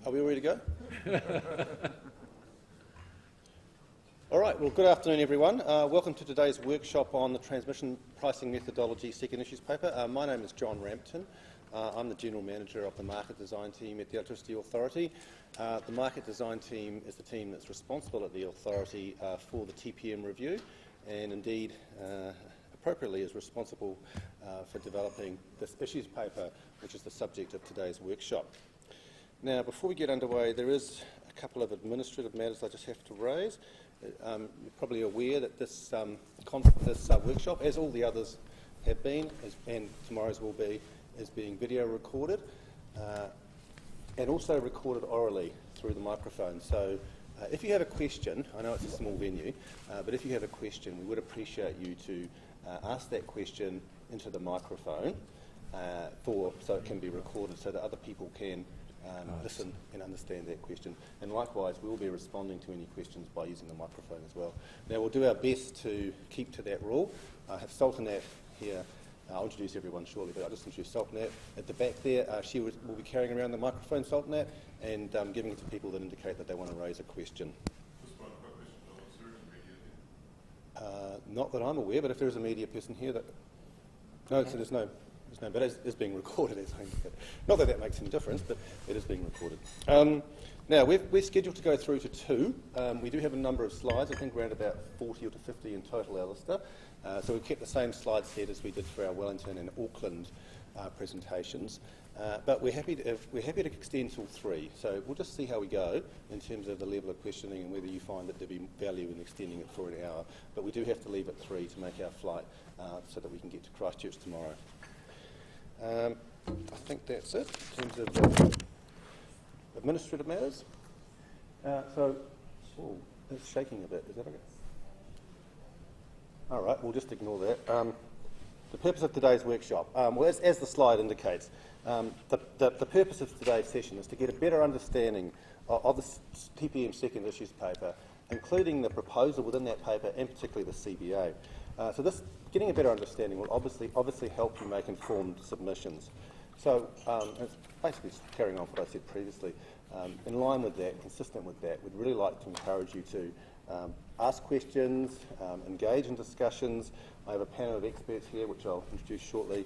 Are we ready to go? All right, well, good afternoon, everyone. Welcome to today's workshop on the Transmission Pricing Methodology Second Issues paper. My name is John Rampton. I'm the General Manager of the Market Design Team at the Electricity Authority. The Market Design Team is the team that's responsible at the Authority for the TPM review, and indeed, appropriately, is responsible for developing this issues paper, which is the subject of today's workshop. Now, before we get underway, there is a couple of administrative matters I just have to raise. You're probably aware that this workshop, as all the others have been, and tomorrow's will be, is being video recorded and also recorded orally through the microphone. So if you have a question, I know it's a small venue, but if you have a question, we would appreciate you to ask that question into the microphone so it can be recorded so that other people can listen and understand that question. And likewise, we will be responding to any questions by using the microphone as well. Now, we'll do our best to keep to that rule. I have Sultanat here. I'll introduce everyone shortly, but I'll just introduce Sultanat at the back there. She will be carrying around the microphone, Sultanat, and giving it to people that indicate that they want to raise a question. Just one quick question, is there any media here? Not that I'm aware, but if there is a media person here that... No, so there's no, but it is being recorded. Not that that makes any difference, but it is being recorded. Now, we're scheduled to go through to two. We do have a number of slides, I think around about 40 or to 50 in total, Alistair. So we've kept the same slide set as we did for our Wellington and Auckland presentations. But we're happy to extend till 3. So we'll just see how we go in terms of the level of questioning and whether you find that there'll be value in extending it for an hour. But we do have to leave at 3 to make our flight so that we can get to Christchurch tomorrow. I think that's it in terms of administrative matters. It's shaking a bit. Is that okay? All right, we'll just ignore that. The purpose of today's workshop, as the slide indicates, the purpose of today's session is to get a better understanding of the TPM second issues paper, including the proposal within that paper and particularly the CBA. So this, getting a better understanding will obviously help you make informed submissions. So it's basically carrying on what I said previously. In line with that, consistent with that, we'd really like to encourage you to ask questions, engage in discussions. I have a panel of experts here, which I'll introduce shortly,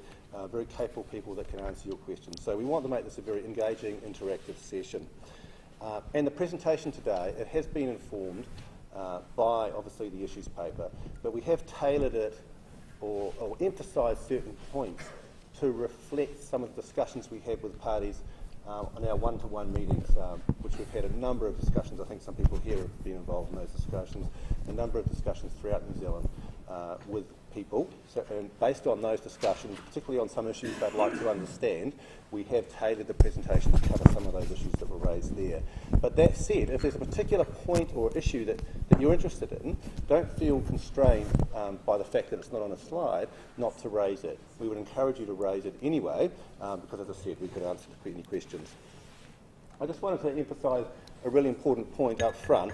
very capable people that can answer your questions. So we want to make this a very engaging, interactive session. And the presentation today, it has been informed by, obviously, the issues paper, but we have tailored it or emphasised certain points to reflect some of the discussions we had with parties on our one-to-one meetings, which we've had a number of discussions. I think some people here have been involved in those discussions, a number of discussions throughout New Zealand with people. So, and based on those discussions, particularly on some issues they'd like to understand, we have tailored the presentation to cover some of those issues that were raised there. But that said, if there's a particular point or issue that you're interested in, don't feel constrained by the fact that it's not on a slide not to raise it. We would encourage you to raise it anyway, because as I said, we could answer any questions. I just wanted to emphasise a really important point up front,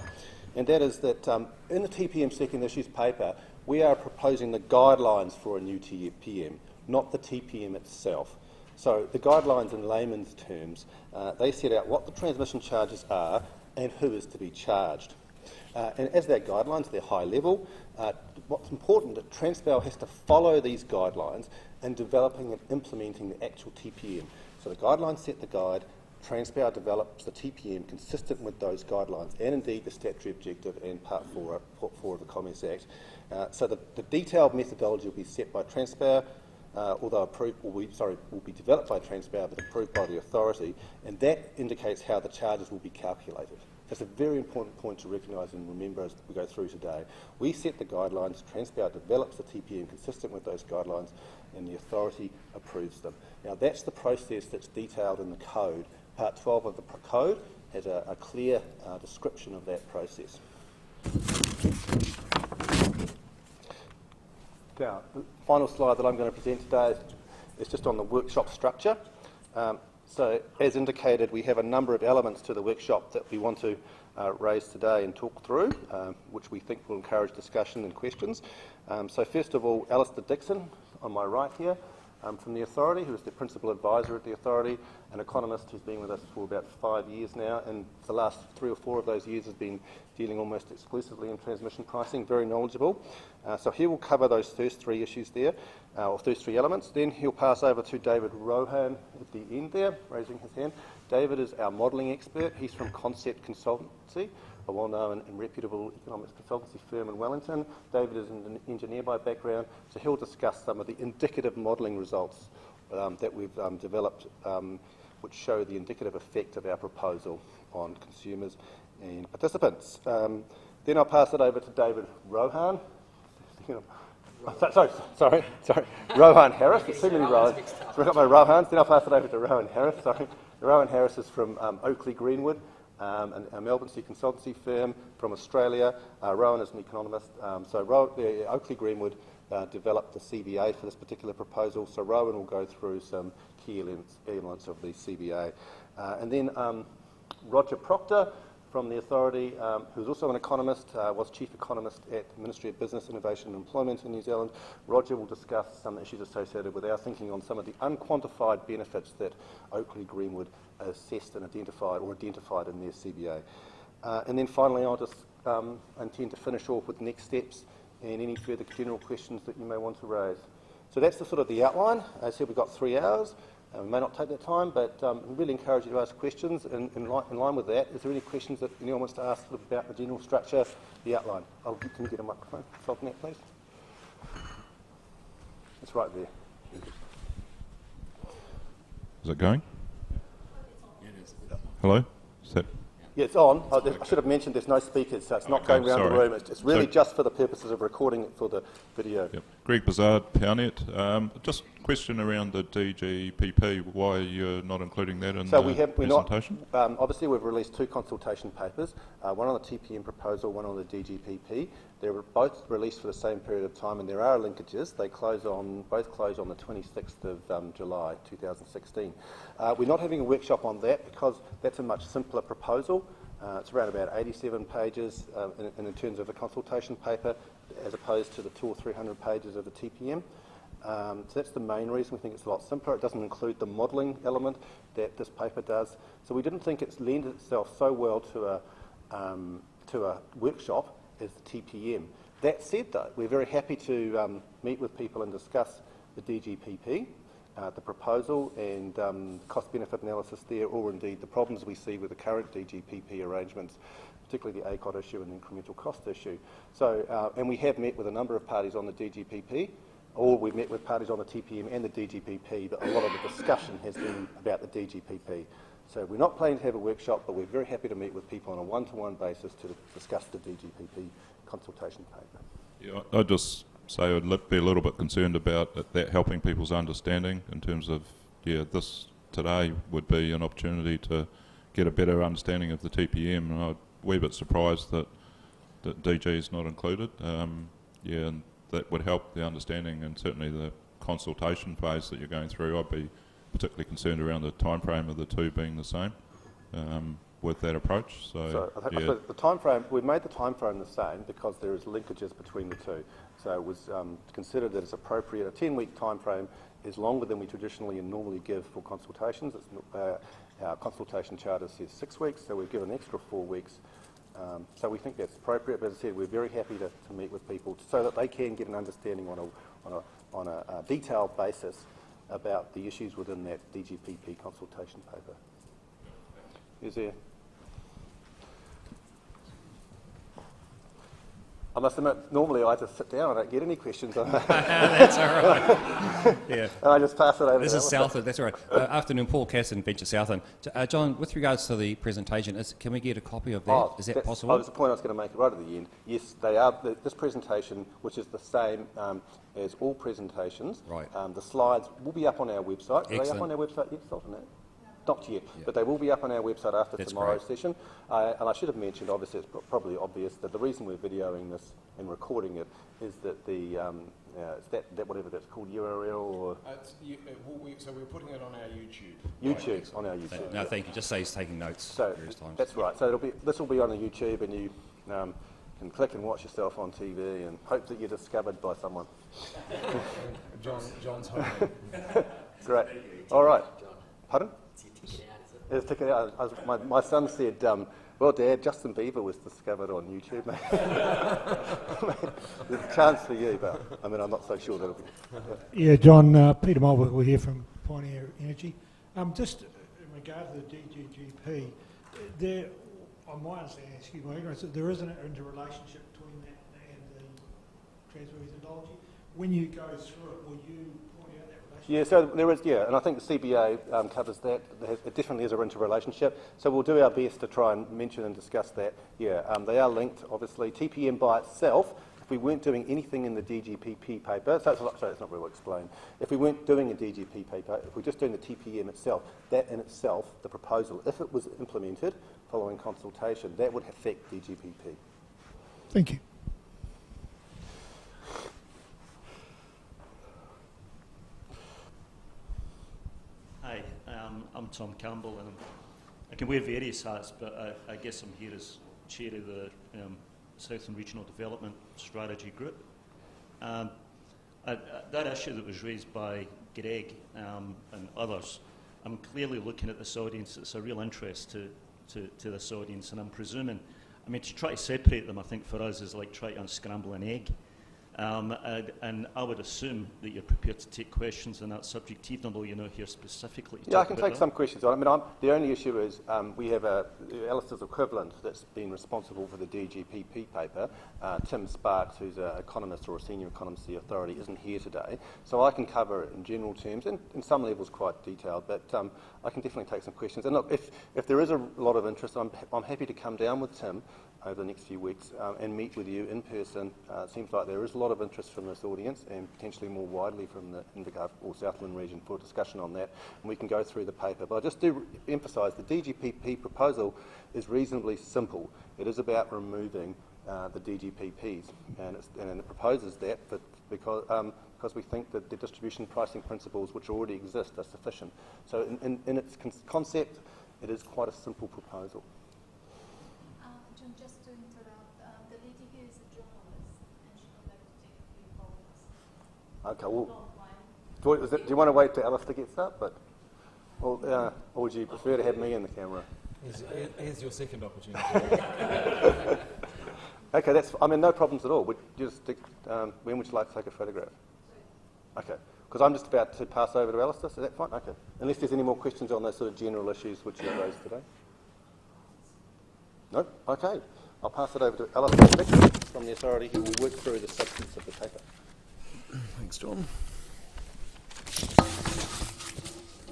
and that is that in the TPM second issues paper, we are proposing the guidelines for a new TPM, not the TPM itself. So the guidelines in layman's terms, they set out what the transmission charges are and who is to be charged. And as they're guidelines, they're high level. What's important is that Transpower has to follow these guidelines in developing and implementing the actual TPM. So the guidelines set the guide, Transpower develops the TPM consistent with those guidelines and indeed the statutory objective and Part 4 of the Commerce Act. So the detailed methodology will be set by Transpower, although will be developed by Transpower but approved by the authority, and that indicates how the charges will be calculated. That's a very important point to recognise and remember as we go through today. We set the guidelines, Transpower develops the TPM consistent with those guidelines, and the authority approves them. Now that's the process that's detailed in the code. Part 12 of the code has a clear description of that process. Now, the final slide that I'm going to present today is just on the workshop structure. So, as indicated, we have a number of elements to the workshop that we want to raise today and talk through, which we think will encourage discussion and questions. So, first of all, Alistair Dixon, on my right here, from the Authority, who is the Principal Advisor at the Authority, an economist who's been with us for about 5 years now, and the last 3 or 4 of those years has been dealing almost exclusively in transmission pricing, very knowledgeable. So he will cover those first 3 issues there, or first 3 elements. Then he'll pass over to David Rohan at the end there, raising his hand. David is our modelling expert. He's from Concept Consultancy, a well-known and reputable economics consultancy firm in Wellington. David is an engineer by background, so he'll discuss some of the indicative modelling results that we've developed, which show the indicative effect of our proposal on consumers and participants. Then I'll pass it over to David Rohan. Sorry, Rohan Harris. There's too many Rohans. So I've got my Rohans. Then I'll pass it over to Rohan Harris. Rohan Harris is from Oakley Greenwood, a Melbourne consultancy firm from Australia. Rohan is an economist. Oakley Greenwood developed the CBA for this particular proposal. So Rohan will go through some key elements of the CBA. And then Roger Proctor from the authority, who's also an economist, was chief economist at the Ministry of Business, Innovation and Employment in New Zealand. Roger will discuss some issues associated with our thinking on some of the unquantified benefits that Oakley Greenwood assessed and identified in their CBA. And then finally, I'll just intend to finish off with next steps and any further general questions that you may want to raise. So that's the sort of the outline. As I said, we've got 3 hours. We may not take that time, but I really encourage you to ask questions. And in line with that, is there any questions that anyone wants to ask about the general structure, the outline? Can you get a microphone? Consultant that, please. It's right there. Is it going? It is. Hello? Is that... Yeah, it's on. I should have mentioned there's no speakers, so it's not going around the room. It's really just for the purposes of recording it for the video. Yep. Greg Bazard, PowerNet. Just a question around the DGPP, why you're not including that in the presentation? Obviously, we've released 2 consultation papers, one on the TPM proposal, one on the DGPP. They were both released for the same period of time, and there are linkages. They both close on the 26th of July 2016. We're not having a workshop on that because that's a much simpler proposal. It's around about 87 pages in terms of a consultation paper, as opposed to the 200 or 300 pages of the TPM. So that's the main reason we think it's a lot simpler. It doesn't include the modelling element that this paper does. So we didn't think it's lent itself so well to a workshop as the TPM. That said, though, we're very happy to meet with people and discuss the DGPP, the proposal and cost-benefit analysis there, or indeed the problems we see with the current DGPP arrangements, particularly the ACOT issue and the incremental cost issue. So, and we have met with a number of parties on the DGPP, or we've met with parties on the TPM and the DGPP, but a lot of the discussion has been about the DGPP. So we're not planning to have a workshop, but we're very happy to meet with people on a one-to-one basis to discuss the DGPP consultation paper. Yeah, I'd just say I'd be a little bit concerned about that helping people's understanding in terms of, this today would be an opportunity to get a better understanding of the TPM, and I'm a wee bit surprised that DG is not included. And that would help the understanding, and certainly the consultation phase that you're going through. I'd be particularly concerned around the time frame of the 2 being the same with that approach. So I suppose the time frame, we've made the time frame the same because there is linkages between the 2. So it was considered that it's appropriate. A 10-week time frame is longer than we traditionally and normally give for consultations. Our consultation charter says 6 weeks, so we've given an extra 4 weeks. So we think that's appropriate. But as I said, we're very happy to meet with people so that they can get an understanding on a detailed basis about the issues within that DGPP consultation paper. Is there? I must admit, normally I just sit down, I don't get any questions. That's all right. Yeah. And I just pass it over. This is Southland, that's all right. Afternoon, Paul Casson, Venture Southland. John, with regards to the presentation, can we get a copy of that? Is that possible? That was the point I was going to make right at the end. Yes, they are. This presentation, which is the same as all presentations, right. The slides will be up on our website. Are they up on our website yet, Sultan? Not yet, but they will be up on our website after tomorrow's session. And I should have mentioned, obviously, it's probably obvious that the reason we're videoing this and recording it is that the that whatever that's called URL or so we're putting it on our YouTube. YouTube on our YouTube. No, thank you. Just say he's taking notes. So various times. that's right. So this will be on the YouTube, and you can click and watch yourself on TV, and hope that you're discovered by someone. John's home. Great. All right. Pardon? It's taken out. My son said, well, Dad, Justin Bieber was discovered on YouTube. There's a chance for you, but I mean, I'm not so sure that'll be. Yeah, John, Peter Mulvihill here from Pioneer Energy. Just in regard to the DGGP, on my understanding, excuse my ignorance, that there is an interrelationship between that and the transfer methodology. When you go through it, will you point out that relationship? Yeah, so there is, and I think the CBA covers that. It definitely is an interrelationship. So we'll do our best to try and mention and discuss that. Yeah, they are linked, obviously. TPM by itself, if we weren't doing anything in the DGPP paper, so it's not really well explained. If we weren't doing a DGP paper, if we're just doing the TPM itself, that in itself, the proposal, if it was implemented following consultation, that would affect DGPP. Thank you. Hi, I'm Tom Campbell, and I can wear various hats, but I guess I'm here as chair of the Southern Regional Development Strategy Group. That issue that was raised by Greg and others, I'm clearly looking at this audience. It's a real interest to this audience, and I'm presuming, I mean, to try to separate them, I think for us is like trying to unscramble an egg. And I would assume that you're prepared to take questions on that subject, even though you're not here specifically to Yeah, I talk can about take some questions on it. I mean, the only issue is we have Alistair's equivalent that's been responsible for the DGPP paper. Tim Sparks, who's an economist or a senior economist at the authority, isn't here today. So I can cover it in general terms, and in some levels quite detailed, but I can definitely take some questions. And look, if there is a lot of interest, I'm happy to come down with Tim over the next few weeks and meet with you in person. It seems like there is a lot of interest from this audience and potentially more widely from the Invercargill or Southland region for discussion on that, and we can go through the paper. But I just do emphasise the DGPP proposal is reasonably simple. It is about removing the DGPPs, and it proposes that because we think that the distribution pricing principles which already exist are sufficient. So in its concept, it is quite a simple proposal. John, just to interrupt, the lady here is a journalist, and she would like to take a few comments. Okay, well, Don't mind. do you want to wait till Alistair gets up? Or would you prefer to have me in the camera? Here's your second opportunity. Okay, no problems at all. When would you like to take a photograph? Okay, because I'm just about to pass over to Alistair, so that's fine? Okay. Unless there's any more questions on those sort of general issues which you raised today. No? Okay. I'll pass it over to Alistair from the authority who will work through the substance of the paper. Thanks, John.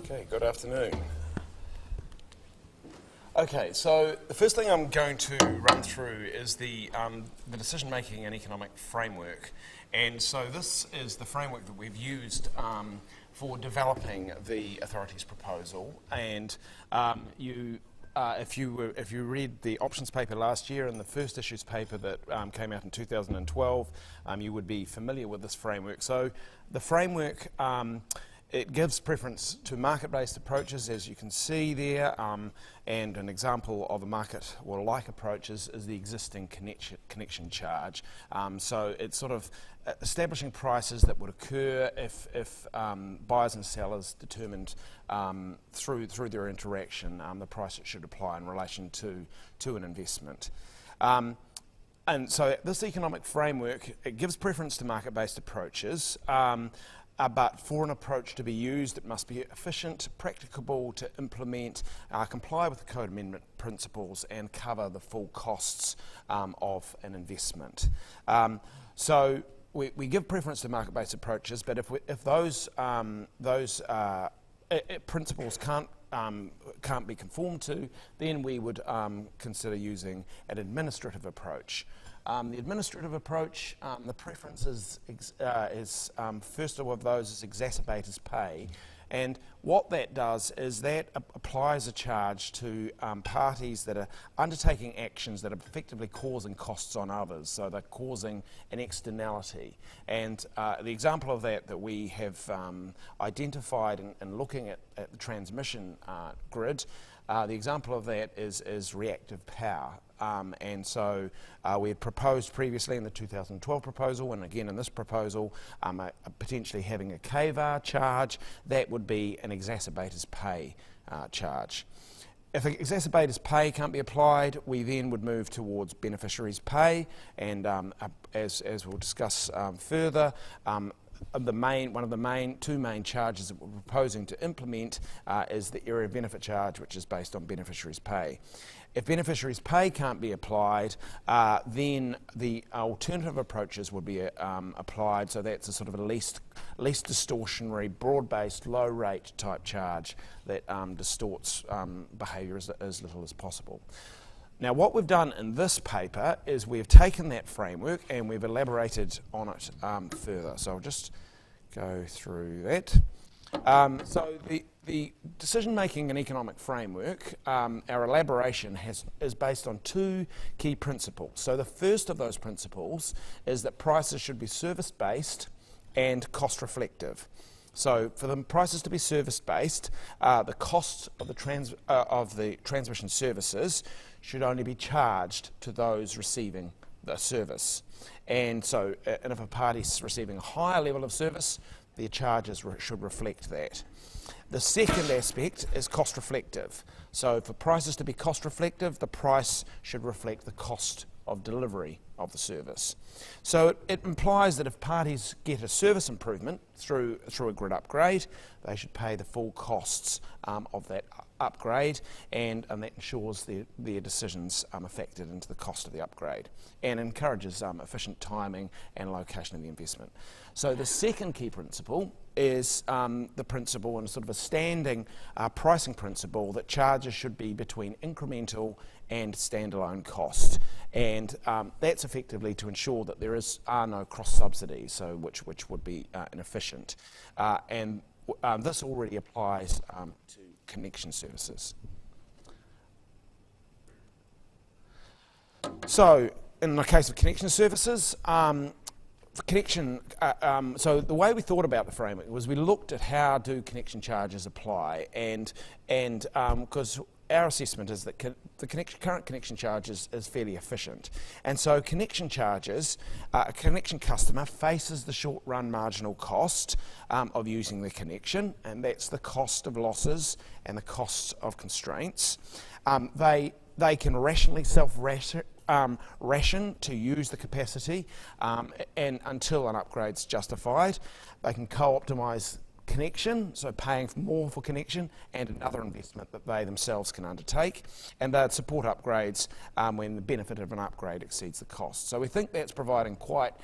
Okay, good afternoon. Okay, so the first thing I'm going to run through is the decision-making and economic framework. And so this is the framework that we've used for developing the authority's proposal. And if you read the options paper last year and the first issues paper that came out in 2012, you would be familiar with this framework. So the framework, it gives preference to market-based approaches, as you can see there, and an example of a market or like approach is the existing connection charge. So it's sort of establishing prices that would occur if buyers and sellers determined through their interaction the price that should apply in relation to an investment. And so this economic framework, it gives preference to market-based approaches, but for an approach to be used, it must be efficient, practicable to implement, comply with the Code Amendment principles, and cover the full costs of an investment. So we give preference to market-based approaches, but if those principles can't be conformed to, then we would consider using an administrative approach. The administrative approach, the preference is first of those is exacerbators pay, and what that does is that applies a charge to parties that are undertaking actions that are effectively causing costs on others, so they're causing an externality. And the example of that we have identified in looking at the transmission grid, the example of that is reactive power. And so we had proposed previously in the 2012 proposal, and again in this proposal, potentially having a KVAR charge. That would be an exacerbators pay charge. If exacerbators pay can't be applied, we then would move towards beneficiaries pay, and as we'll discuss further, one of the two main charges that we're proposing to implement is the area benefit charge, which is based on beneficiaries pay. If beneficiaries pay can't be applied, then the alternative approaches would be applied. So that's a sort of a least distortionary, broad-based, low-rate type charge that distorts behaviour as little as possible. Now, what we've done in this paper is we've taken that framework and we've elaborated on it further. So I'll just go through that. So the decision-making and economic framework, our elaboration is based on two key principles. So the first of those principles is that prices should be service-based and cost-reflective. So for the prices to be service-based, the cost of the transmission services should only be charged to those receiving the service. And so, and if a party's receiving a higher level of service, their charges should reflect that. The second aspect is cost reflective. So for prices to be cost reflective, the price should reflect the cost of delivery of the service. So it implies that if parties get a service improvement through a grid upgrade, they should pay the full costs of that upgrade, and that ensures their decisions are factored into the cost of the upgrade and encourages efficient timing and location of the investment. So the second key principle is the principle, and sort of a standing pricing principle, that charges should be between incremental and standalone cost, and that's effectively to ensure that there are no cross subsidies, so which would be inefficient, and this already applies to connection services. So in the case of connection services, so the way we thought about the framework was we looked at how do connection charges apply, and because our assessment is that the current connection charge is fairly efficient, and so connection charges, a connection customer faces the short-run marginal cost of using the connection, and that's the cost of losses and the cost of constraints. They can rationally ration to use the capacity, and until an upgrade's justified. They can co-optimise connection, so paying more for connection and another investment that they themselves can undertake, and they'd support upgrades when the benefit of an upgrade exceeds the cost. So we think that's providing quite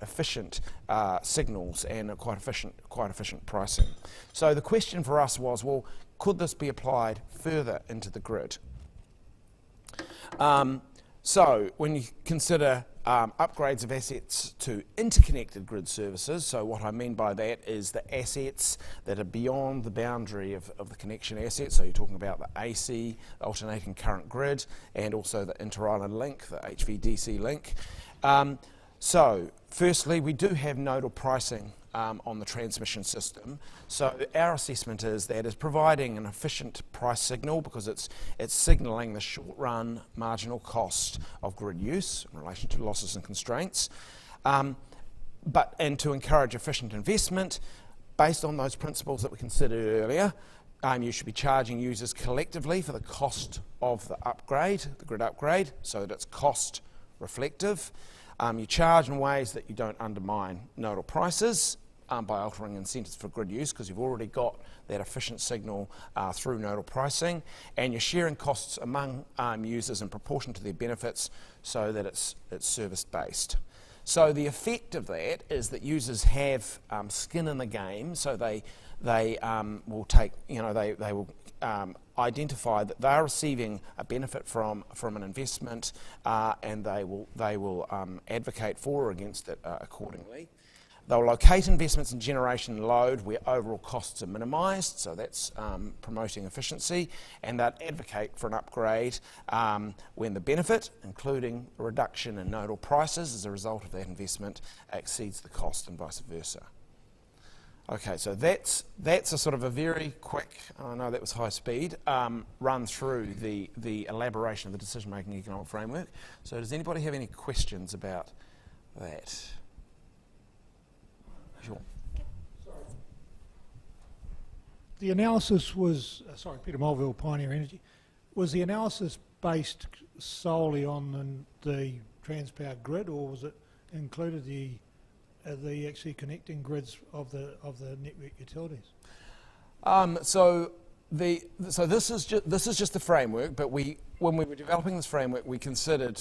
efficient signals and quite efficient pricing. So the question for us was, well, could this be applied further into the grid? So when you consider upgrades of assets to interconnected grid services, so what I mean by that is the assets that are beyond the boundary of the connection assets, so you're talking about the AC, alternating current grid, and also the inter-island link, the HVDC link. So firstly, we do have nodal pricing on the transmission system. So our assessment is that it's providing an efficient price signal because it's signalling the short-run marginal cost of grid use in relation to losses and constraints, and to encourage efficient investment based on those principles that we considered earlier. You should be charging users collectively for the cost of the upgrade, the grid upgrade, so that it's cost reflective. You charge in ways that you don't undermine nodal prices by altering incentives for grid use, because you've already got that efficient signal through nodal pricing, and you're sharing costs among users in proportion to their benefits so that it's service-based. So the effect of that is that users have skin in the game, so they will take, they will identify that they are receiving a benefit from an investment, and they will advocate for or against it accordingly. They'll locate investments in generation load where overall costs are minimised, so that's promoting efficiency, and they'll advocate for an upgrade when the benefit, including a reduction in nodal prices as a result of that investment, exceeds the cost, and vice versa. Okay, so that's a sort of a very quick, I know that was high speed, run through the elaboration of the decision-making economic framework. So does anybody have any questions about that? Sure. the analysis was, Peter Mulville, Pioneer Energy, was the analysis based solely on the Transpower grid, or was it included the actually connecting grids of the network utilities? So this is just the framework, but when we were developing this framework, we considered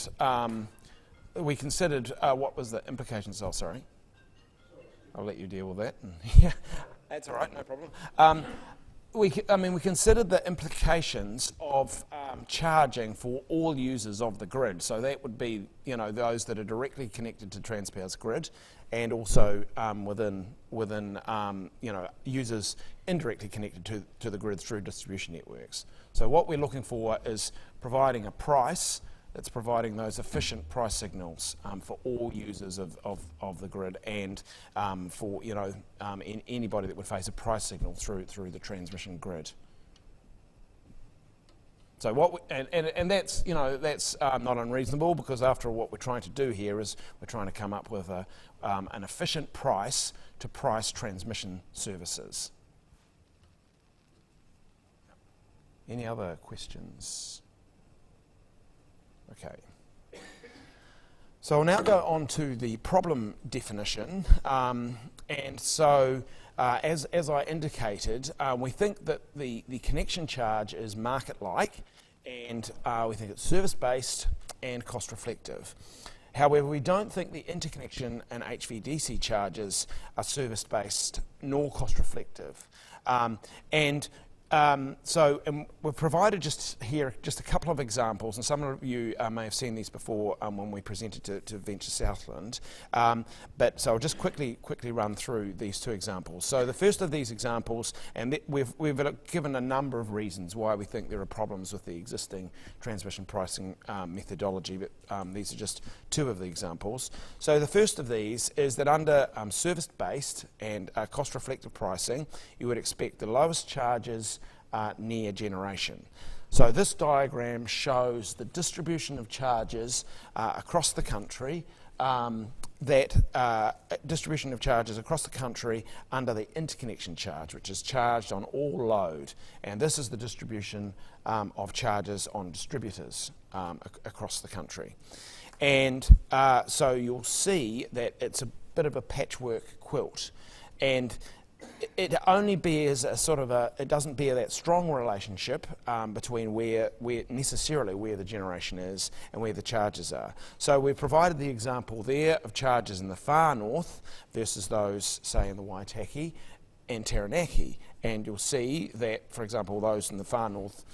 what was the implications. Oh, sorry, I'll let you deal with that. Yeah, that's all right, no problem. We considered the implications of charging for all users of the grid. So that would be, those that are directly connected to Transpower's grid, and also within users indirectly connected to the grid through distribution networks. So what we're looking for is providing a price that's providing those efficient price signals for all users of the grid, and for anybody that would face a price signal through the transmission grid. So that's not unreasonable, because after all, what we're trying to do here is we're trying to come up with an efficient price to price transmission services. Any other questions? Okay. So I'll now go on to the problem definition. And so, as I indicated, we think that the connection charge is market-like, and we think it's service-based and cost-reflective. However, we don't think the interconnection and HVDC charges are service-based nor cost-reflective. So we've provided just a couple of examples, and some of you may have seen these before when we presented to Venture Southland. So I'll just quickly run through these two examples. So the first of these examples, and we've given a number of reasons why we think there are problems with the existing transmission pricing methodology, but these are just two of the examples. So the first of these is that under service-based and cost-reflective pricing, you would expect the lowest charges near generation. So this diagram shows the distribution of charges across the country, distribution of charges across the country under the interconnection charge, which is charged on all load. And this is the distribution of charges on distributors across the country. And so you'll see that it's a bit of a patchwork quilt. And it only bears it doesn't bear that strong relationship between where the generation is and where the charges are. So we've provided the example there of charges in the far north versus those, say, in the Waitaki and Taranaki. And you'll see that, for example, those in the far north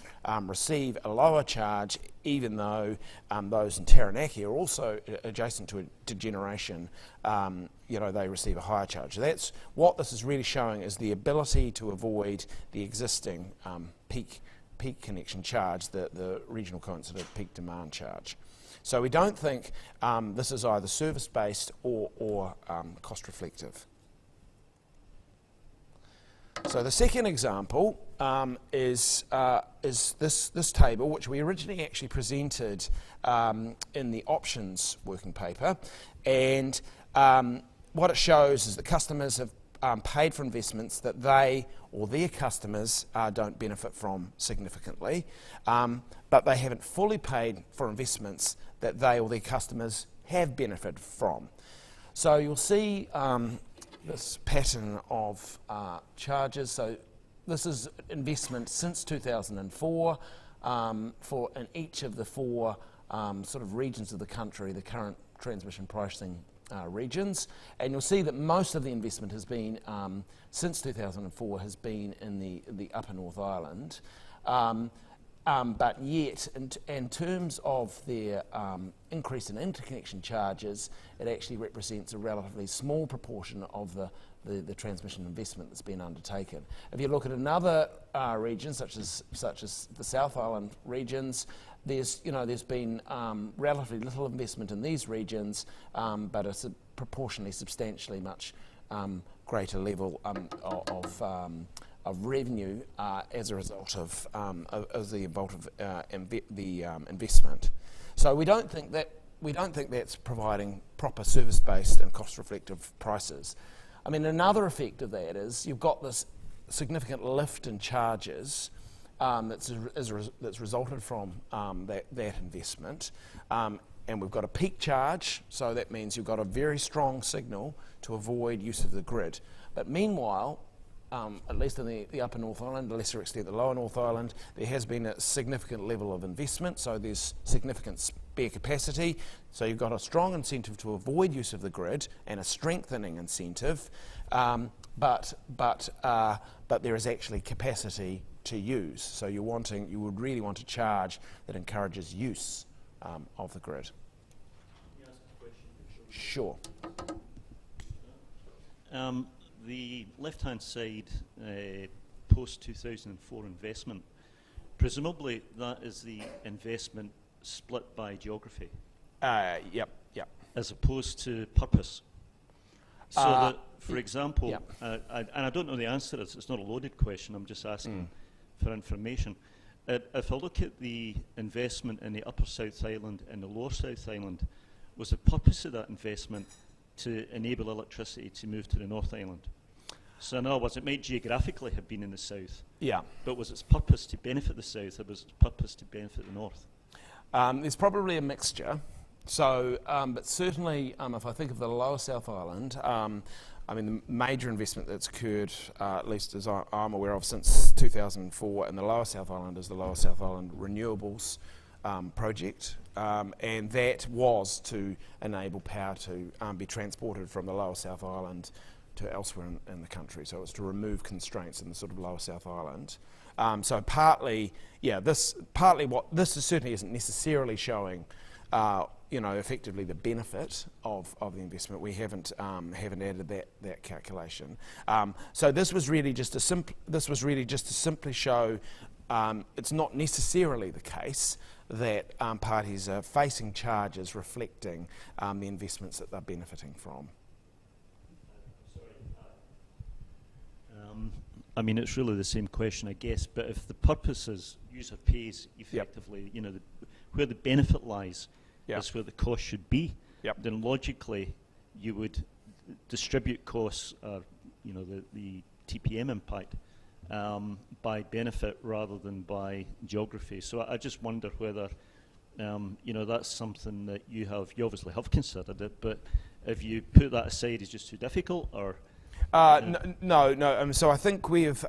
receive a lower charge, even though those in Taranaki are also adjacent to generation. They receive a higher charge. That's what this is really showing, is the ability to avoid the existing peak connection charge, the regional coincident peak demand charge. So we don't think this is either service-based or cost-reflective. So the second example is this table, which we originally actually presented in the options working paper, and what it shows is that customers have paid for investments that they or their customers don't benefit from significantly, but they haven't fully paid for investments that they or their customers have benefited from. So you'll see this pattern of charges. So this is investment since 2004 for in each of the four sort of regions of the country, the current transmission pricing regions. And you'll see that most of the investment has been, since 2004, has been in the Upper North Island. But yet, in terms of their increase in interconnection charges, it actually represents a relatively small proportion of the transmission investment that's been undertaken. If you look at another regions, such as the South Island regions, there's been relatively little investment in these regions, but it's a proportionally substantially much greater level of revenue as a result of the investment. So we don't think that's providing proper service-based and cost-reflective prices. I mean, another effect of that is you've got this significant lift in charges that's resulted from that investment. And we've got a peak charge, so that means you've got a very strong signal to avoid use of the grid. But meanwhile, at least in the Upper North Island, to a lesser extent the Lower North Island, there has been a significant level of investment, so there's significant spare capacity. So you've got a strong incentive to avoid use of the grid and a strengthening incentive, but there is actually capacity to use. So you would really want a charge that encourages use of the grid. Can I ask a question? Sure. The left-hand side post-2004 investment, presumably that is the investment split by geography, Yep. as opposed to purpose. So that, for example, yep. and I don't know the answer, it's not a loaded question, I'm just asking for information. If I look at the investment in the Upper South Island and the Lower South Island, was the purpose of that investment to enable electricity to move to the North Island? So in other words, it might geographically have been in the south, Yeah. but was its purpose to benefit the south, or was its purpose to benefit the north? There's probably a mixture. So, but certainly, if I think of the Lower South Island, the major investment that's occurred, at least as I'm aware of, since 2004 in the Lower South Island is the Lower South Island Renewables project, and that was to enable power to be transported from the Lower South Island to elsewhere in the country. So it was to remove constraints in the sort of Lower South Island. So partly, this certainly isn't necessarily showing, effectively the benefit of the investment. We haven't added that calculation. So this was really just to simply show it's not necessarily the case that parties are facing charges reflecting the investments that they're benefiting from. It's really the same question, I guess, but if the purpose is user pays effectively, where the benefit lies, that's where the cost should be, then logically you would distribute costs, the TPM impact, by benefit rather than by geography. So I just wonder whether, that's something that you obviously have considered it, but if you put that aside as just too difficult, or... No. So I think we've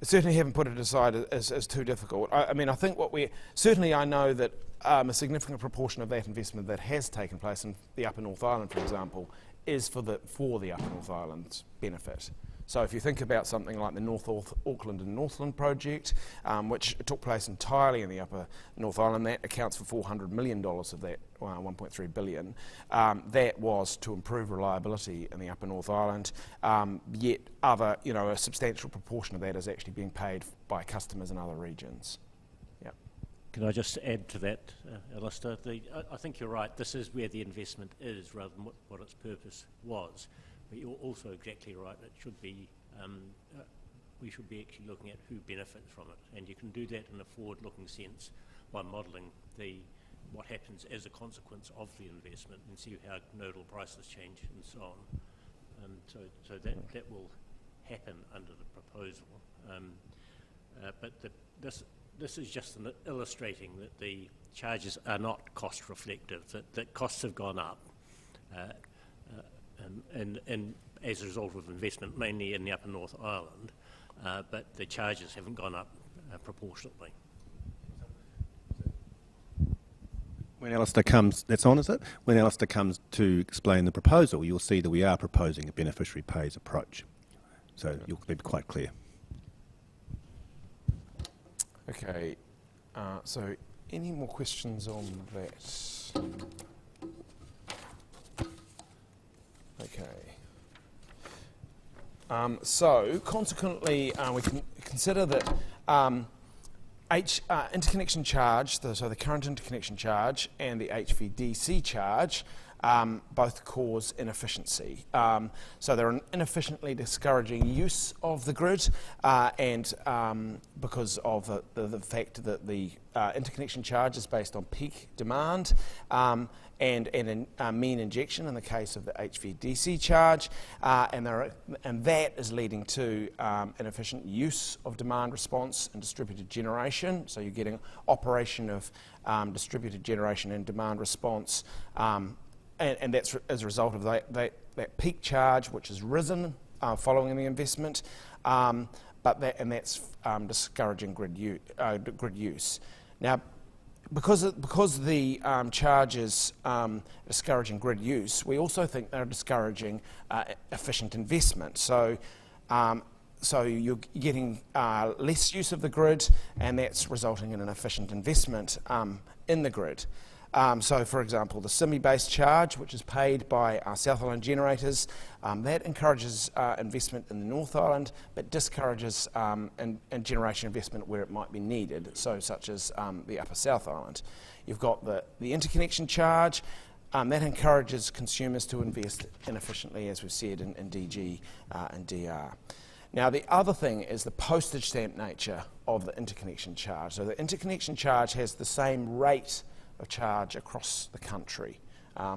certainly haven't put it aside as too difficult. I think I know that a significant proportion of that investment that has taken place in the Upper North Island, for example, is for the Upper North Island's benefit. So if you think about something like the North Auckland and Northland project, which took place entirely in the Upper North Island, that accounts for $400 million of that $1.3 billion. That was to improve reliability in the Upper North Island, yet a substantial proportion of that is actually being paid by customers in other regions. Yep. Can I just add to that, Alistair? I think you're right. This is where the investment is rather than what its purpose was. But you're also exactly right. It should be, we should be actually looking at who benefits from it. And you can do that in a forward-looking sense by modelling what happens as a consequence of the investment and see how nodal prices change and so on. So that will happen under the proposal. But this is just illustrating that the charges are not cost reflective, that costs have gone up. And as a result of investment, mainly in the Upper North Island, but the charges haven't gone up proportionately. When Alistair comes, that's on, is it? When Alistair comes to explain the proposal, you'll see that we are proposing a beneficiary pays approach. So you'll be quite clear. Okay, so any more questions on that? Okay. So consequently, we can consider that interconnection charge, so the current interconnection charge and the HVDC charge, both cause inefficiency. So they're an inefficiently discouraging use of the grid, and because of the fact that the interconnection charge is based on peak demand, and mean injection in the case of the HVDC charge, and that is leading to inefficient use of demand response and distributed generation. So you're getting operation of distributed generation and demand response, and that's as a result of that peak charge, which has risen following the investment, but that's discouraging grid use. Now, because the charge is discouraging grid use, we also think they're discouraging efficient investment. So you're getting less use of the grid, and that's resulting in an efficient investment in the grid. So, for example, the semi-based charge, which is paid by our South Island generators, that encourages investment in the North Island, but discourages in generation investment where it might be needed, so such as the Upper South Island. You've got the interconnection charge, that encourages consumers to invest inefficiently, as we've said, in DG and DR. Now, the other thing is the postage stamp nature of the interconnection charge. So the interconnection charge has the same rate of charge across the country.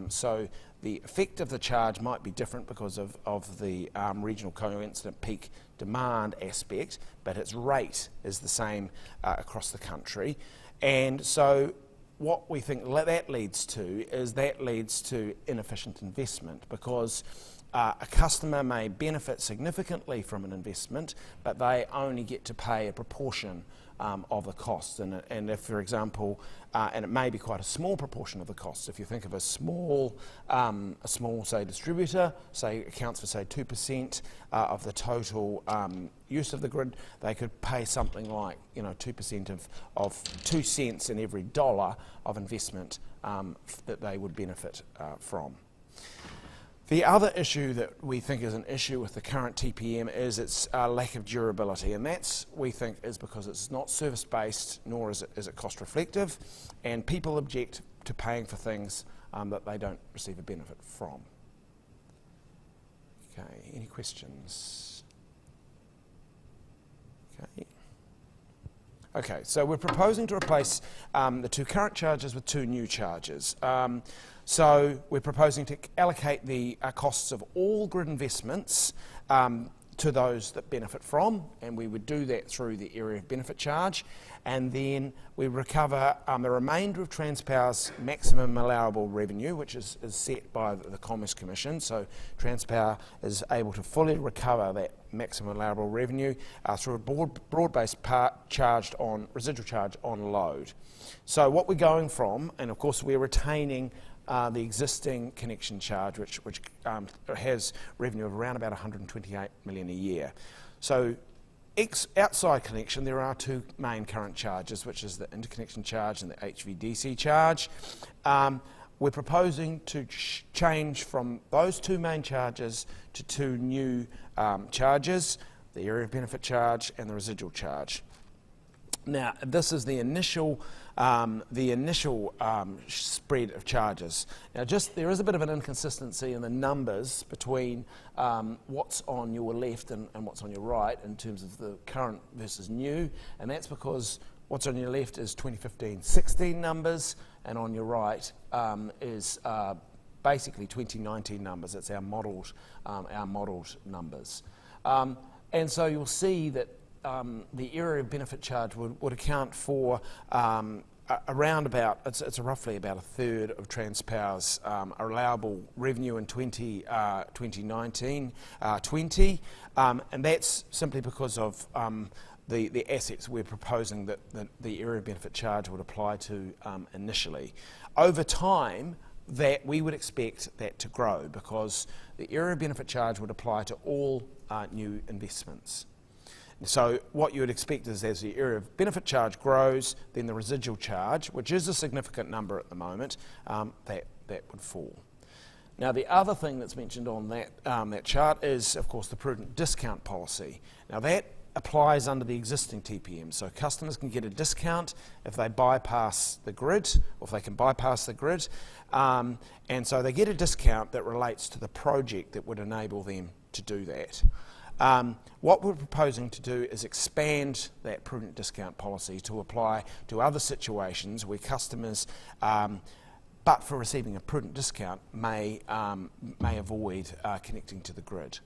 So the effect of the charge might be different because of the regional coincident peak demand aspect, but its rate is the same across the country. And so what we think that leads to inefficient investment, because a customer may benefit significantly from an investment, but they only get to pay a proportion of the costs. And if, for example, and it may be quite a small proportion of the costs. If you think of a small, say, distributor, say, accounts for, say, 2% of the total use of the grid, they could pay something like, 2% of 2 cents in every dollar of investment that they would benefit from. The other issue that we think is an issue with the current TPM is its lack of durability, and that's, we think, is because it's not service-based, nor is it cost-reflective, and people object to paying for things that they don't receive a benefit from. Okay, any questions? Okay, so we're proposing to replace the 2 current charges with 2 new charges. So we're proposing to allocate the costs of all grid investments to those that benefit from, and we would do that through the area of benefit charge, and then we recover the remainder of Transpower's maximum allowable revenue, which is set by the Commerce Commission. So Transpower is able to fully recover that maximum allowable revenue through a broad-based residual charge on load. So what we're going from, and of course we're retaining the existing connection charge, which has revenue of around about 128 million a year. So outside connection, there are 2 main current charges, which is the interconnection charge and the HVDC charge. We're proposing to change from those 2 main charges to 2 new charges, the area of benefit charge and the residual charge. Now, this is the initial spread of charges. Now, there is a bit of an inconsistency in the numbers between what's on your left and what's on your right in terms of the current versus new, and that's because what's on your left is 2015-16 numbers, and on your right is basically 2019 numbers. It's our modelled numbers, and so you'll see that the area of benefit charge would account for around about, it's roughly about 1/3 of Transpower's allowable revenue in 2019-20, and that's simply because of the assets we're proposing that the area of benefit charge would apply to initially. Over time, that we would expect that to grow, because the area of benefit charge would apply to all new investments. So what you would expect is, as the area of benefit charge grows, then the residual charge, which is a significant number at the moment, that would fall. Now, the other thing that's mentioned on that chart is, of course, the prudent discount policy. Now, that applies under the existing TPM. So customers can get a discount if they bypass the grid, or if they can bypass the grid. And so they get a discount that relates to the project that would enable them to do that. What we're proposing to do is expand that prudent discount policy to apply to other situations where customers, but for receiving a prudent discount, may avoid connecting to the grid.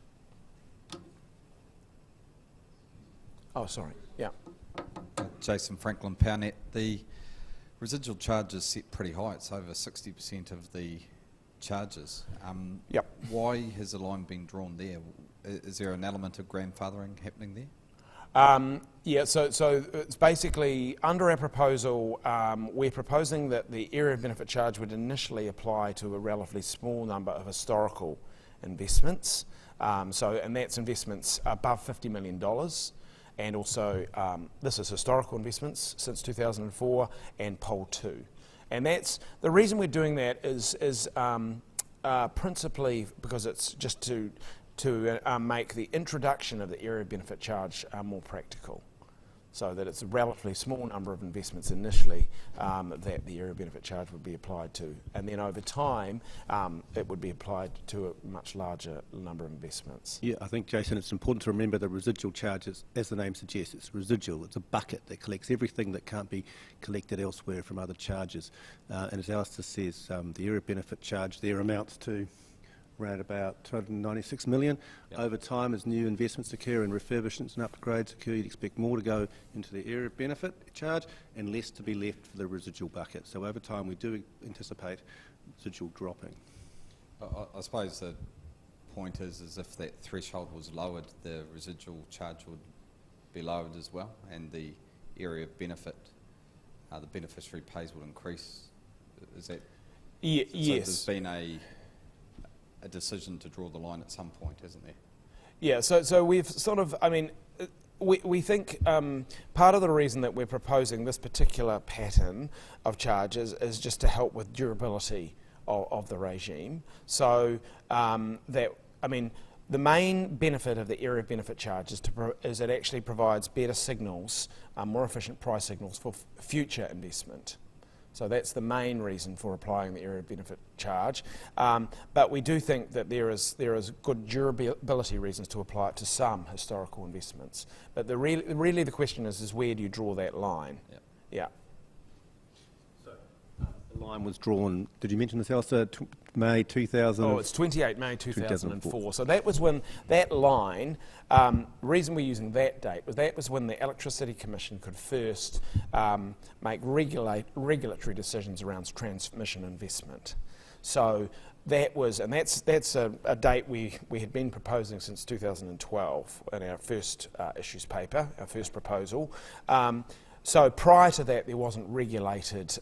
Oh, sorry. Yeah. Jason Franklin, PowerNet. The residual charge is set pretty high. It's over 60% of the charges. Yep. Why has the line been drawn there? Is there an element of grandfathering happening there? Yeah, so it's basically, under our proposal, we're proposing that the area of benefit charge would initially apply to a relatively small number of historical investments. And that's investments above $50 million. And also, this is historical investments since 2004 and Pole 2. And that's, the reason we're doing that is principally because it's just to make the introduction of the area of benefit charge more practical, so that it's a relatively small number of investments initially that the area of benefit charge would be applied to, and then over time it would be applied to a much larger number of investments. Yeah, I think, Jason, it's important to remember the residual charges, as the name suggests, it's residual. It's a bucket that collects everything that can't be collected elsewhere from other charges. And as Alistair says, the area of benefit charge there amounts to around about 296 million. Yep. Over time, as new investments occur and refurbishments and upgrades occur, you'd expect more to go into the area of benefit charge and less to be left for the residual bucket. So over time, we do anticipate residual dropping. I suppose the point is if that threshold was lowered, the residual charge would be lowered as well, and the area of benefit, the beneficiary pays would increase. Is that? Yes. There's been a decision to draw the line at some point, isn't there? Yeah, so we've sort of, I mean, we think part of the reason that we're proposing this particular pattern of charges is just to help with durability of the regime. So that, I mean, the main benefit of the area of benefit charge is it actually provides better signals, more efficient price signals for future investment. So that's the main reason for applying the area of benefit charge. But we do think that there is good durability reasons to apply it to some historical investments. But really the question is where do you draw that line? Yep. Yeah. So the line was drawn, did you mention this, Alistair, May 2000? Oh, it's 28 May 2004. So that was when that line, reason we're using that date was when the Electricity Commission could first make regulatory decisions around transmission investment. So that was, and that's a date we had been proposing since 2012 in our first issues paper, our first proposal. So prior to that, there wasn't regulated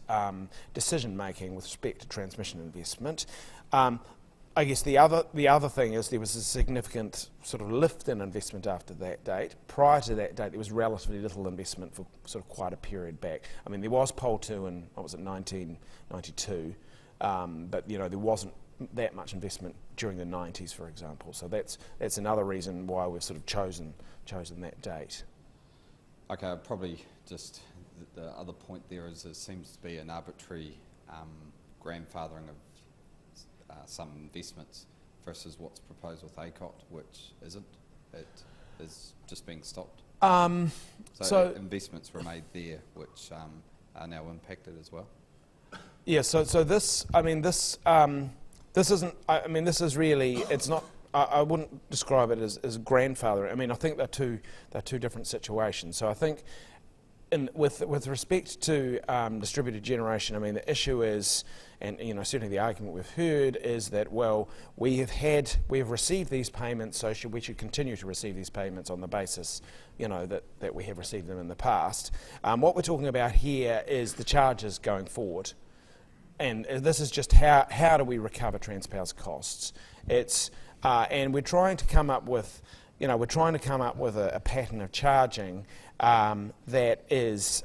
decision making with respect to transmission investment. I guess the other thing is there was a significant sort of lift in investment after that date. Prior to that date, there was relatively little investment for sort of quite a period back. I mean, there was Pole 2 in, what was it, 1992, but you know there wasn't that much investment during the 90s, for example. So that's another reason why we've sort of chosen that date. Okay, probably just the other point there is there seems to be an arbitrary grandfathering of some investments versus what's proposed with ACOT, which isn't. It is just being stopped. So investments were made there, which are now impacted as well. Yeah. So this, I mean, this isn't. I mean, this is really. It's not. I wouldn't describe it as grandfathering. I mean, I think they're two different situations. So I think, with respect to distributed generation, I mean, the issue is, and you know, certainly the argument we've heard is that, well, we have received these payments, so we should continue to receive these payments on the basis, you know, that we have received them in the past. What we're talking about here is the charges going forward, and this is just how do we recover Transpower's costs? It's and we're trying to come up with, you know, a pattern of charging that is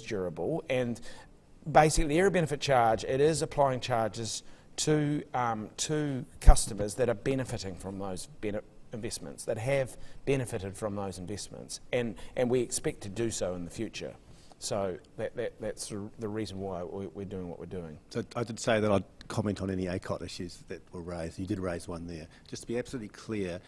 durable. And basically, the area benefit charge, it is applying charges to customers that are benefiting from those investments, that have benefited from those investments, and we expect to do so in the future. So that's the reason why we're doing what we're doing. So I did say that I'd comment on any ACOT issues that were raised. You did raise one there. Just to be absolutely clear,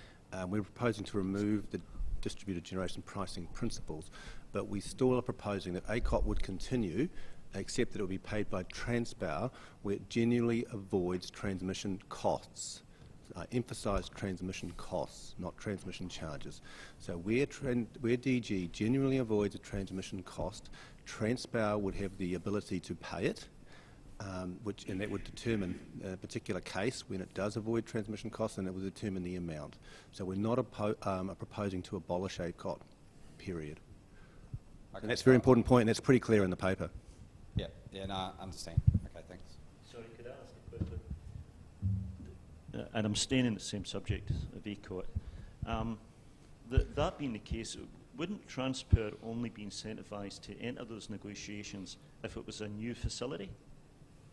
we're proposing to remove the distributed generation pricing principles, but we still are proposing that ACOT would continue, except that it will be paid by Transpower, where it genuinely avoids transmission costs. I emphasise transmission costs, not transmission charges. So where DG genuinely avoids a transmission cost, Transpower would have the ability to pay it, and that would determine a particular case when it does avoid transmission costs, and it would determine the amount. So we're not proposing to abolish ACOT, period. Okay, And that's a very important point, and that's pretty clear in the paper. Yeah, no, I understand. Okay, thanks. Sorry, could I ask a question? And I'm staying in the same subject of ACOT. That being the case, wouldn't Transpower only be incentivised to enter those negotiations if it was a new facility?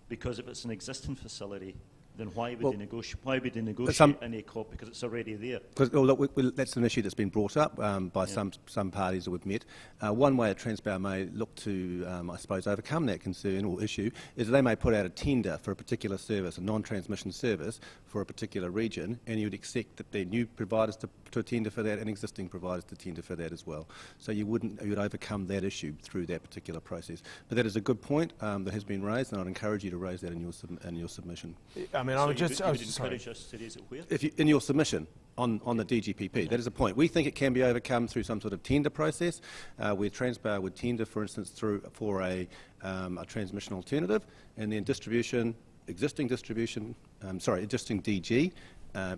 Because if it's an existing facility, then why would they negotiate an ACOT, because it's already there? Because that's an issue that's been brought up by some parties that we've met. One way that Transpower may look to, I suppose, overcome that concern or issue is they may put out a tender for a particular service, a non-transmission service for a particular region, and you would expect that their new providers to tender for that and existing providers to tender for that as well. So you would overcome that issue through that particular process. But that is a good point that has been raised, and I'd encourage you to raise that in your submission. I mean, So I would just... you would encourage us to raise it where? In your submission on the DGPP, that is a point. We think it can be overcome through some sort of tender process, where Transpower would tender, for instance, for a transmission alternative, and then existing DG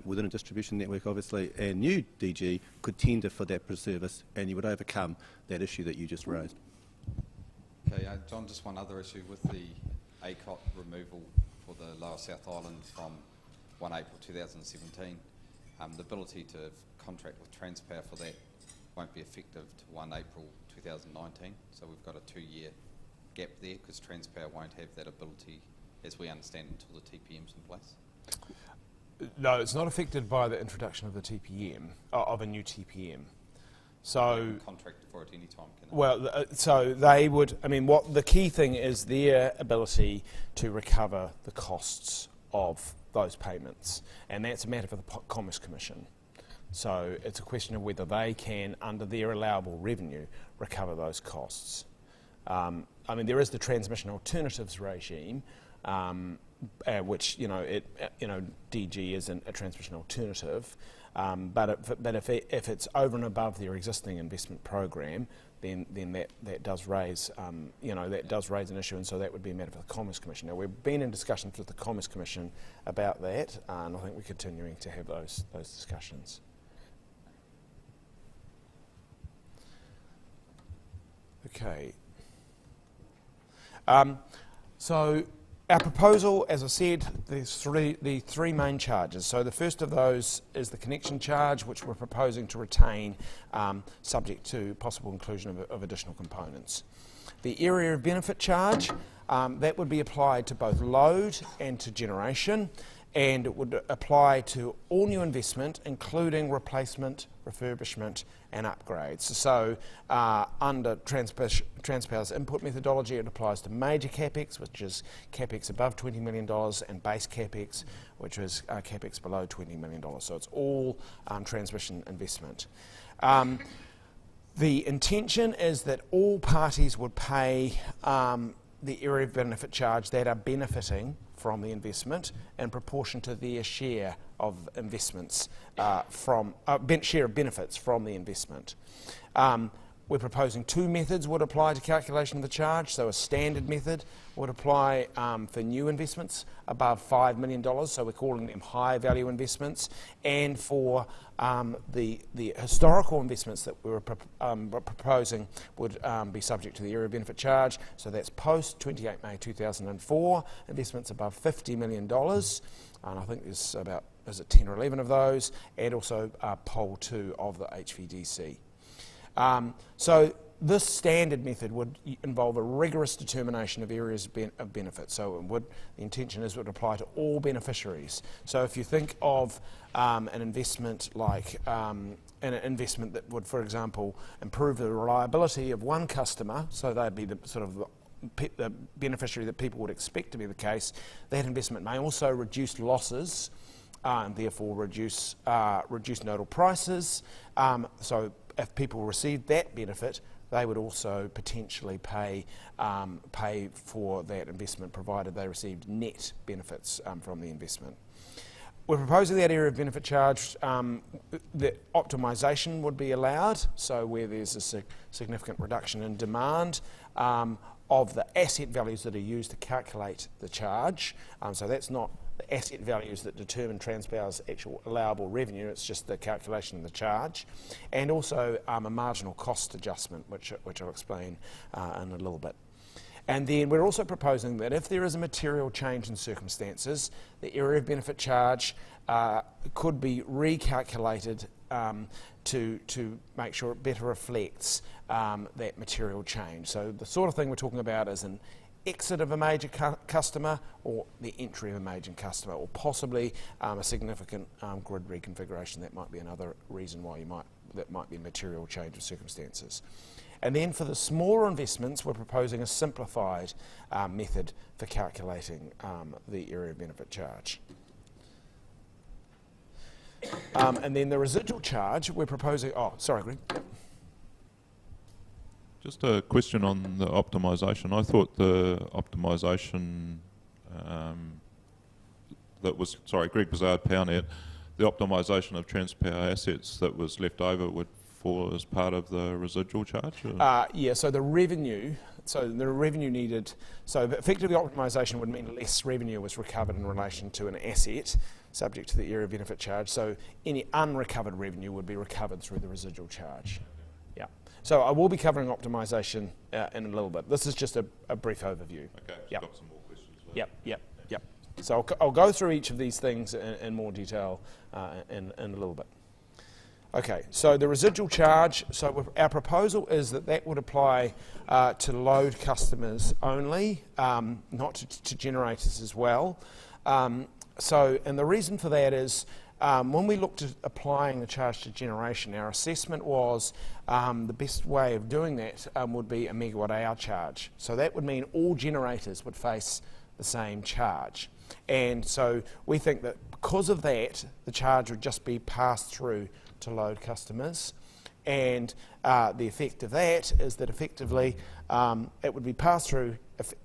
within a distribution network, obviously, and new DG could tender for that service, and you would overcome that issue that you just raised. Okay, John, just one other issue with the ACOT removal for the Lower South Island from 1 April 2017. The ability to contract with Transpower for that won't be effective to 1 April 2019, so we've got a 2-year gap there because Transpower won't have that ability, as we understand, until the TPM's in place. No, it's not affected by the introduction of the TPM, of a new TPM. So Contract for it any time, can they? Well, so they would, I mean, what the key thing is their ability to recover the costs of those payments, and that's a matter for the Commerce Commission. So it's a question of whether they can, under their allowable revenue, recover those costs. I mean, there is the transmission alternatives regime, which DG isn't a transmission alternative, but if it's over and above their existing investment program, then that does raise an issue, and so that would be a matter for the Commerce Commission. Now, we've been in discussions with the Commerce Commission about that, and I think we're continuing to have those discussions. Okay. So our proposal, as I said, there's the three main charges. So the first of those is the connection charge, which we're proposing to retain, subject to possible inclusion of additional components. The area of benefit charge, that would be applied to both load and to generation, and it would apply to all new investment, including replacement, refurbishment and upgrades. So under Transpower's input methodology, it applies to major CapEx, which is CapEx above $20 million, and base CapEx, which is CapEx below $20 million. So it's all transmission investment. The intention is that all parties would pay the area of benefit charge that are benefiting from the investment in proportion to their share of investments share of benefits from the investment. We're proposing two methods would apply to calculation of the charge. So a standard method would apply for new investments above $5 million, so we're calling them high value investments, and for the historical investments that we were proposing would be subject to the area benefit charge. So that's post 28 May 2004 investments above $50 million, and I think there's about 10 or 11 of those, and also Pole 2 of the HVDC. So this standard method would involve a rigorous determination of areas of benefit. So the intention is it would apply to all beneficiaries. So if you think of an investment like an investment that would, for example, improve the reliability of one customer, so they'd be the sort of the beneficiary that people would expect to be the case, that investment may also reduce losses and therefore reduce nodal prices. So if people receive that benefit, they would also potentially pay for that investment, provided they received net benefits from the investment. We're proposing that area of benefit charge, that optimisation would be allowed, so where there's a significant reduction in demand of the asset values that are used to calculate the charge. So that's not the asset values that determine Transpower's actual allowable revenue, it's just the calculation of the charge. And also a marginal cost adjustment, which I'll explain in a little bit. And then we're also proposing that if there is a material change in circumstances, the area of benefit charge could be recalculated to make sure it better reflects that material change. So the sort of thing we're talking about is an exit of a major customer or the entry of a major customer, or possibly a significant grid reconfiguration. That might be another reason why that might be a material change of circumstances. And then for the smaller investments, we're proposing a simplified method for calculating the area of benefit charge. And then the residual charge, we're proposing... Oh, sorry, Greg. Yep. Just a question on the optimisation. I thought the optimisation Greg Bazard, PowerNet, the optimisation of Transpower assets that was left over would fall as part of the residual charge? Yeah, so the revenue needed, so effectively optimisation would mean less revenue was recovered in relation to an asset subject to the area of benefit charge, so any unrecovered revenue would be recovered through the residual charge. Yeah. So I will be covering optimisation in a little bit. This is just a brief overview. Okay, yep. Got some more questions Yep. later. So I'll go through each of these things in more detail in a little bit. Okay, so the residual charge, so our proposal is that would apply to load customers only, not to generators as well. And the reason for that is when we looked at applying the charge to generation, our assessment was the best way of doing that would be a megawatt hour charge. So that would mean all generators would face the same charge. And so we think that because of that, the charge would just be passed through to load customers, and the effect of that is that effectively it would be passed through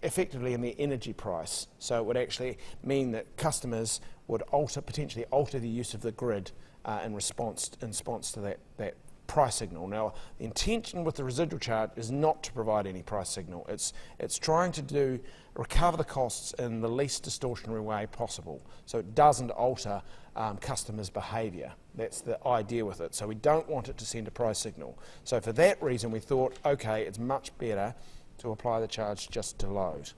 effectively in the energy price. So it would actually mean that customers would potentially alter the use of the grid in response to that price signal. Now, the intention with the residual charge is not to provide any price signal. It's trying to recover the costs in the least distortionary way possible, so it doesn't alter customers' behaviour. That's the idea with it. So we don't want it to send a price signal. So for that reason, we thought, okay, it's much better to apply the charge just to load.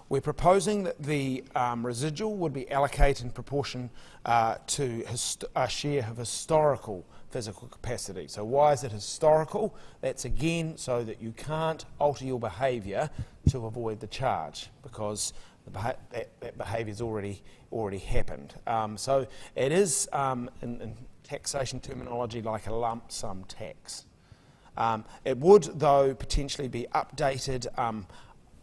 We're proposing that the residual would be allocated in proportion to a share of historical physical capacity. So why is it historical? That's again so that you can't alter your behaviour to avoid the charge, because that behaviour's already happened. So it is, in taxation terminology, like a lump sum tax. It would, though, potentially be updated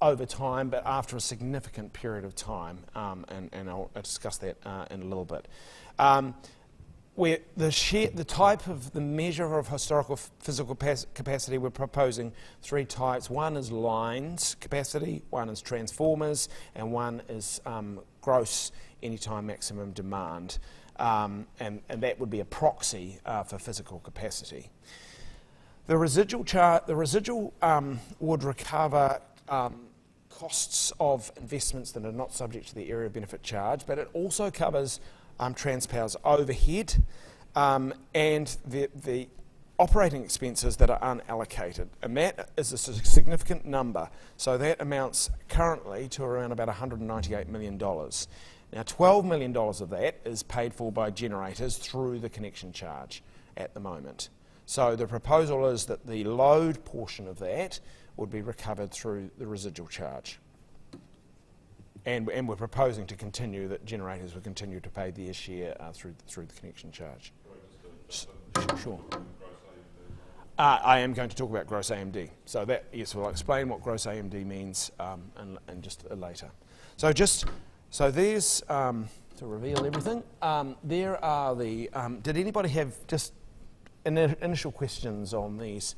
over time, but after a significant period of time, and I'll discuss that in a little bit. Where the type of the measure of historical physical capacity, we're proposing three types. One is lines capacity, one is transformers, and one is gross anytime maximum demand, and that would be a proxy for physical capacity. The residual would recover costs of investments that are not subject to the area of benefit charge, but it also covers Transpower's overhead and the operating expenses that are unallocated, and that is a significant number. So that amounts currently to around about $198 million. Now, $12 million of that is paid for by generators through the connection charge at the moment. So the proposal is that the load portion of that would be recovered through the residual charge. And we're proposing to continue that generators will continue to pay their share through the connection charge. Sure. I am going to talk about gross AMD. So that, yes, we'll explain what gross AMD means and just later. So there's, to reveal everything, there are the, did anybody have just initial questions on these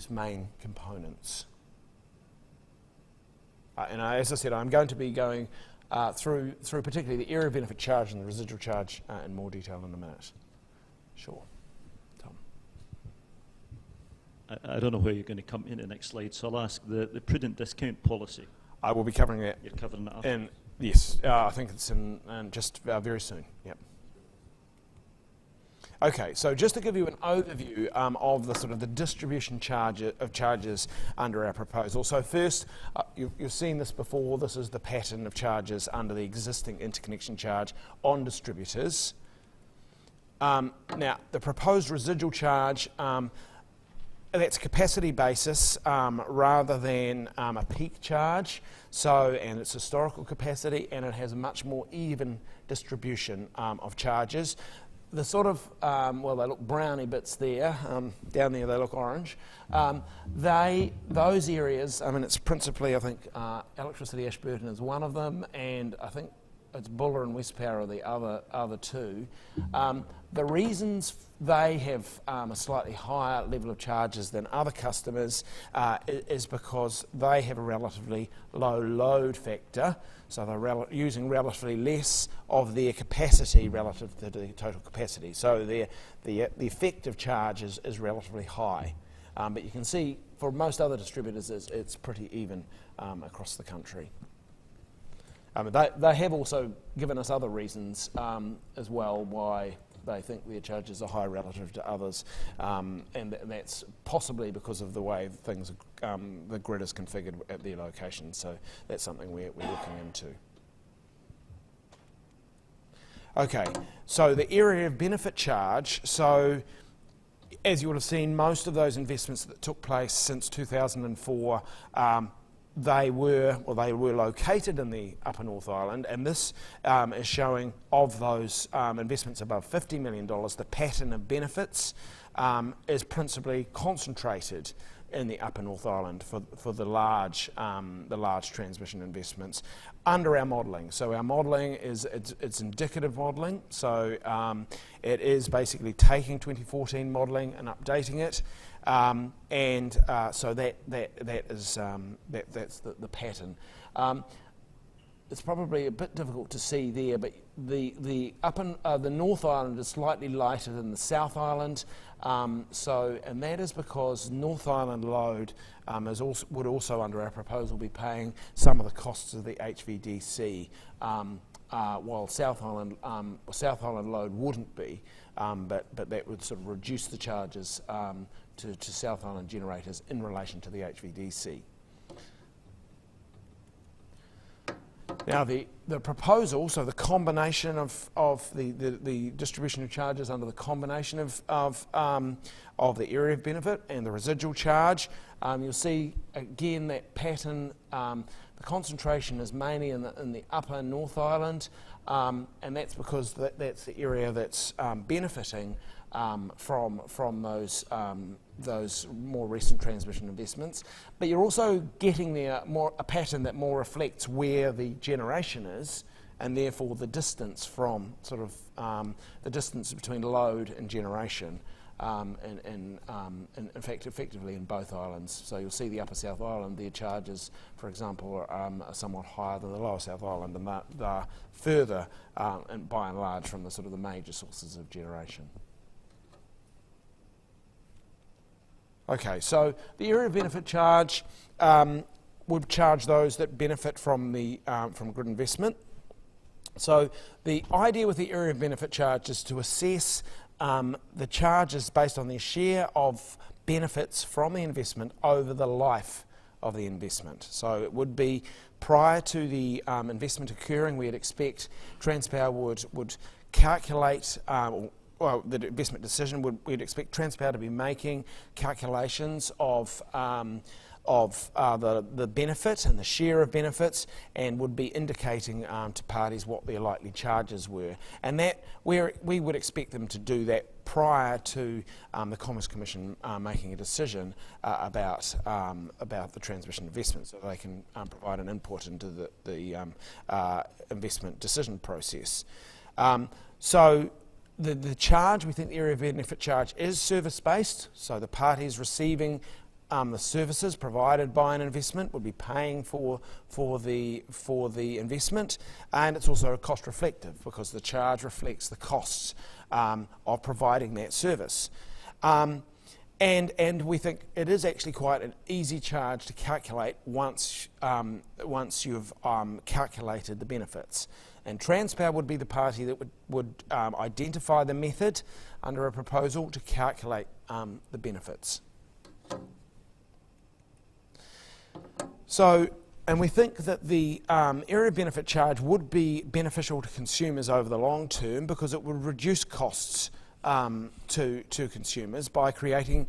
main components? And as I said, I'm going to be going through particularly the area benefit charge and the residual charge in more detail in a minute. Sure. Tom. I don't know where you're going to come in the next slide, so I'll ask the prudent discount policy. I will be covering that. You're covering that up? Yes, I think it's in just very soon. Yep. Okay, so just to give you an overview of the sort of the distribution charges under our proposal. So first, you've seen this before. This is the pattern of charges under the existing interconnection charge on distributors. Now, the proposed residual charge, that's capacity basis rather than a peak charge. So, and it's historical capacity, and it has a much more even distribution of charges. The sort of, well, they look browny bits there, down there they look orange. Those areas, I mean, it's principally, I think, Electricity Ashburton is one of them, and I think it's Buller and Westpower are the other two. The reasons they have a slightly higher level of charges than other customers is because they have a relatively low load factor, so they're using relatively less of their capacity relative to the total capacity. So the effective charge is relatively high. But you can see for most other distributors it's pretty even across the country. They have also given us other reasons as well why they think their charges are high relative to others, and that's possibly because of the way things, the grid is configured at their location. So that's something we're looking into. Okay, so the area of benefit charge. So as you would have seen, most of those investments that took place since 2004. They were located in the Upper North Island, and this is showing of those investments above $50 million, the pattern of benefits is principally concentrated in the Upper North Island for the large transmission investments under our modelling. So our modelling it's indicative modelling. So it is basically taking 2014 modelling and updating it. So that's the pattern. It's probably a bit difficult to see there, but the North Island is slightly lighter than the South Island. And that is because North Island load would also, under our proposal, be paying some of the costs of the HVDC, while South Island load wouldn't be. But that would sort of reduce the charges to South Island generators in relation to the HVDC. Now the proposal, so the combination of the distribution of charges under the combination of the area of benefit and the residual charge, you'll see again that pattern. The concentration is mainly in the Upper North Island, and that's because that's the area that's benefiting from those more recent transmission investments. But you're also getting there a pattern that more reflects where the generation is, and therefore the distance from the distance between load and generation, and in fact effectively in both islands. So you'll see the Upper South Island, their charges, for example, are somewhat higher than the Lower South Island, and they're further, and by and large, from the major sources of generation. Okay, so the area of benefit charge would charge those that benefit from grid investment. So the idea with the area of benefit charge is to assess the charges based on their share of benefits from the investment over the life of the investment. So it would be prior to the investment occurring, we'd expect Transpower would calculate the investment decision, we'd expect Transpower to be making calculations of the benefit and the share of benefits, and would be indicating to parties what their likely charges were. And that we would expect them to do that prior to the Commerce Commission making a decision about the transmission investment, so they can provide an input into the investment decision process. So the charge, we think the area of benefit charge is service-based, so the parties receiving the services provided by an investment would be paying for the investment, and it's also cost reflective because the charge reflects the costs of providing that service. And we think it is actually quite an easy charge to calculate once you've calculated the benefits. And Transpower would be the party that would identify the method under a proposal to calculate the benefits. So, and we think that the area benefit charge would be beneficial to consumers over the long term because it would reduce costs to consumers by creating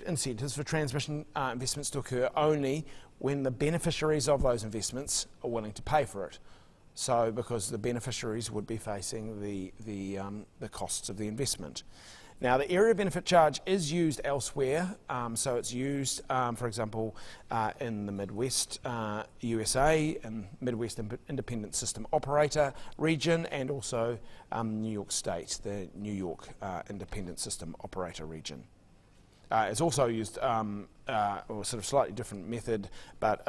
incentives for transmission investments to occur only when the beneficiaries of those investments are willing to pay for it. So, because the beneficiaries would be facing the costs of the investment. Now, the area benefit charge is used elsewhere, so it's used, for example, in the Midwest USA and Midwest Independent System Operator region, and also New York State, the New York Independent System Operator region. It's also used, or sort of slightly different method, but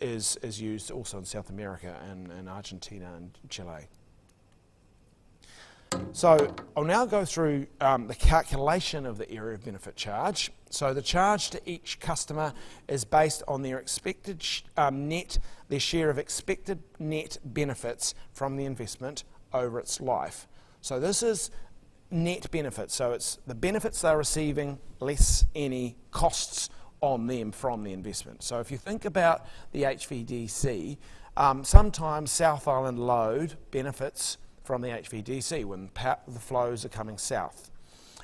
is used also in South America and Argentina and Chile. So I'll now go through the calculation of the area of benefit charge. So the charge to each customer is based on their expected their share of expected net benefits from the investment over its life. So this is net benefits. So it's the benefits they're receiving less any costs on them from the investment. So if you think about the HVDC, sometimes South Island load benefits from the HVDC when the flows are coming south.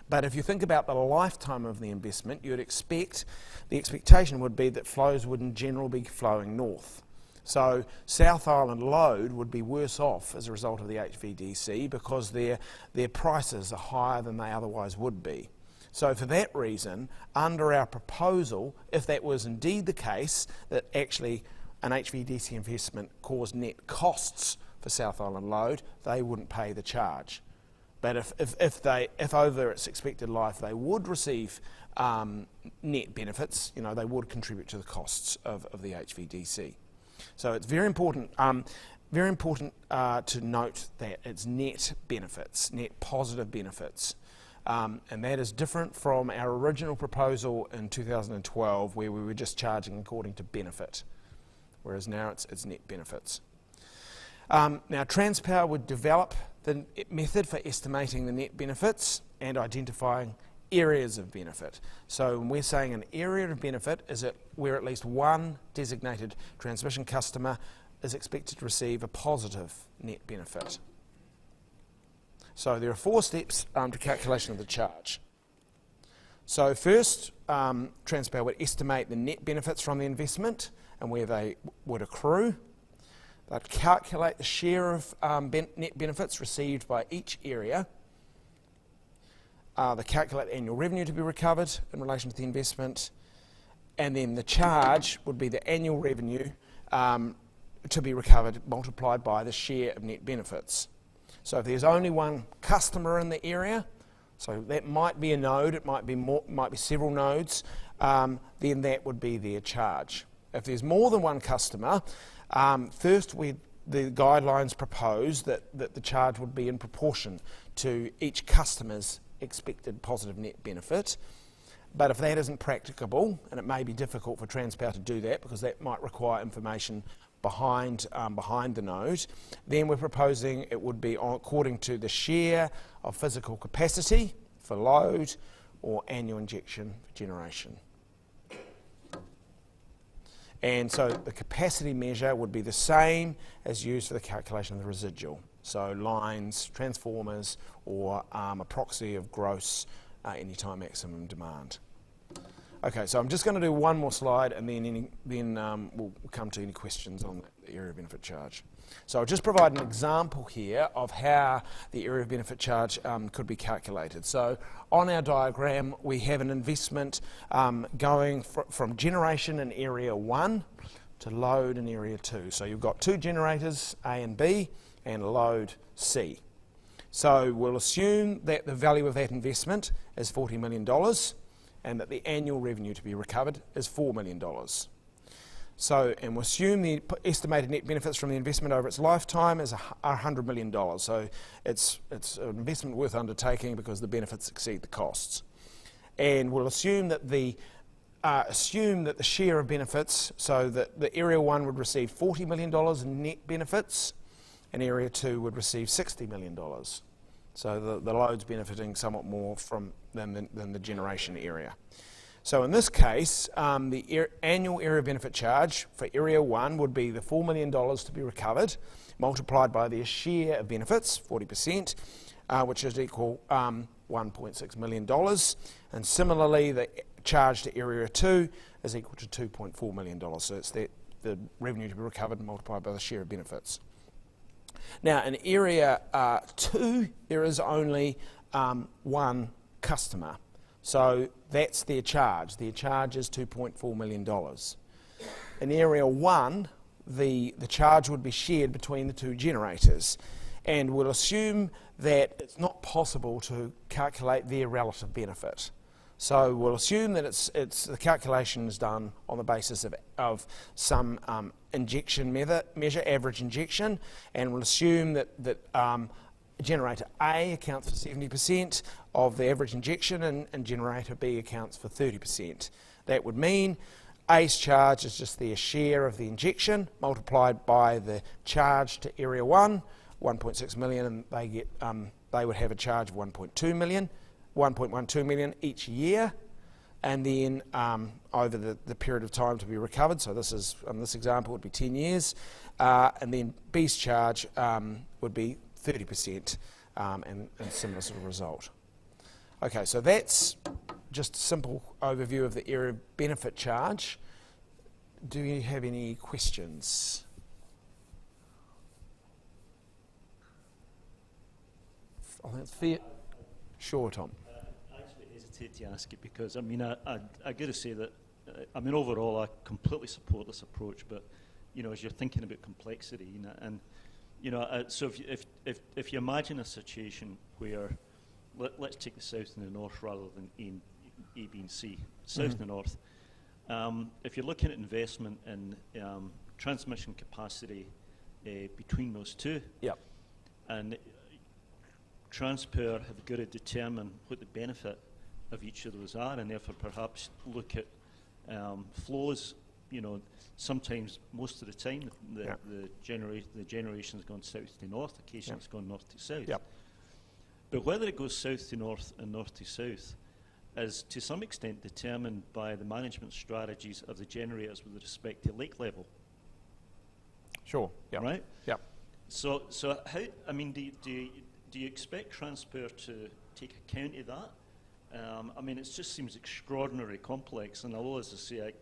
But if you think about the lifetime of the investment, the expectation would be that flows would in general be flowing north. So South Island load would be worse off as a result of the HVDC because their prices are higher than they otherwise would be. So for that reason, under our proposal, if that was indeed the case, that actually an HVDC investment caused net costs for South Island load, they wouldn't pay the charge. But if over its expected life they would receive net benefits, they would contribute to the costs of the HVDC. So it's very important to note that it's net benefits, net positive benefits. And that is different from our original proposal in 2012 where we were just charging according to benefit, whereas now it's net benefits. Now Transpower would develop the method for estimating the net benefits and identifying areas of benefit. So when we're saying an area of benefit is where at least one designated transmission customer is expected to receive a positive net benefit. So there are 4 steps to calculation of the charge. So first, Transpower would estimate the net benefits from the investment and where they would accrue. They'd calculate the share of net benefits received by each area. They calculate the annual revenue to be recovered in relation to the investment, and then the charge would be the annual revenue to be recovered multiplied by the share of net benefits. So if there's only one customer in the area, so that might be a node, it might be several nodes, then that would be their charge. If there's more than one customer, first the guidelines propose that the charge would be in proportion to each customer's expected positive net benefit. But if that isn't practicable, and it may be difficult for Transpower to do that because that might require information behind the node, then we're proposing it would be according to the share of physical capacity for load or annual injection for generation. And so the capacity measure would be the same as used for the calculation of the residual. So lines, transformers, or a proxy of gross anytime maximum demand. Okay, so I'm just going to do one more slide, and then we'll come to any questions on the area of benefit charge. So I'll just provide an example here of how the area of benefit charge could be calculated. So on our diagram, we have an investment going from generation in area 1 to load in area 2. So you've got two generators, A and B, and a load, C. So we'll assume that the value of that investment is $40 million, and that the annual revenue to be recovered is $4 million. So, and we'll assume the estimated net benefits from the investment over its lifetime is $100 million. So it's an investment worth undertaking because the benefits exceed the costs. And we'll assume that the share of benefits, so that the Area 1 would receive $40 million in net benefits, and Area 2 would receive $60 million. So the load's benefiting somewhat more than the generation area. So in this case, the annual area benefit charge for Area 1 would be the $4 million to be recovered, multiplied by their share of benefits, 40%, which is equal $1.6 million. And similarly, the charge to Area 2 is equal to $2.4 million. So it's the revenue to be recovered multiplied by the share of benefits. Now, in Area 2, there is only one customer. So that's their charge. Their charge is $2.4 million. In Area 1, the charge would be shared between the two generators. And we'll assume that it's not possible to calculate their relative benefit. So we'll assume that the calculation is done on the basis of some injection measure, average injection, and we'll assume that generator A accounts for 70% of the average injection and generator B accounts for 30%. That would mean A's charge is just their share of the injection multiplied by the charge to Area 1, 1.6 million, and they would have a charge of 1.12 million each year, and then over the period of time to be recovered. So this is, this example would be 10 years, and then B's charge would be 30%, and similar sort of result. Okay, so that's just a simple overview of the area benefit charge. Do you have any questions? I think it's fair. Sure, Tom. I actually hesitate to ask it because, I mean, I got to say that, I mean, overall, I completely support this approach, but, you know, as you're thinking about complexity, you know, and, you know, so if you imagine a situation where, let's take the south and the north rather than A, B, and C, south and the north. If you're looking at investment in transmission capacity between those two, yep, and Transpower have got to determine what the benefit of each of those are, and therefore perhaps look at flows. You know, sometimes, most of the time, the generation's gone south to north. Occasionally, it's gone north to south. Yep. But whether it goes south to north and north to south is to some extent determined by the management strategies of the generators with respect to lake level. Sure. Yep. Right. Yep. So how? I mean, do you expect Transpower to take account of that? I mean, it just seems extraordinarily complex, and although, as I say, I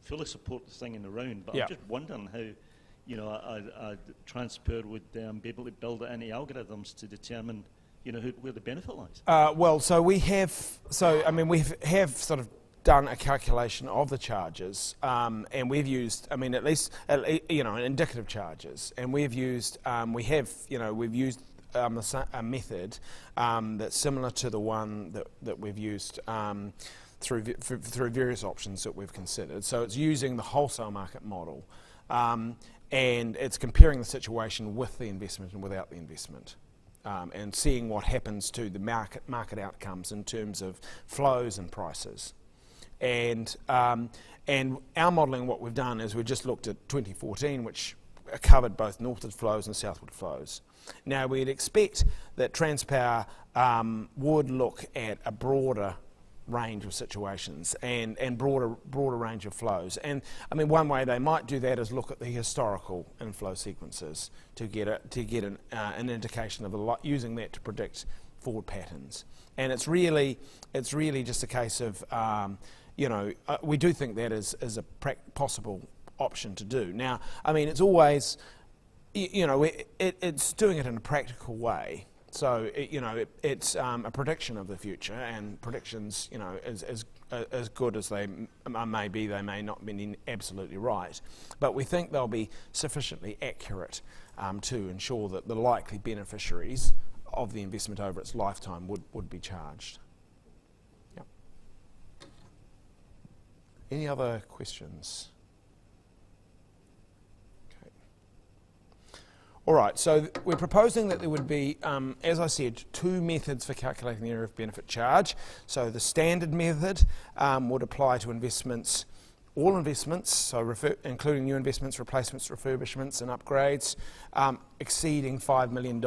fully support the thing in the round, but I'm just wondering how, you know, a Transpower would be able to build any algorithms to determine, you know, where the benefit lies. Well, so we have sort of done a calculation of the charges, and we've used, I mean, at least you know, indicative charges, and we've used, we've used a method that's similar to the one that we've used through various options that we've considered. So it's using the wholesale market model, and it's comparing the situation with the investment and without the investment, and seeing what happens to the market outcomes in terms of flows and prices. And our modelling, what we've done is we've just looked at 2014, which covered both northward flows and southward flows. Now, we'd expect that Transpower would look at a broader range of situations and broader range of flows. And I mean, one way they might do that is look at the historical inflow sequences to get an indication of using that to predict forward patterns. And it's really just a case of we do think that is a possible option to do. Now, I mean, it's always it's doing it in a practical way. So it's a prediction of the future, and predictions, as good as they may be, they may not be absolutely right. But we think they'll be sufficiently accurate to ensure that the likely beneficiaries of the investment over its lifetime would be charged. Yep. Any other questions? All right, so we're proposing that there would be, as I said, two methods for calculating the area of benefit charge. So the standard method would apply to investments, all investments, so including new investments, replacements, refurbishments and upgrades, exceeding $5 million.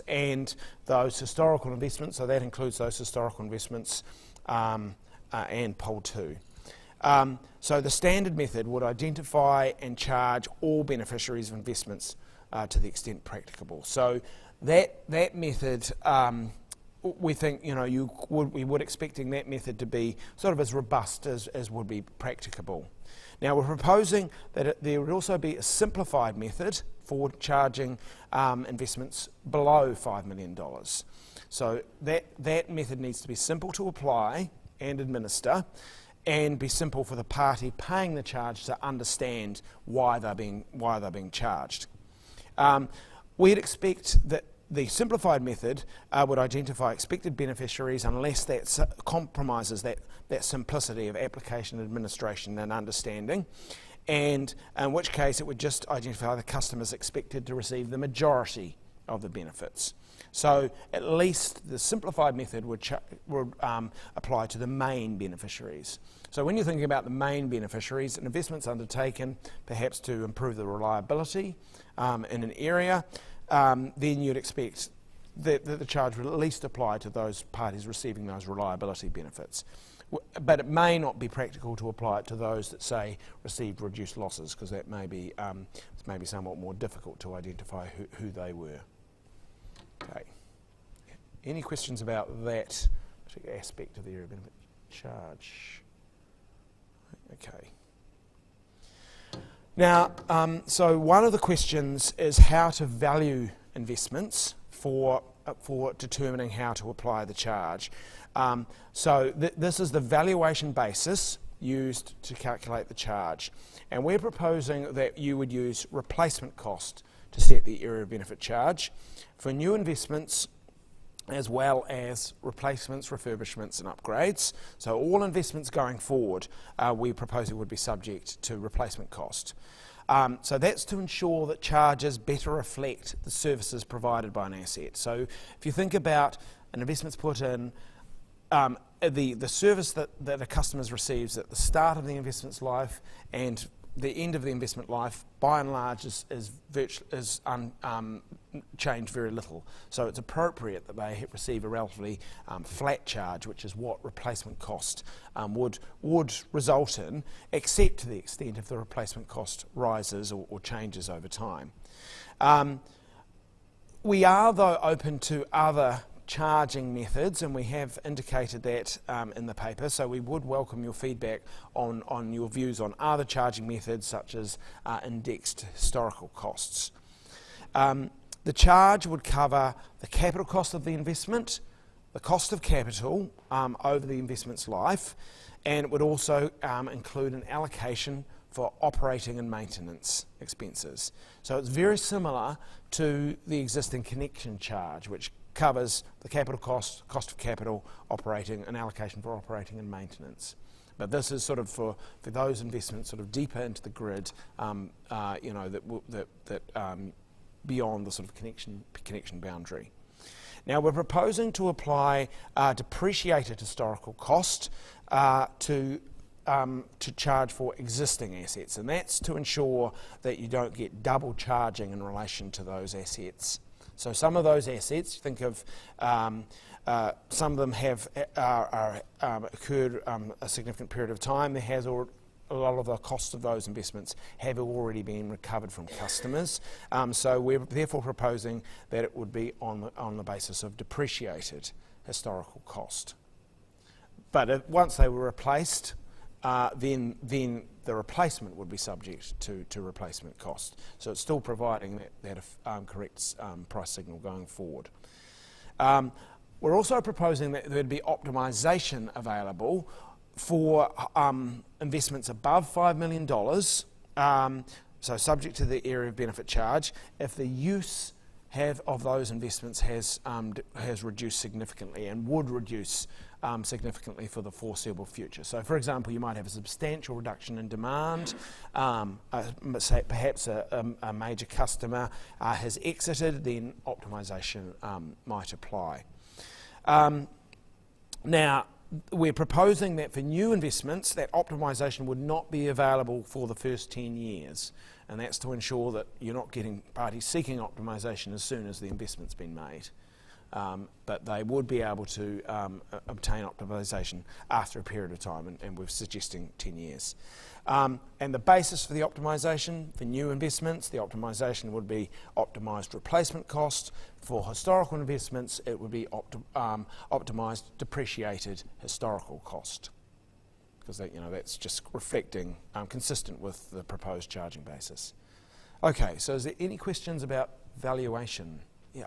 And those historical investments, so that includes those historical investments and Pole 2. So the standard method would identify and charge all beneficiaries of investments to the extent practicable. So that method, we think, we would expecting that method to be sort of as robust as would be practicable. Now we're proposing that there would also be a simplified method for charging investments below $5 million. So that method needs to be simple to apply and administer, and be simple for the party paying the charge to understand why they're being charged. We'd expect that the simplified method would identify expected beneficiaries unless that compromises that simplicity of application, administration and understanding, and in which case it would just identify the customers expected to receive the majority of the benefits. So at least the simplified method would apply to the main beneficiaries. So when you're thinking about the main beneficiaries, an investment's undertaken perhaps to improve the reliability in an area, then you'd expect that the charge would at least apply to those parties receiving those reliability benefits. But it may not be practical to apply it to those that, say, received reduced losses, because that may be somewhat more difficult to identify who they were. Okay. Any questions about that particular aspect of the area of benefit charge? Okay. Now, so one of the questions is how to value investments for determining how to apply the charge. This is the valuation basis used to calculate the charge. And we're proposing that you would use replacement cost to set the area of benefit charge for new investments as well as replacements, refurbishments and upgrades. So all investments going forward, we propose it would be subject to replacement cost. So that's to ensure that charges better reflect the services provided by an asset. So if you think about an investment's put in, the service that a customer receives at the start of the investment's life and the end of the investment life, by and large, is changed very little. So it's appropriate that they receive a relatively flat charge, which is what replacement cost would result in, except to the extent if the replacement cost rises or changes over time. We are, though, open to other charging methods, and we have indicated that in the paper, so we would welcome your feedback on your views on other charging methods such as indexed historical costs. The charge would cover the capital cost of the investment, the cost of capital over the investment's life, and it would also include an allocation for operating and maintenance expenses. So it's very similar to the existing connection charge, which covers the capital cost, cost of capital, operating, and allocation for operating and maintenance. But this is sort of for those investments sort of deeper into the grid, beyond the sort of connection boundary. Now we're proposing to apply depreciated historical cost to charge for existing assets, and that's to ensure that you don't get double charging in relation to those assets So some of those assets, think of some of them have occurred a significant period of time. There has a lot of the cost of those investments have already been recovered from customers. So we're therefore proposing that it would be on the basis of depreciated historical cost. But once they were replaced, then the replacement would be subject to replacement cost. So it's still providing that correct price signal going forward. We're also proposing that there'd be optimisation available for investments above $5 million, so subject to the area of benefit charge, if the use of those investments has reduced significantly and would reduce significantly for the foreseeable future. So, for example, you might have a substantial reduction in demand, say perhaps a major customer has exited, then optimisation might apply. Now, we're proposing that for new investments, that optimisation would not be available for the first 10 years. And that's to ensure that you're not getting parties seeking optimisation as soon as the investment's been made. But they would be able to obtain optimisation after a period of time, and we're suggesting 10 years. And the basis for the optimisation, for new investments, the optimisation would be optimised replacement cost. For historical investments, it would be optimised depreciated historical cost. Because that's just reflecting, consistent with the proposed charging basis. Okay, so is there any questions about valuation? Yeah.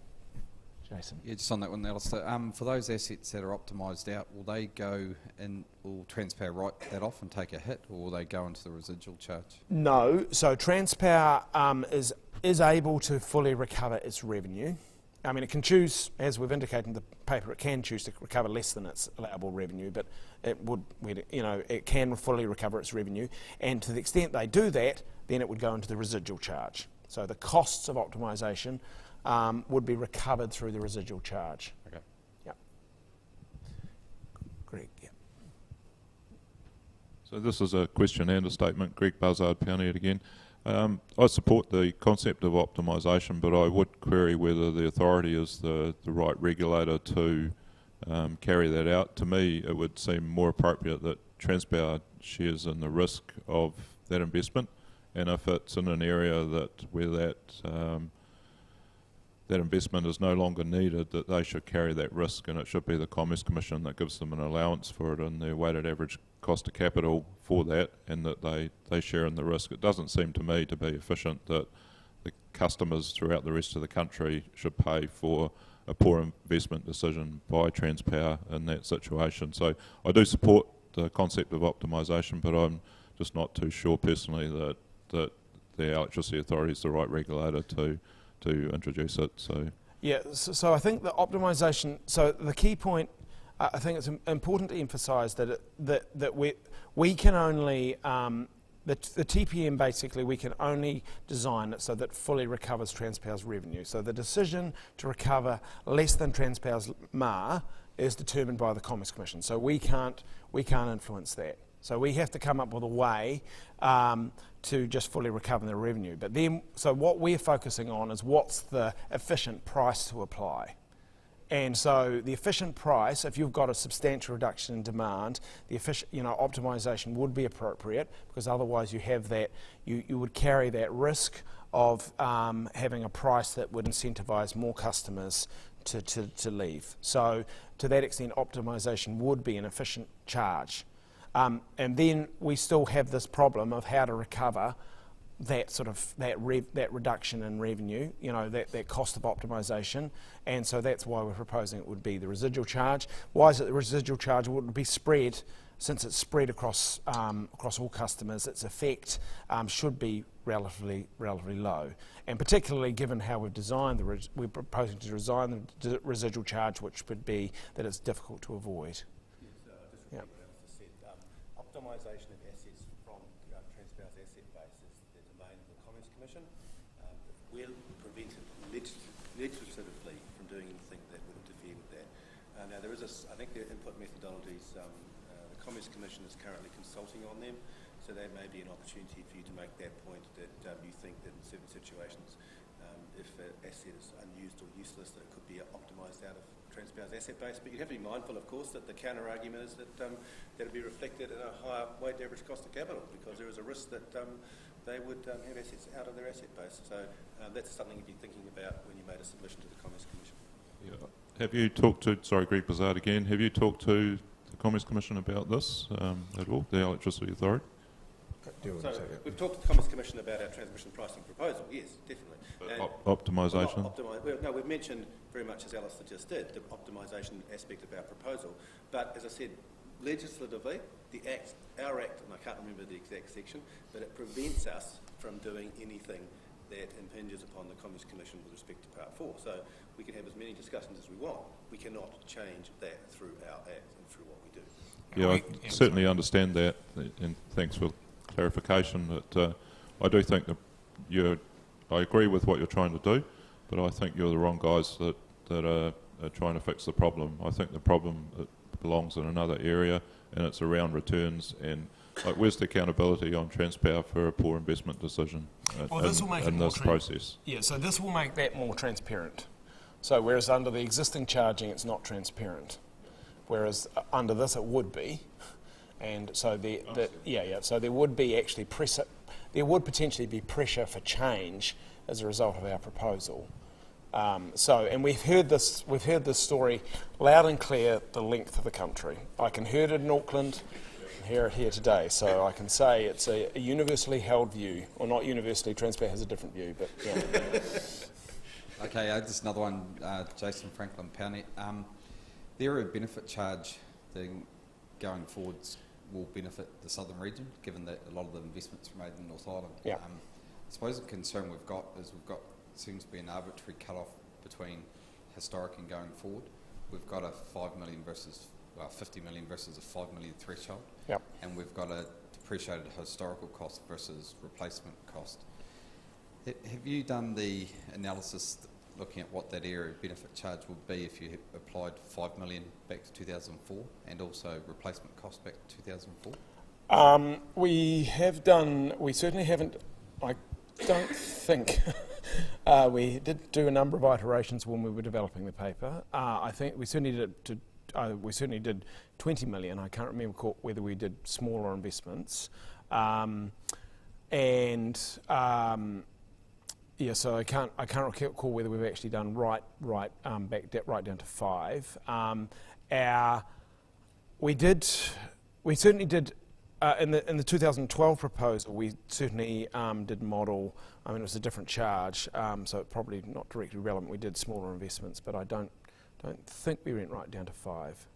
Jason. Yeah, just on that one, Alistair. For those assets that are optimised out, will they go in, will Transpower write that off and take a hit, or will they go into the residual charge? No, so Transpower is able to fully recover its revenue. I mean, it can choose, as we've indicated in the paper, it can choose to recover less than its allowable revenue, but it can fully recover its revenue. And to the extent they do that, then it would go into the residual charge. So the costs of optimisation would be recovered through the residual charge. Okay. Yeah. Greg, yeah. So this is a question and a statement. Greg Buzzard, Pioneer again. I support the concept of optimisation, but I would query whether the authority is the right regulator to carry that out. To me, it would seem more appropriate that Transpower shares in the risk of that investment, and if it's in an area where that investment is no longer needed, that they should carry that risk, and it should be the Commerce Commission that gives them an allowance for it in their weighted average cost of capital for that, and that they share in the risk. It doesn't seem to me to be efficient that the customers throughout the rest of the country should pay for a poor investment decision by Transpower in that situation. So I do support the concept of optimisation, but I'm just not too sure personally that the Electricity Authority is the right regulator to introduce it. So yeah, so I think the optimisation. So the key point, I think it's important to emphasise that we can only the TPM basically we can only design it so that it fully recovers Transpower's revenue. So the decision to recover less than Transpower's MAR is determined by the Commerce Commission. So we can't influence that. So we have to come up with a way to just fully recover the revenue. But then, so what we're focusing on is what's the efficient price to apply. And so the efficient price, if you've got a substantial reduction in demand, the optimisation would be appropriate, because otherwise you have that, you would carry that risk of having a price that would incentivise more customers to leave. So to that extent, optimisation would be an efficient charge. And then we still have this problem of how to recover that reduction in revenue, that cost of optimisation, and so that's why we're proposing it would be the residual charge. Why is it the residual charge? It would be spread, since it's spread across all customers. Its effect should be relatively low, and particularly given how we've designed we're proposing to design the residual charge, which would be that it's difficult to avoid. Yes, just repeat what Alistair said. Optimisation of assets from Transpower's asset base is the domain of the Commerce Commission. We're prevented legislatively from doing anything that would interfere with that. Now there is I think their input methodologies, the Commerce Commission is currently consulting on them, so that may be an opportunity for you to make that point, that you think that in certain situations, if an asset is unused or useless, that it could be optimised out of Transpower's asset base. But you have to be mindful, of course, that the counter argument is that that'll be reflected in a higher weighted average cost of capital, because there is a risk that they would have assets out of their asset base. So that's something you'd be thinking about when you made a submission to the Commerce Commission. Yeah. Have you talked to, sorry, Greg Blizzard again, have you talked to the Commerce Commission about this at all, the Electricity Authority? So we've talked to the Commerce Commission about our transmission pricing proposal, yes, definitely. Optimisation? Well, no, we've mentioned very much, as Alistair just did, the optimisation aspect of our proposal. But as I said, legislatively, our act, and I can't remember the exact section, but it prevents us from doing anything that impinges upon the Commerce Commission with respect to Part 4. So we can have as many discussions as we want. We cannot change that through our act and through what we do. Yeah, I certainly understand that, and thanks for clarification. That I do think that I agree with what you're trying to do, but I think you're the wrong guys that are trying to fix the problem. I think the problem belongs in another area, and it's around returns and where's the accountability on Transpower for a poor investment decision in this process? Yeah, so this will make that more transparent. So whereas under the existing charging, it's not transparent, whereas under this it would be, and so so there would be actually there would potentially be pressure for change as a result of our proposal. And we've heard this story loud and clear the length of the country. I can hear it in Auckland, hear it here today, so I can say it's a universally held view, or not universally. Transpower has a different view, but yeah. Okay, just another one. Jason Franklin, Powernet. The area of benefit charge thing going forwards will benefit the southern region, given that a lot of the investments are made in North Island. Yeah. I suppose the concern we've got seems to be an arbitrary cut-off between historic and going forward. We've got a 5 million versus 50 million versus a 5 million threshold. Yep. And we've got a depreciated historical cost versus replacement cost. Have you done the analysis looking at what that area of benefit charge would be if you applied 5 million back to 2004 and also replacement cost back to 2004? We certainly haven't, I don't think, we did do a number of iterations when we were developing the paper. I think we certainly did 20 million. I can't remember whether we did smaller investments. So I can't recall whether we've actually done right down to 5. We certainly did in the 2012 proposal. We certainly did model. I mean, it was a different charge, so probably not directly relevant. We did smaller investments, but I don't think we went right down to 5.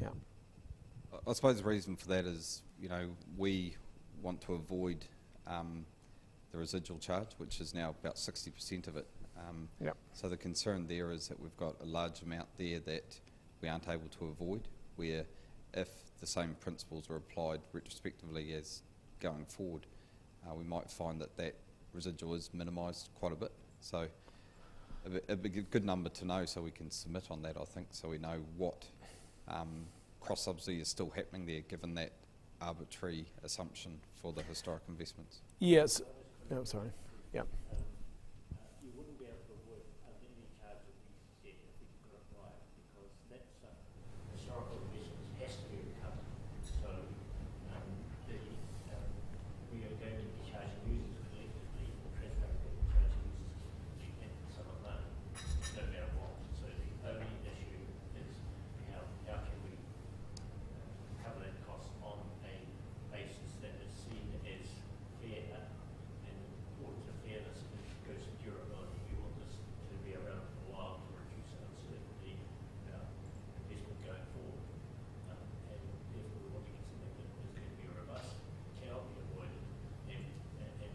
Yeah. I suppose the reason for that is, we want to avoid the residual charge, which is now about 60% of it. So the concern there is that we've got a large amount there that we aren't able to avoid, where if the same principles are applied retrospectively as going forward, we might find that residual is minimised quite a bit. So a good number to know, so we can submit on that, I think, so we know what cross-subsidy is still happening there, given that arbitrary assumption for the historic investments. Yes. Oh, sorry. Yeah. You wouldn't be able to avoid any charge of BCZ if you got it right, because that's historical investments has to be recovered. So we are going to be charging users collectively, or Transpower will be charging users collectively and some of that, no matter what. So the only issue is how can we cover that cost on a basis that is seen as fair. Fairness, and it goes to durability. We want this to be around for a while to reduce uncertainty about investment going forward. And therefore we want to get something that is going to be robust, cannot be avoided, and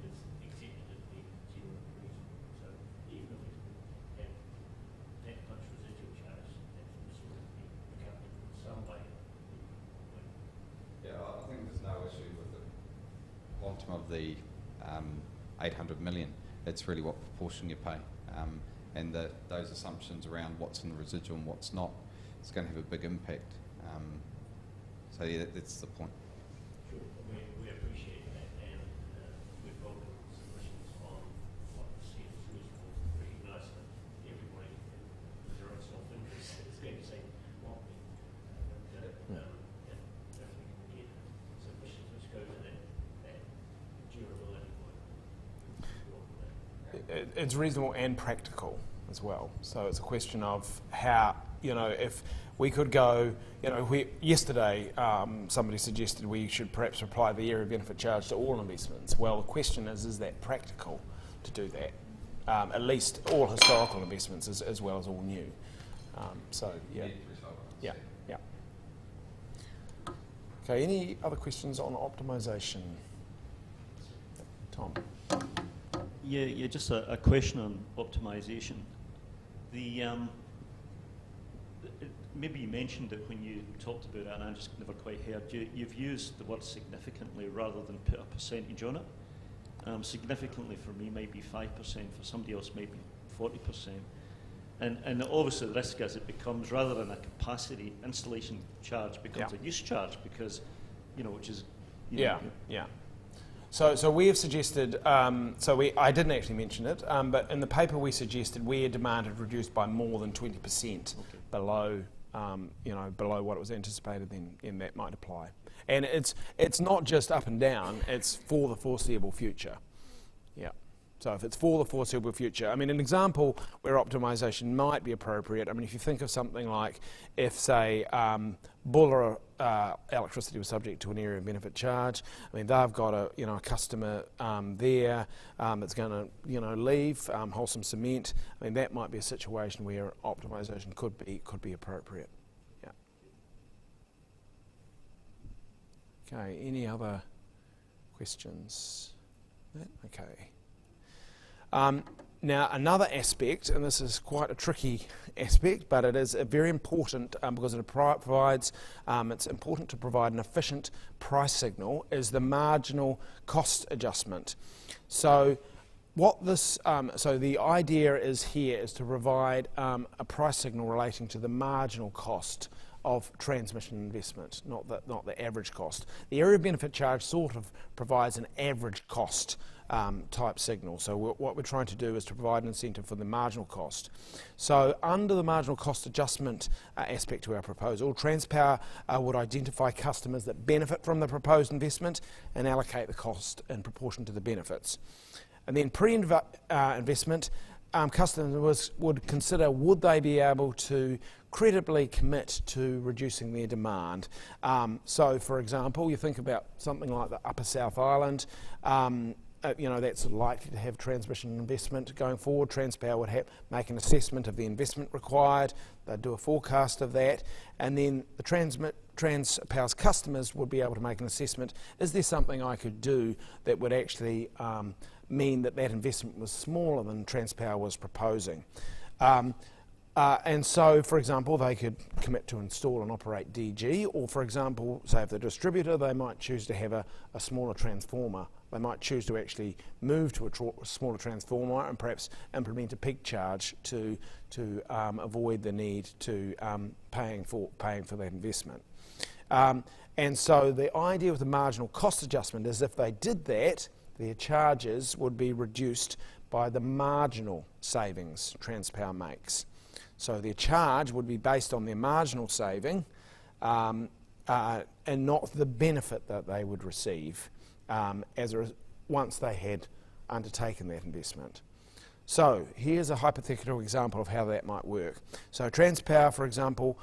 is accepted as being zero reasonable. So even if we have that much residual charge, this will be recovered in some way. Yeah, I think there's no issue with the quantum of the 800 million. It's really what proportion you pay, and those assumptions around what's in the residual and what's not, it's going to have a big impact. So yeah, that's the point. Sure, we appreciate that, and we've welcomed submissions on what the seems reasonable, recognise that everybody it's reasonable and practical as well. So it's a question of how, if we could go, yesterday somebody suggested we should perhaps apply the area benefit charge to all investments. Well, the question is that practical to do that? At least all historical investments as well as all new. Yeah. Okay, any other questions on optimisation? Tom? Yeah, just a question on optimisation. Maybe you mentioned it when you talked about it, and I just never quite heard. You've used the word significantly rather than put a percentage on it. Significantly for me might be 5%, for somebody else might be 40%. And obviously the risk as it becomes, rather than a capacity installation charge, becomes a use charge because, which is... Yeah. So we have suggested, I didn't actually mention it, but in the paper we suggested where demand had reduced by more than 20% below, below what it was anticipated, then that might apply. And it's not just up and down, it's for the foreseeable future. Yeah. So if it's for the foreseeable future, an example where optimisation might be appropriate, if you think of something like if, say, Buller electricity was subject to an area of benefit charge, they've got a customer there that's going to leave, Wholesome Cement, that might be a situation where optimisation could be appropriate. Yeah. Okay, any other questions? Okay. Now, another aspect, and this is quite a tricky aspect, but it is very important because it provides, it's important to provide an efficient price signal, is the marginal cost adjustment. So what this, so the idea is here is to provide a price signal relating to the marginal cost of transmission investment, not the average cost. The area benefit charge sort of provides an average cost type signal. So what we're trying to do is to provide an incentive for the marginal cost. So under the marginal cost adjustment aspect to our proposal, Transpower would identify customers that benefit from the proposed investment and allocate the cost in proportion to the benefits. And then pre-investment, customers would consider would they be able to credibly commit to reducing their demand. So for example, you think about something like the Upper South Island, that's likely to have transmission investment going forward. Transpower would make an assessment of the investment required. They'd do a forecast of that, and then the Transpower's customers would be able to make an assessment. Is there something I could do that would actually mean that investment was smaller than Transpower was proposing? And so, for example, they could commit to install and operate DG, or for example, say if the distributor, they might choose to have a smaller transformer. They might choose to actually move to a smaller transformer and perhaps implement a peak charge to avoid the need to paying for that investment. And so the idea with the marginal cost adjustment is if they did that, their charges would be reduced by the marginal savings Transpower makes. So their charge would be based on their marginal saving and not the benefit that they would receive once they had undertaken that investment. So here's a hypothetical example of how that might work. So Transpower, for example,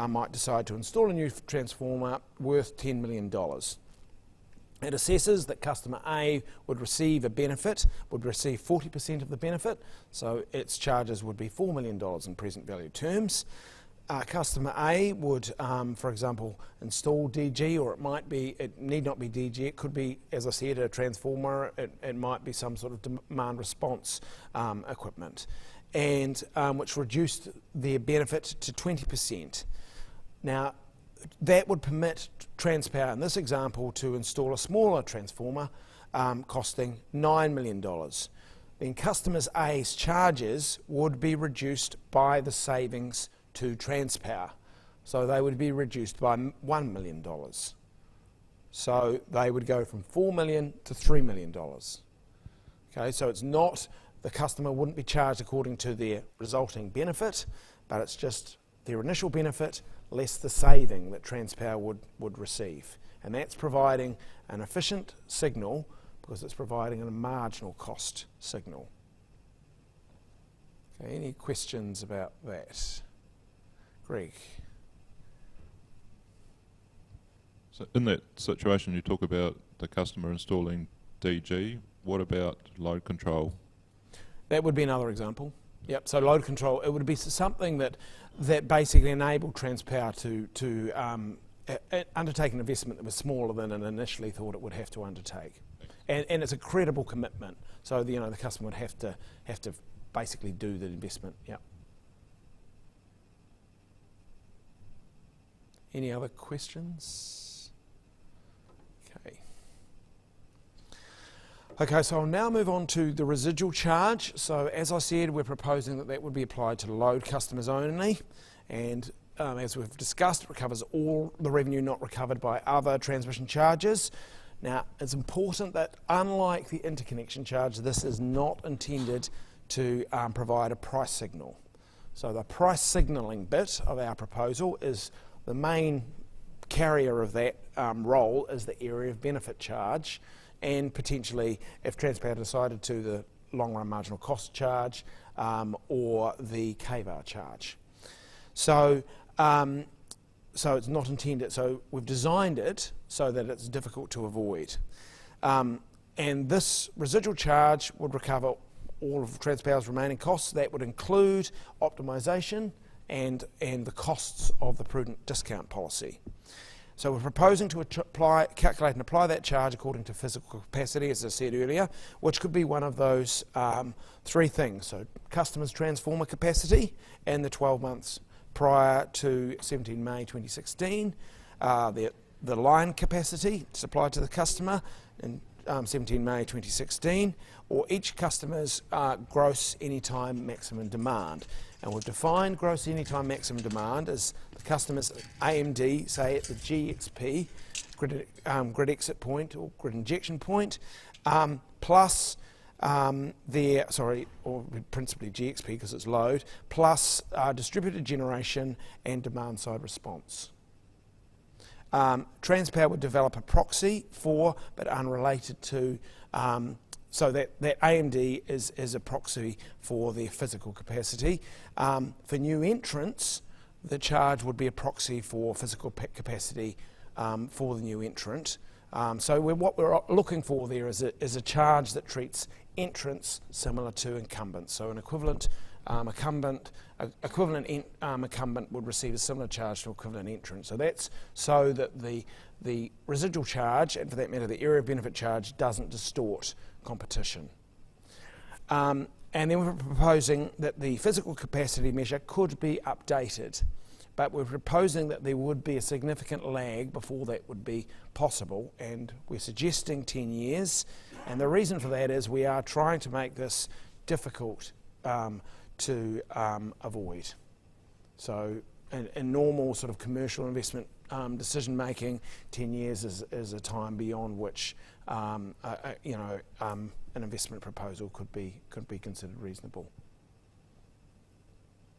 might decide to install a new transformer worth $10 million. It assesses that customer A would receive a benefit, would receive 40% of the benefit, so its charges would be $4 million in present value terms. Customer A would, for example, install DG, or it need not be DG, it could be, as I said, a transformer, it might be some sort of demand response equipment, and which reduced their benefit to 20%. Now, that would permit Transpower in this example to install a smaller transformer costing $9 million. Then customers A's charges would be reduced by the savings to Transpower. So they would be reduced by $1 million. So they would go from $4 million to $3 million. Okay, so it's not, the customer wouldn't be charged according to their resulting benefit, but it's just their initial benefit less the saving that Transpower would receive. And that's providing an efficient signal because it's providing a marginal cost signal. Okay, any questions about that? Greg? So in that situation, you talk about the customer installing DG. What about load control? That would be another example. Yep. So load control, it would be something that basically enabled Transpower to undertake an investment that was smaller than it initially thought it would have to undertake, and it's a credible commitment. So the customer would have to basically do the investment. Yep. Any other questions? Okay. Okay, so I'll now move on to the residual charge. So as I said, we're proposing that would be applied to load customers only, and as we've discussed, it recovers all the revenue not recovered by other transmission charges. Now, it's important that unlike the interconnection charge, this is not intended to provide a price signal. So the price signalling bit of our proposal is the main carrier of that role is the area of benefit charge, and potentially, if Transpower decided to, the long-run marginal cost charge or the KVAR charge. So it's not intended. So we've designed it so that it's difficult to avoid. And this residual charge would recover all of Transpower's remaining costs. That would include optimisation and the costs of the Prudent discount policy. So we're proposing to calculate and apply that charge according to physical capacity, as I said earlier, which could be one of those three things. So customers' transformer capacity in the 12 months prior to 17 May 2016, the line capacity supplied to the customer in 17 May 2016, or each customer's gross anytime maximum demand. And we've defined gross anytime maximum demand as the customer's AMD, say at the GXP, grid exit point or grid injection point, plus or principally GXP because it's load, plus distributed generation and demand side response. Transpower would develop a proxy for, but unrelated to, so that AMD is a proxy for their physical capacity. For new entrants, the charge would be a proxy for physical capacity for the new entrant. So what we're looking for there is a charge that treats entrants similar to incumbents. So an equivalent incumbent would receive a similar charge to equivalent entrant. So that's so that the residual charge, and for that matter the area of benefit charge, doesn't distort competition. And then we're proposing that the physical capacity measure could be updated, but we're proposing that there would be a significant lag before that would be possible, and we're suggesting 10 years. And the reason for that is we are trying to make this difficult to avoid. So in normal sort of commercial investment decision making, 10 years is a time beyond which an investment proposal could be considered reasonable.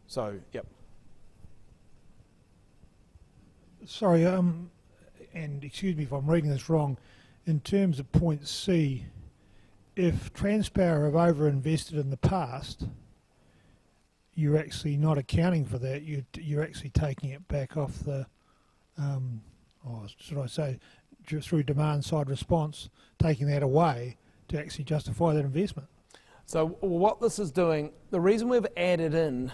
So, yep. Sorry, and excuse me if I'm reading this wrong. In terms of point C, if Transpower have over-invested in the past, you're actually not accounting for that. You're actually taking it back off the, through demand side response, taking that away to actually justify that investment. So what this is doing, the reason we've added in,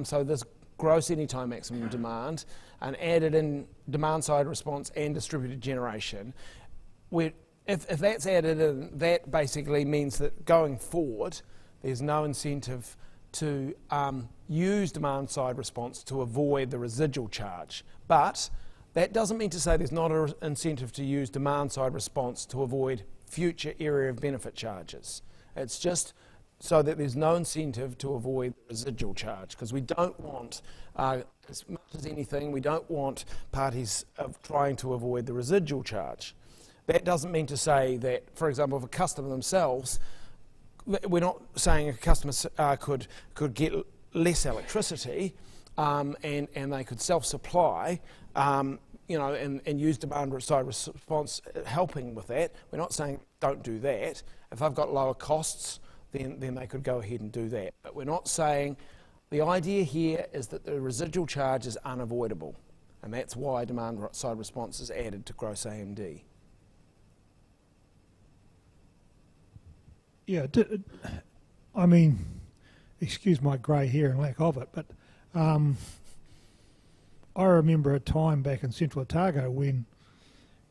so this gross anytime maximum demand, and added in demand side response and distributed generation, if that's added in, that basically means that going forward, there's no incentive to use demand side response to avoid the residual charge. But that doesn't mean to say there's not an incentive to use demand side response to avoid future area of benefit charges. It's just so that there's no incentive to avoid the residual charge, because we don't want, as much as anything, we don't want parties trying to avoid the residual charge. That doesn't mean to say that, for example, if a customer themselves, we're not saying a customer could get less electricity and they could self-supply, and use demand side response helping with that. We're not saying don't do that. If I've got lower costs, then they could go ahead and do that. But we're not saying, the idea here is that the residual charge is unavoidable, and that's why demand side response is added to gross AMD. Yeah, I mean, excuse my grey hair and lack of it, but I remember a time back in Central Otago when,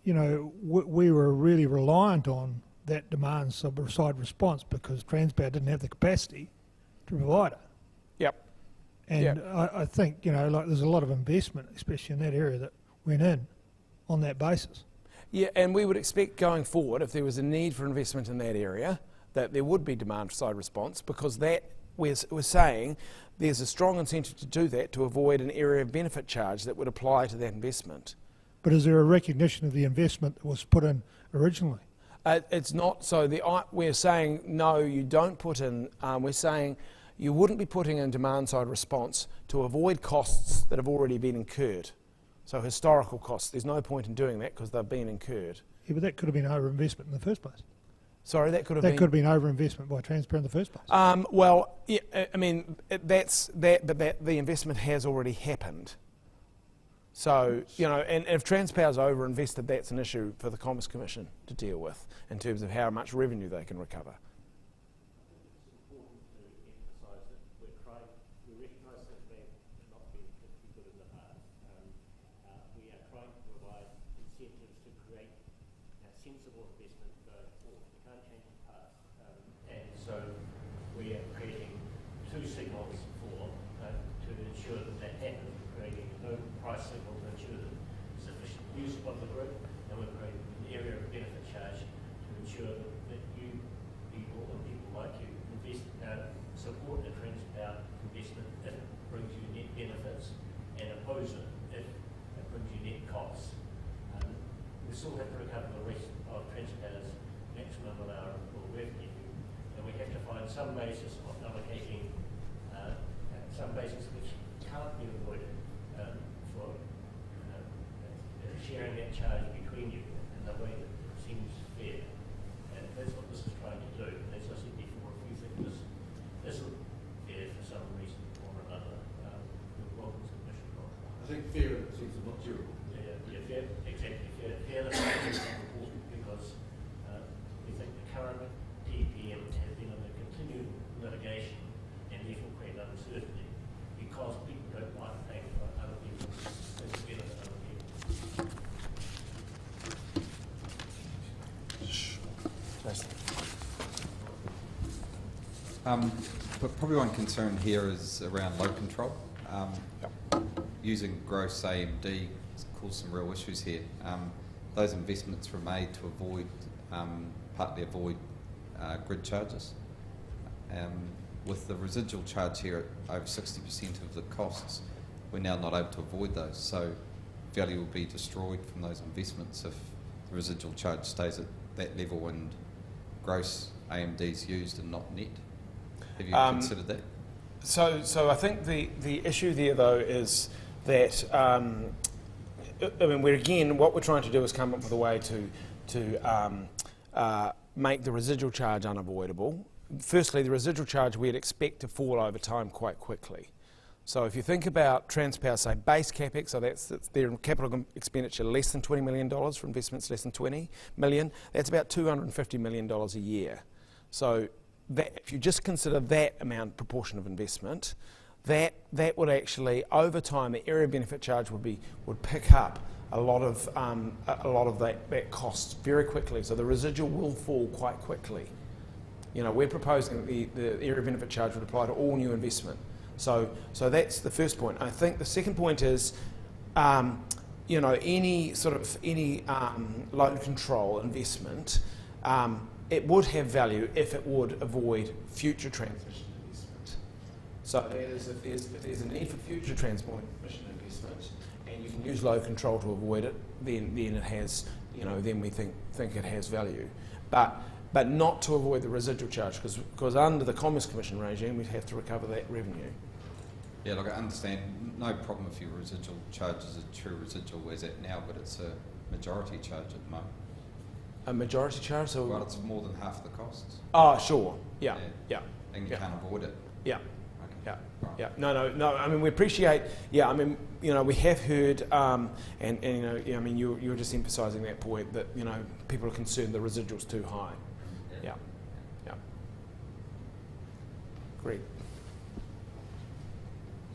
you know, we were really reliant on that demand side response because Transpower didn't have the capacity to provide it. Yep. And Yep. I think, you know, like there's a lot of investment, especially in that area, that went in on that basis. Yeah, and we would expect going forward, if there was a need for investment in that area, that there would be demand side response, because that we're saying there's a strong incentive to do that to avoid an area of benefit charge that would apply to that investment. But is there a recognition of the investment that was put in originally? It's not. So we're saying, no, you don't put in, we're saying you wouldn't be putting in demand side response to avoid costs that have already been incurred. So historical costs, there's no point in doing that because they've been incurred. Yeah, but that could have been over-investment in the first place. Sorry, that could have That been... could have been over-investment by Transpower in the first place. Well, yeah, I mean, that's that, but that the investment has already happened. So, you know, and if Transpower's over-invested, that's an issue for the Commerce Commission to deal with in terms of how much revenue they can recover. Some basis of allocating some basis which can't be avoided for sharing that charge between you in a way that seems fair. And that's what this is trying to do. And as I said before, if you think this isn't fair for some reason or another, you're welcome to submission. I think fair in the sense of not durable. Yeah, fair, exactly. Fairness is important because we think the current TPM has been under continued litigation and therefore create uncertainty because people don't like paying for other people as well as other But probably one concern here is around load control. Using gross AMD caused some real issues here. Those investments were made to avoid, partly avoid grid charges. With the residual charge here at over 60% of the costs, we're now not able to avoid those. So value will be destroyed from those investments if the residual charge stays at that level and gross AMD is used and not net. Have you considered that? So I think the issue there though is that I mean, what we're trying to do is come up with a way to make the residual charge unavoidable. Firstly, the residual charge we'd expect to fall over time quite quickly. So if you think about Transpower, say base capex, so that's their capital expenditure less than $20 million for investments less than 20 million, that's about $250 million a year. So that, if you just consider that amount, proportion of investment, that would actually, over time, the area benefit charge would pick up a lot of that cost very quickly. So the residual will fall quite quickly. You know, we're proposing that the area benefit charge would apply to all new investment. So that's the first point. I think the second point is, you know, any load control investment, it would have value if it would avoid future transmission investment. So that is, if there's a need for future transmission investment, and you can use load control to avoid it, then it has, you know, then we think it has value. But not to avoid the residual charge, because under the Commerce Commission regime, we'd have to recover that revenue. Yeah, look, I understand. No problem if your residual charge is a true residual as at now, but it's a majority charge at the moment. A majority charge? So well, it's more than half the costs. Oh, sure. Yeah, and, yeah, and you yeah. can't avoid it. Yeah. Okay. Yeah, Right. yeah. No. I mean, we appreciate. Yeah, I mean, we have heard, and I mean, you were just emphasising that point that people are concerned the residual's too high. Yeah, yeah. Great.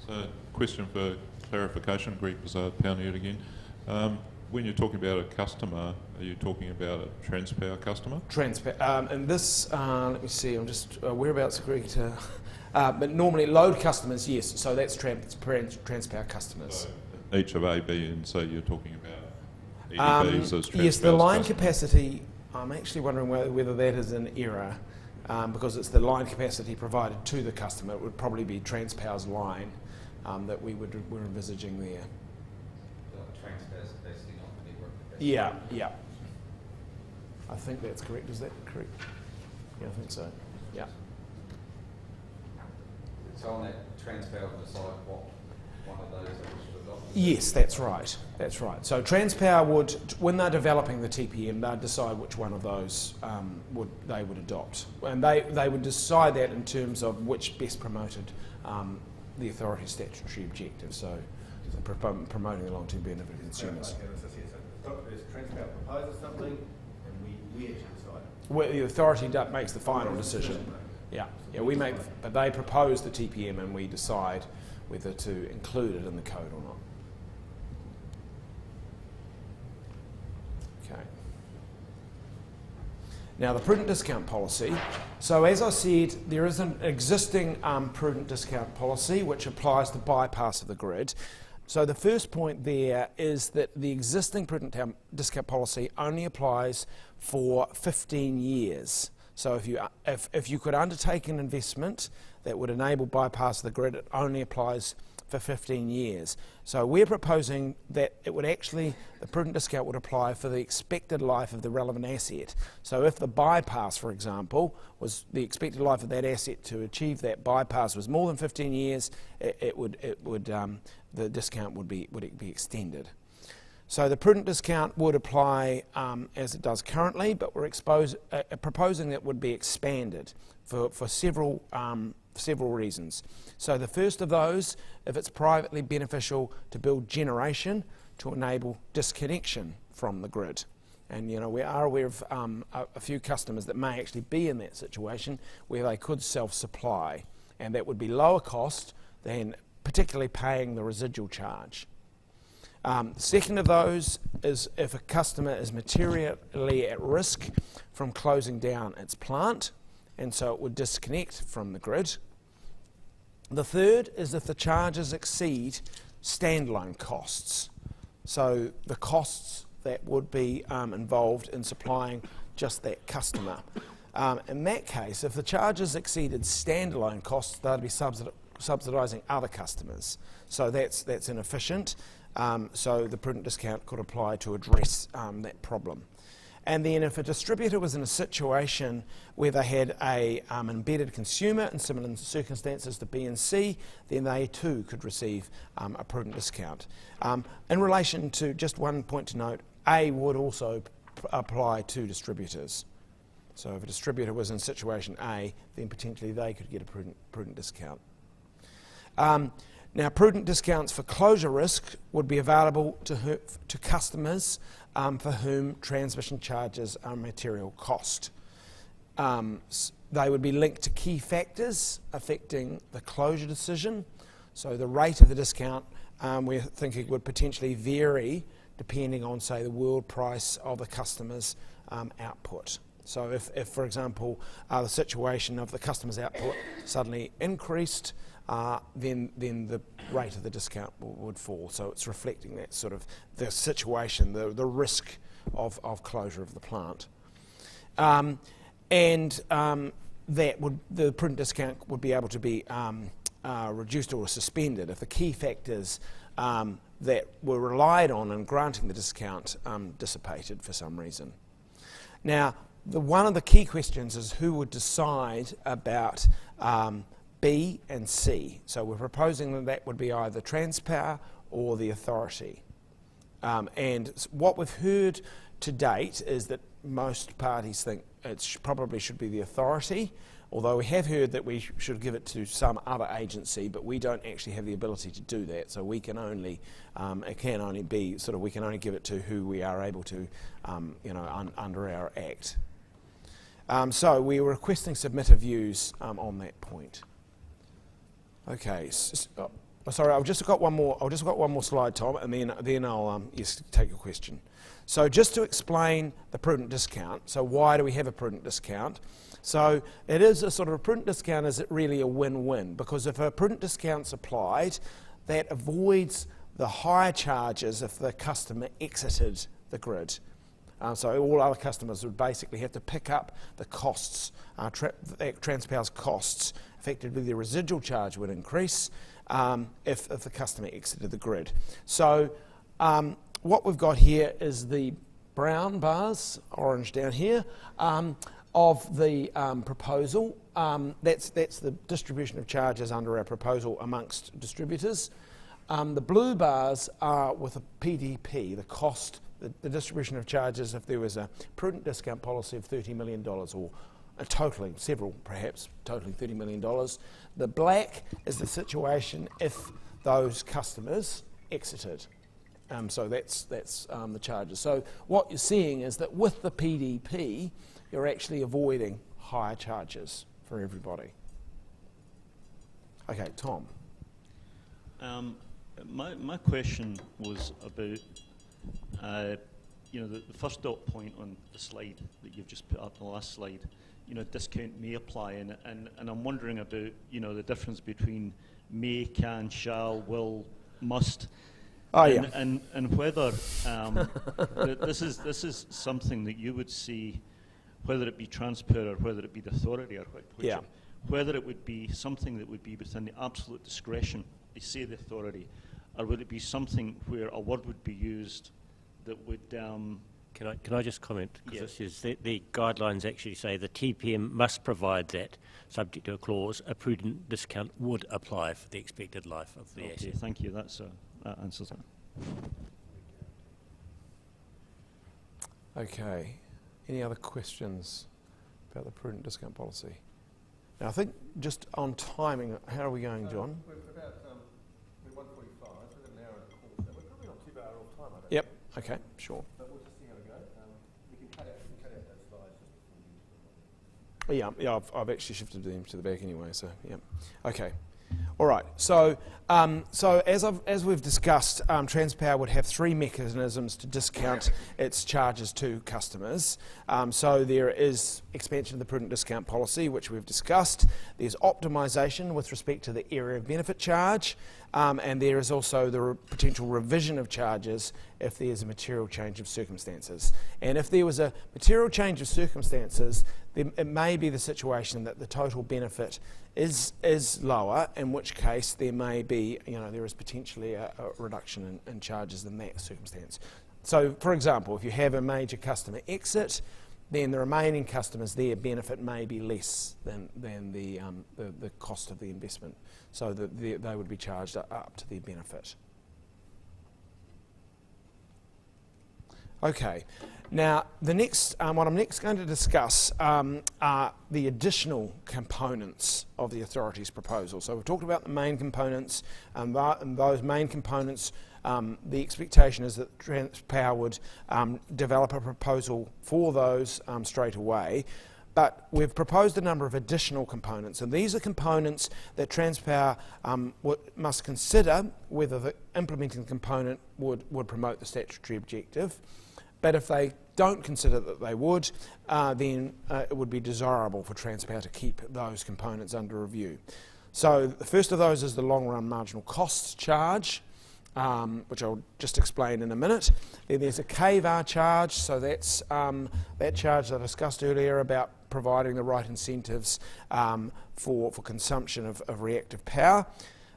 So, question for clarification, Greg Bizard, Poundhead again. When you're talking about a customer, are you talking about a Transpower customer? And this, let me see. I'm just whereabouts, Greg? But normally load customers, yes. So that's Transpower customers. So each of A, B, and C, you're talking about EDBs as Transpower. Yes, the line customers. capacity. I'm actually wondering whether that is an error, because it's the line capacity provided to the customer. It would probably be Transpower's line that we're envisaging there. Transpower's capacity, not the network capacity. Yeah, yeah. I think that's correct. Is that correct? Yeah, I think so. Yeah. So on that Transpower will decide what one of those they wish to adopt? Yes, that's right. That's right. So Transpower would, when they're developing the TPM, they'd decide which one of those they would adopt, and they would decide that in terms of which best promoted the authority's statutory objective. So promoting the long-term benefit of consumers. Transpower proposes something, and we actually decide. Well, the authority makes the final decision. Yeah, we make, but they propose the TPM and we decide whether to include it in the code or not. Okay. Now the prudent discount policy. So as I said, there is an existing prudent discount policy which applies to bypass of the grid. So the first point there is that the existing prudent discount policy only applies for 15 years. So if you could undertake an investment that would enable bypass of the grid, it only applies for 15 years. So we're proposing that it would actually, the prudent discount would apply for the expected life of the relevant asset. So if the bypass, for example, was the expected life of that asset to achieve that bypass was more than 15 years, the discount would be extended. So the prudent discount would apply as it does currently, but we're proposing that it would be expanded for several reasons. So the first of those, if it's privately beneficial to build generation to enable disconnection from the grid. And we are aware of a few customers that may actually be in that situation where they could self-supply, and that would be lower cost than particularly paying the residual charge. Second of those is if a customer is materially at risk from closing down its plant, and so it would disconnect from the grid. The third is if the charges exceed standalone costs, so the costs that would be involved in supplying just that customer. In that case, if the charges exceeded standalone costs, they'd be subsidising other customers. So that's inefficient. So the prudent discount could apply to address that problem. And then if a distributor was in a situation where they had a embedded consumer in similar circumstances to B and C, then they too could receive a prudent discount. In relation to just one point to note, A would also apply to distributors. So if a distributor was in situation A, then potentially they could get a prudent discount. Now, prudent discounts for closure risk would be available to customers for whom transmission charges are material cost. They would be linked to key factors affecting the closure decision. So the rate of the discount, we're thinking, would potentially vary depending on, say, the world price of the customer's output. So if, for example, the situation of the customer's output suddenly increased, then the rate of the discount would fall. So it's reflecting that sort of the situation, the risk of closure of the plant. The prudent discount would be able to be reduced or suspended if the key factors that were relied on in granting the discount dissipated for some reason. Now, one of the key questions is who would decide about B and C. So we're proposing that would be either Transpower or the authority. And what we've heard to date is that most parties think it probably should be the authority, although we have heard that we should give it to some other agency, but we don't actually have the ability to do that. So we can only, it can only be sort of, we can only give it to who we are able to, under our Act. So we were requesting submitter views on that point. Okay. Sorry, I've just got one more slide, Tom, and then I'll take your question. So just to explain the prudent discount. So why do we have a prudent discount? So it is a sort of a prudent discount. Is it really a win-win? Because if a prudent discount's applied, that avoids the higher charges if the customer exited the grid. So all other customers would basically have to pick up the costs, Transpower's costs. Effectively, the residual charge would increase if the customer exited the grid. So what we've got here is the brown bars, orange down here, of the proposal. That's the distribution of charges under our proposal amongst distributors. The blue bars are with a PDP, the cost, the distribution of charges if there was a prudent discount policy of $30 million, or totaling several, perhaps, totaling $30 million. The black is the situation if those customers exited. So that's the charges. So what you're seeing is that with the PDP, you're actually avoiding higher charges for everybody. Okay, Tom. My question was about the first dot point on the slide that you've just put up, the last slide. Discount may apply, and I'm wondering about the difference between may, can, shall, will, must. Oh, and, yeah. and whether this is something that you would see, whether it be Transpower or whether it be the authority or whether it would be something that would be within the absolute discretion, they say the authority, or would it be something where a word would be used that would... Can I just comment? Because Yes. the guidelines actually say the TPM must provide that, subject to a clause, a prudent discount would apply for the expected life of the asset. Thank you. That answers that. Okay. Any other questions about the prudent discount policy? Now, I think just on timing, how are we going, John? We're about 1:45, we've got an hour and a quarter, so we're probably not too bad off time, I don't Yep. Okay, sure. But we'll just see how we go. We can cut out those slides just before you. Yeah, I've actually shifted them to the back anyway, so yeah. Okay. All right. So, as we've discussed, Transpower would have three mechanisms to discount its charges to customers. So there is expansion of the prudent discount policy, which we've discussed. There's optimisation with respect to the area of benefit charge, and there is also the potential revision of charges if there's a material change of circumstances. And if there was a material change of circumstances, then it may be the situation that the total benefit is lower, in which case there may be, there is potentially a reduction in charges in that circumstance. So, for example, if you have a major customer exit, then the remaining customers, their benefit may be less than the cost of the investment. So they would be charged up to their benefit. Okay. Now, the next, what I'm next going to discuss are the additional components of the authority's proposal. So we've talked about the main components, and those main components, the expectation is that Transpower would develop a proposal for those straight away. But we've proposed a number of additional components, and these are components that Transpower must consider whether the implementing component would promote the statutory objective. But if they don't consider that they would, then it would be desirable for Transpower to keep those components under review. So the first of those is the long-run marginal costs charge, which I'll just explain in a minute. Then there's a KVAR charge, so that's that charge that I discussed earlier about providing the right incentives for consumption of reactive power.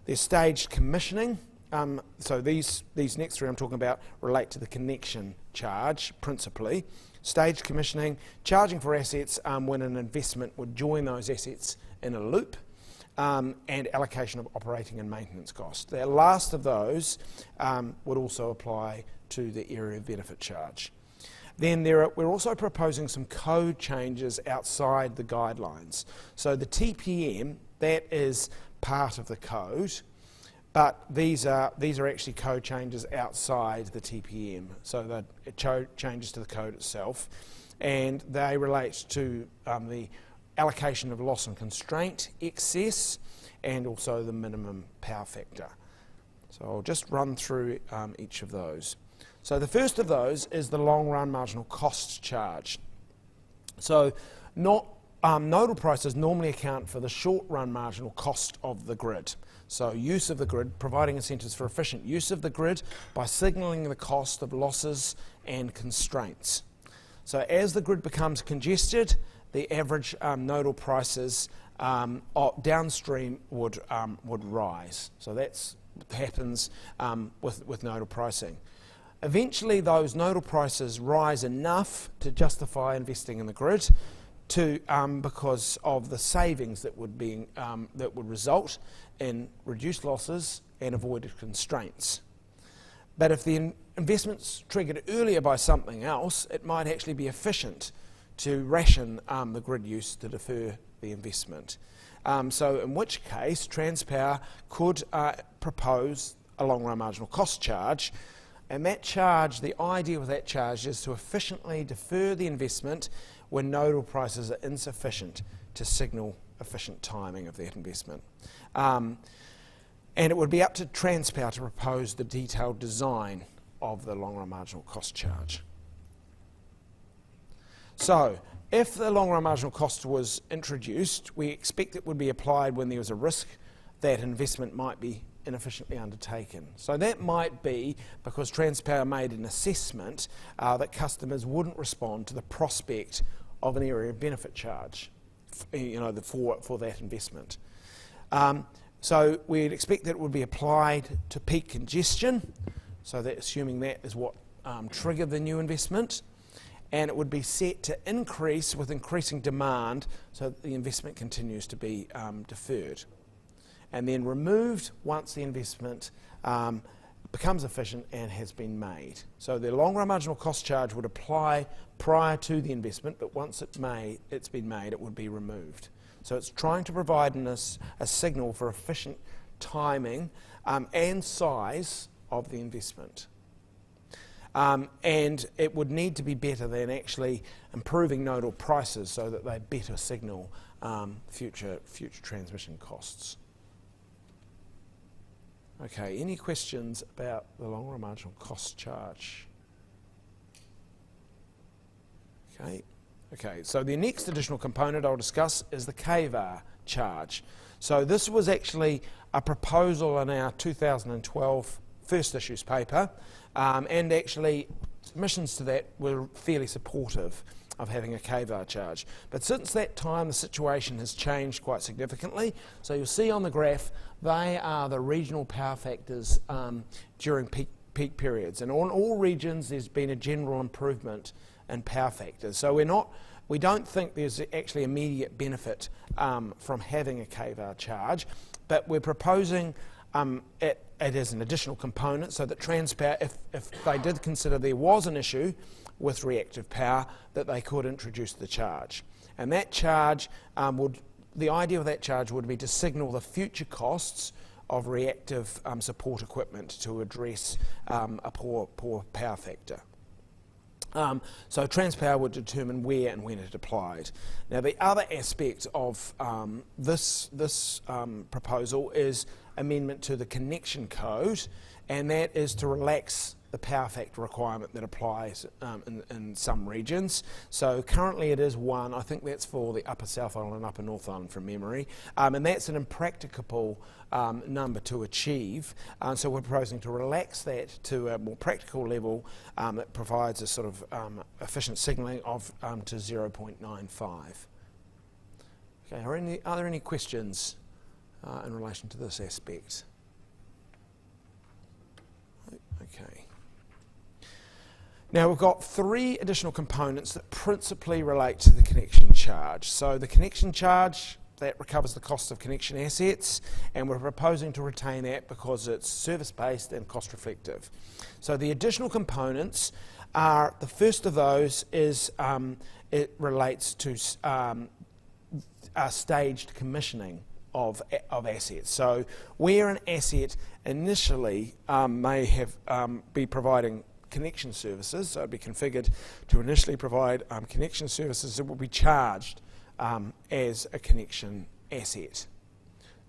There's staged commissioning. So these next three I'm talking about relate to the connection charge principally. Staged commissioning, charging for assets when an investment would join those assets in a loop, and allocation of operating and maintenance costs. The last of those would also apply to the area of benefit charge. Then we're also proposing some code changes outside the guidelines. So the TPM, that is part of the code, but these are actually code changes outside the TPM. So the changes to the code itself, and they relate to the allocation of loss and constraint excess, and also the minimum power factor. So I'll just run through each of those. So the first of those is the long run marginal cost charge. So nodal prices normally account for the short run marginal cost of the grid. So use of the grid, providing incentives for efficient use of the grid by signalling the cost of losses and constraints. So as the grid becomes congested, the average nodal prices downstream would rise. So that's what happens with nodal pricing. Eventually, those nodal prices rise enough to justify investing in the grid, because of the savings that would result in reduced losses and avoided constraints. But if the investment's triggered earlier by something else, it might actually be efficient to ration the grid use to defer the investment. So in which case, Transpower could propose a long-run marginal cost charge, and that charge, the idea with that charge is to efficiently defer the investment when nodal prices are insufficient to signal efficient timing of that investment. And it would be up to Transpower to propose the detailed design of the long-run marginal cost charge. So, if the long-run marginal cost was introduced, we expect it would be applied when there was a risk that investment might be inefficiently undertaken. So that might be because Transpower made an assessment that customers wouldn't respond to the prospect of an area of benefit charge, for that investment. So we'd expect that it would be applied to peak congestion, so that assuming that is what triggered the new investment, and it would be set to increase with increasing demand so that the investment continues to be deferred, and then removed once the investment becomes efficient and has been made. So the long-run marginal cost charge would apply prior to the investment, but once it's been made, it would be removed. So it's trying to provide a signal for efficient timing and size of the investment. And it would need to be better than actually improving nodal prices so that they better signal future transmission costs. Okay, any questions about the long-run marginal cost charge? Okay, so the next additional component I'll discuss is the KVAR charge. So this was actually a proposal in our 2012 first issues paper, and actually submissions to that were fairly supportive of having a KVAR charge. But since that time, the situation has changed quite significantly. So you'll see on the graph, they are the regional power factors during peak periods. And on all regions, there's been a general improvement in power factors. So we don't think there's actually immediate benefit from having a KVAR charge, but we're proposing it as an additional component so that Transpower, if they did consider there was an issue with reactive power, that they could introduce the charge. And that charge the idea of that charge would be to signal the future costs of reactive support equipment to address a poor power factor. So Transpower would determine where and when it applied. Now the other aspect of this proposal is amendment to the connection code, and that is to relax the power factor requirement that applies in some regions. So currently it is 1, I think that's for the Upper South Island and Upper North Island from memory, and that's an impracticable number to achieve. So we're proposing to relax that to a more practical level that provides a sort of efficient signalling of to 0.95. Okay, are there any questions in relation to this aspect? Okay. Now we've got 3 additional components that principally relate to the connection charge. So the connection charge that recovers the cost of connection assets, and we're proposing to retain that because it's service-based and cost-reflective. So the additional components are, the first of those is it relates to staged commissioning of assets. So where an asset initially may have be providing connection services, so it'd be configured to initially provide connection services, it will be charged as a connection asset.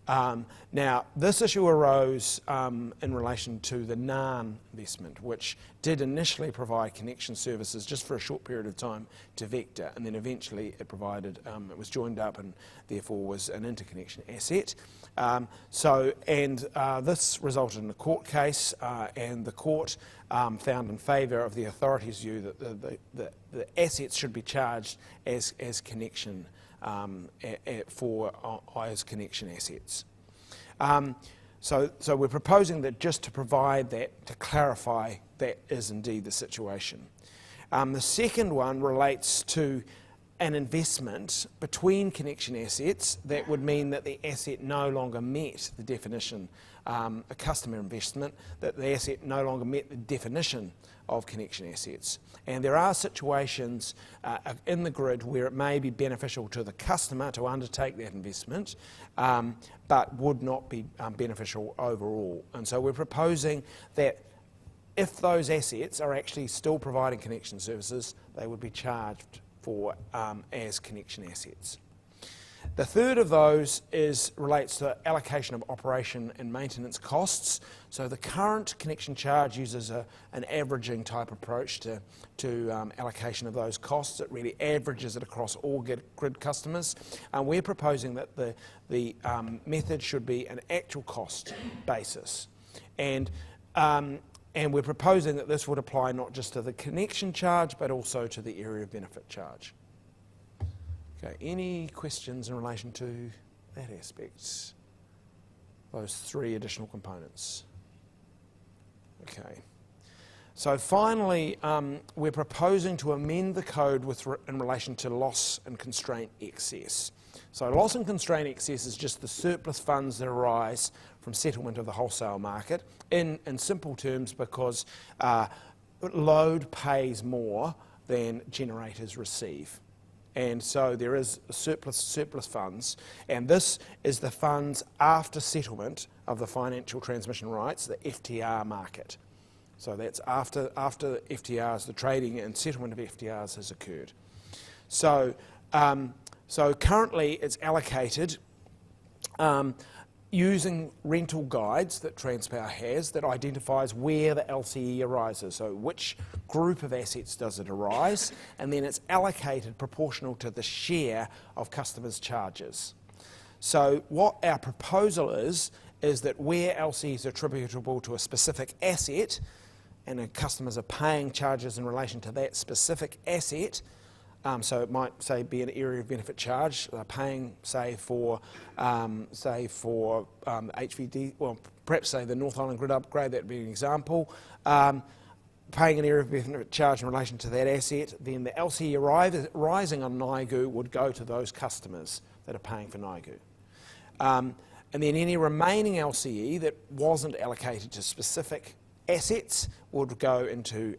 Now, this issue arose in relation to the NAN investment, which did initially provide connection services just for a short period of time to Vector, and then eventually it provided, it was joined up and therefore was an interconnection asset. This resulted in a court case, and the court found in favour of the authority's view that the assets should be charged as connection as connection assets. So we're proposing that just to provide that, to clarify that is indeed the situation. The second one relates to an investment between connection assets that would mean that the asset no longer met the definition, a customer investment, that the asset no longer met the definition of connection assets. And there are situations in the grid where it may be beneficial to the customer to undertake that investment, but would not be beneficial overall. And so we're proposing that if those assets are actually still providing connection services, they would be charged for as connection assets. The third of those relates to allocation of operation and maintenance costs. So the current connection charge uses an averaging type approach to allocation of those costs. It really averages it across all grid customers. And we're proposing that the method should be an actual cost basis. And we're proposing that this would apply not just to the connection charge, but also to the area of benefit charge. Okay, any questions in relation to that aspect? Those three additional components. Okay. So finally, we're proposing to amend the code in relation to loss and constraint excess. So loss and constraint excess is just the surplus funds that arise from settlement of the wholesale market, in simple terms, because load pays more than generators receive. And so there is a surplus funds, and this is the funds after settlement of the financial transmission rights, the FTR market. So that's after FTRs, the trading and settlement of FTRs has occurred. So currently it's allocated using rental guides that Transpower has that identifies where the LCE arises, so which group of assets does it arise, and then it's allocated proportional to the share of customers' charges. So what our proposal is that where LCE is attributable to a specific asset, and the customers are paying charges in relation to that specific asset, so it might, say, be an area of benefit charge. They're paying, say, for HVD, well, perhaps, say, the North Island grid upgrade, that would be an example. Paying an area of benefit charge in relation to that asset, then the LCE arising on NIGU would go to those customers that are paying for NIGU. And then any remaining LCE that wasn't allocated to specific assets would go into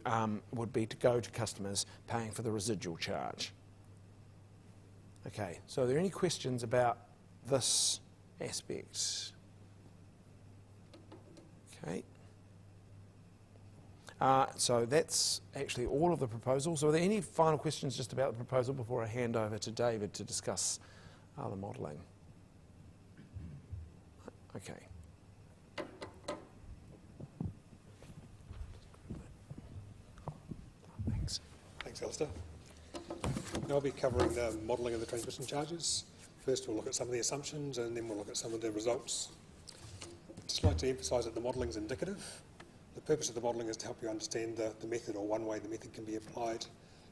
would be to go to customers paying for the residual charge. Okay, so are there any questions about this aspect? Okay. So that's actually all of the proposals. Are there any final questions just about the proposal before I hand over to David to discuss the modelling? Okay. Thanks, Alistair. I'll be covering the modelling of the transmission charges. First we'll look at some of the assumptions and then we'll look at some of the results. I'd just like to emphasise that the modelling is indicative. The purpose of the modelling is to help you understand the method, or one way the method can be applied.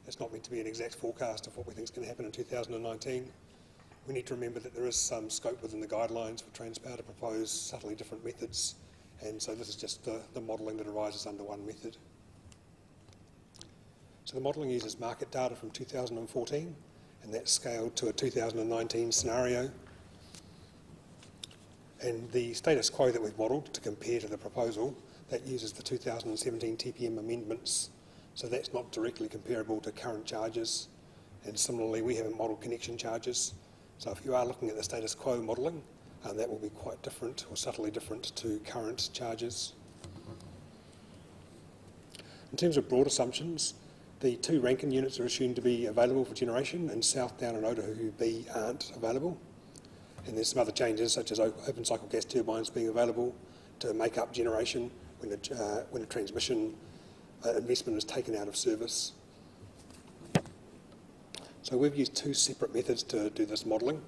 It's not meant to be an exact forecast of what we think is going to happen in 2019. We need to remember that there is some scope within the guidelines for Transpower to propose subtly different methods, and so this is just the modelling that arises under one method. So the modelling uses market data from 2014, and that's scaled to a 2019 scenario. And the status quo that we've modelled to compare to the proposal, that uses the 2017 TPM amendments, so that's not directly comparable to current charges. And similarly, we haven't modelled connection charges. So if you are looking at the status quo modelling, that will be quite different or subtly different to current charges. In terms of broad assumptions, the 2 Rankine units are assumed to be available for generation, and South Down and Otahuhu B aren't available. And there's some other changes, such as open cycle gas turbines being available to make up generation when a transmission investment is taken out of service. So we've used 2 separate methods to do this modelling.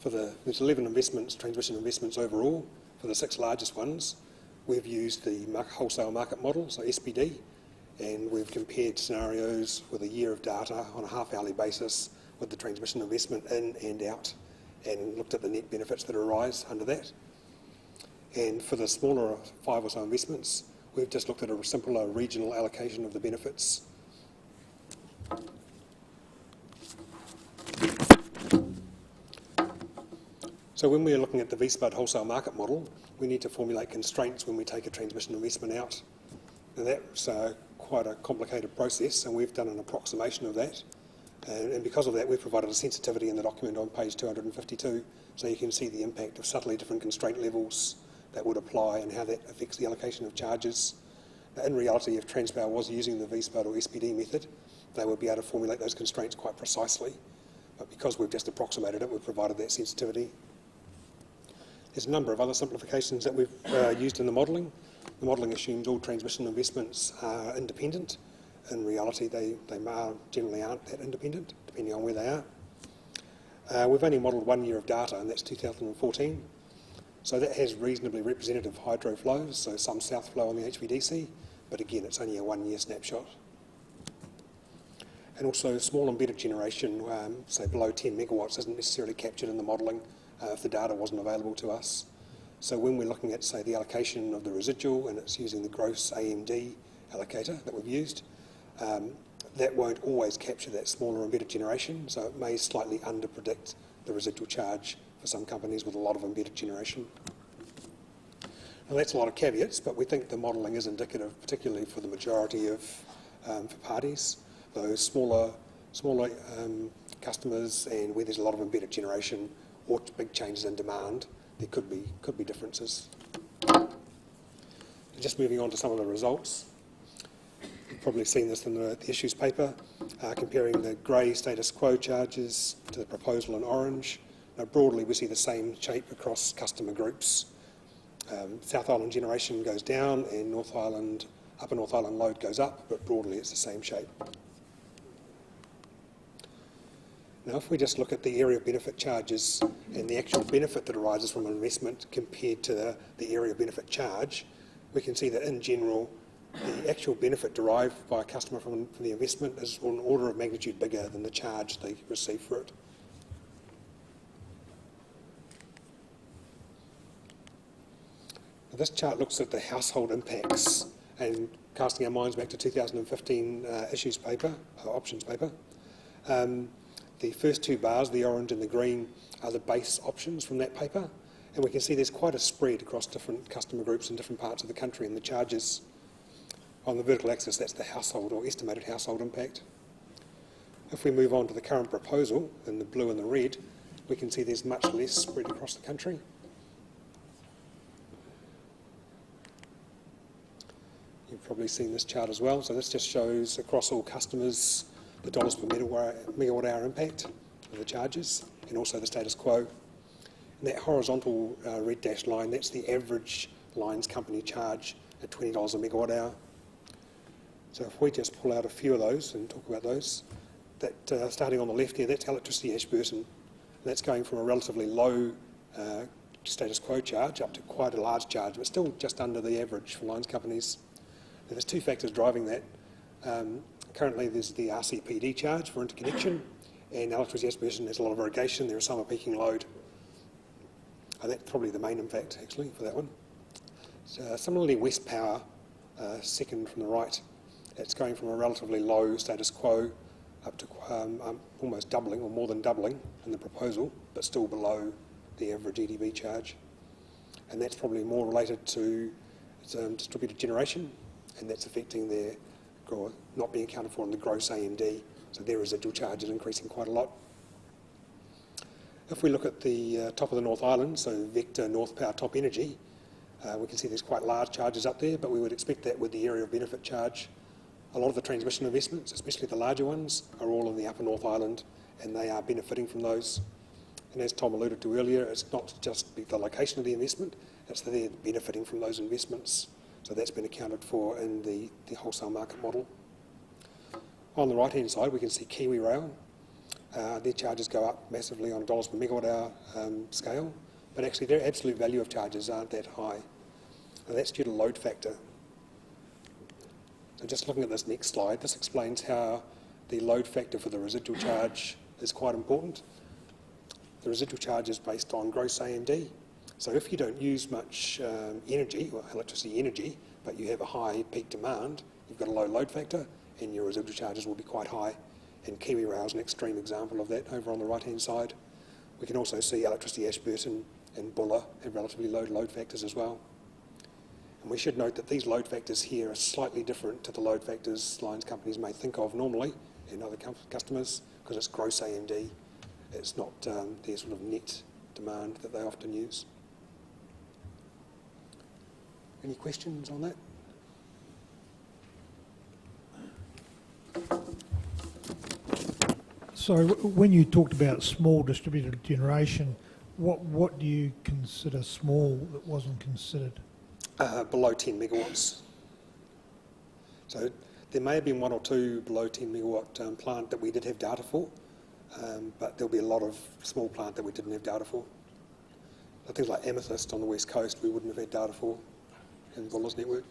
There's 11 investments, transmission investments overall. For the 6 largest ones, we've used the wholesale market model, so SPD, and we've compared scenarios with a year of data on a half-hourly basis with the transmission investment in and out, and looked at the net benefits that arise under that. And for the smaller 5 or so investments, we've just looked at a simpler regional allocation of the benefits. So when we're looking at the VSPUD wholesale market model, we need to formulate constraints when we take a transmission investment out. And that's quite a complicated process, and we've done an approximation of that. And because of that, we've provided a sensitivity in the document on page 252, so you can see the impact of subtly different constraint levels that would apply and how that affects the allocation of charges. Now, in reality, if Transpower was using the VSPUD or SPD method, they would be able to formulate those constraints quite precisely. But because we've just approximated it, we've provided that sensitivity. There's a number of other simplifications that we've used in the modelling. The modelling assumes all transmission investments are independent. In reality, they generally aren't that independent, depending on where they are. We've only modelled 1 year of data, and that's 2014. So that has reasonably representative hydro flows, so some south flow on the HVDC, but again, it's only a 1 year snapshot. And also small embedded generation, say below 10 megawatts, isn't necessarily captured in the modelling if the data wasn't available to us. So when we're looking at, say, the allocation of the residual, and it's using the gross AMD allocator that we've used, that won't always capture that smaller embedded generation, so it may slightly underpredict the residual charge for some companies with a lot of embedded generation. Now that's a lot of caveats, but we think the modelling is indicative, particularly for the majority of for parties, those smaller customers, and where there's a lot of embedded generation or big changes in demand, there could be differences. Just moving on to some of the results. You've probably seen this in the issues paper, comparing the grey status quo charges to the proposal in orange. Now broadly we see the same shape across customer groups. South Island generation goes down and Upper North Island load goes up, but broadly it's the same shape. Now if we just look at the area of benefit charges and the actual benefit that arises from an investment compared to the area of benefit charge, we can see that in general the actual benefit derived by a customer from the investment is an order of magnitude bigger than the charge they receive for it. Now, this chart looks at the household impacts, and casting our minds back to 2015 issues paper, options paper. The first 2 bars, the orange and the green, are the base options from that paper, and we can see there's quite a spread across different customer groups in different parts of the country and the charges. On the vertical axis, that's the household or estimated household impact. If we move on to the current proposal, in the blue and the red, we can see there's much less spread across the country. You've probably seen this chart as well, so this just shows across all customers the dollars per megawatt hour impact of the charges, and also the status quo. And that horizontal red dashed line, that's the average lines company charge at $20 a megawatt hour. So if we just pull out a few of those and talk about those, that starting on the left here, that's electricity Ashburton. And that's going from a relatively low status quo charge up to quite a large charge, but still just under the average for lines companies. Now, there's 2 factors driving that. Currently there's the RCPD charge for interconnection, and electricity Ashburton has a lot of irrigation, there is summer peaking load. And that's probably the main impact actually for that one. So, similarly West Power, second from the right, it's going from a relatively low status quo up to almost doubling or more than doubling in the proposal, but still below the average EDB charge. and that's probably more related to distributed generation, and that's affecting their not being accounted for in the gross AMD, so their residual charge is increasing quite a lot. If we look at the top of the North Island, so Vector, North Power, Top Energy, we can see there's quite large charges up there, but we would expect that with the area of benefit charge. A lot of the transmission investments, especially the larger ones, are all in the upper North Island, and they are benefiting from those. And as Tom alluded to earlier, it's not just the location of the investment, it's that they're benefiting from those investments. So that's been accounted for in the wholesale market model. On the right-hand side, we can see Kiwi Rail. Their charges go up massively on dollars per megawatt hour scale, but actually their absolute value of charges aren't that high. And that's due to load factor. So just looking at this next slide, this explains how the load factor for the residual charge is quite important. The residual charge is based on gross AMD. So if you don't use much energy, or electricity energy, but you have a high peak demand, you've got a low load factor, and your residual charges will be quite high. And Kiwi Rail is an extreme example of that over on the right-hand side. We can also see Electricity Ashburton and Buller have relatively low load factors as well. And we should note that these load factors here are slightly different to the load factors lines companies may think of normally in other customers, because it's gross AMD. It's not their sort of net demand that they often use. Any questions on that? So when you talked about small distributed generation, what do you consider small that wasn't considered? Below 10 megawatts. So there may have been one or two below 10 megawatt plant that we did have data for, but there'll be a lot of small plant that we didn't have data for. So things like Amethyst on the west coast we wouldn't have had data for in Buller's network.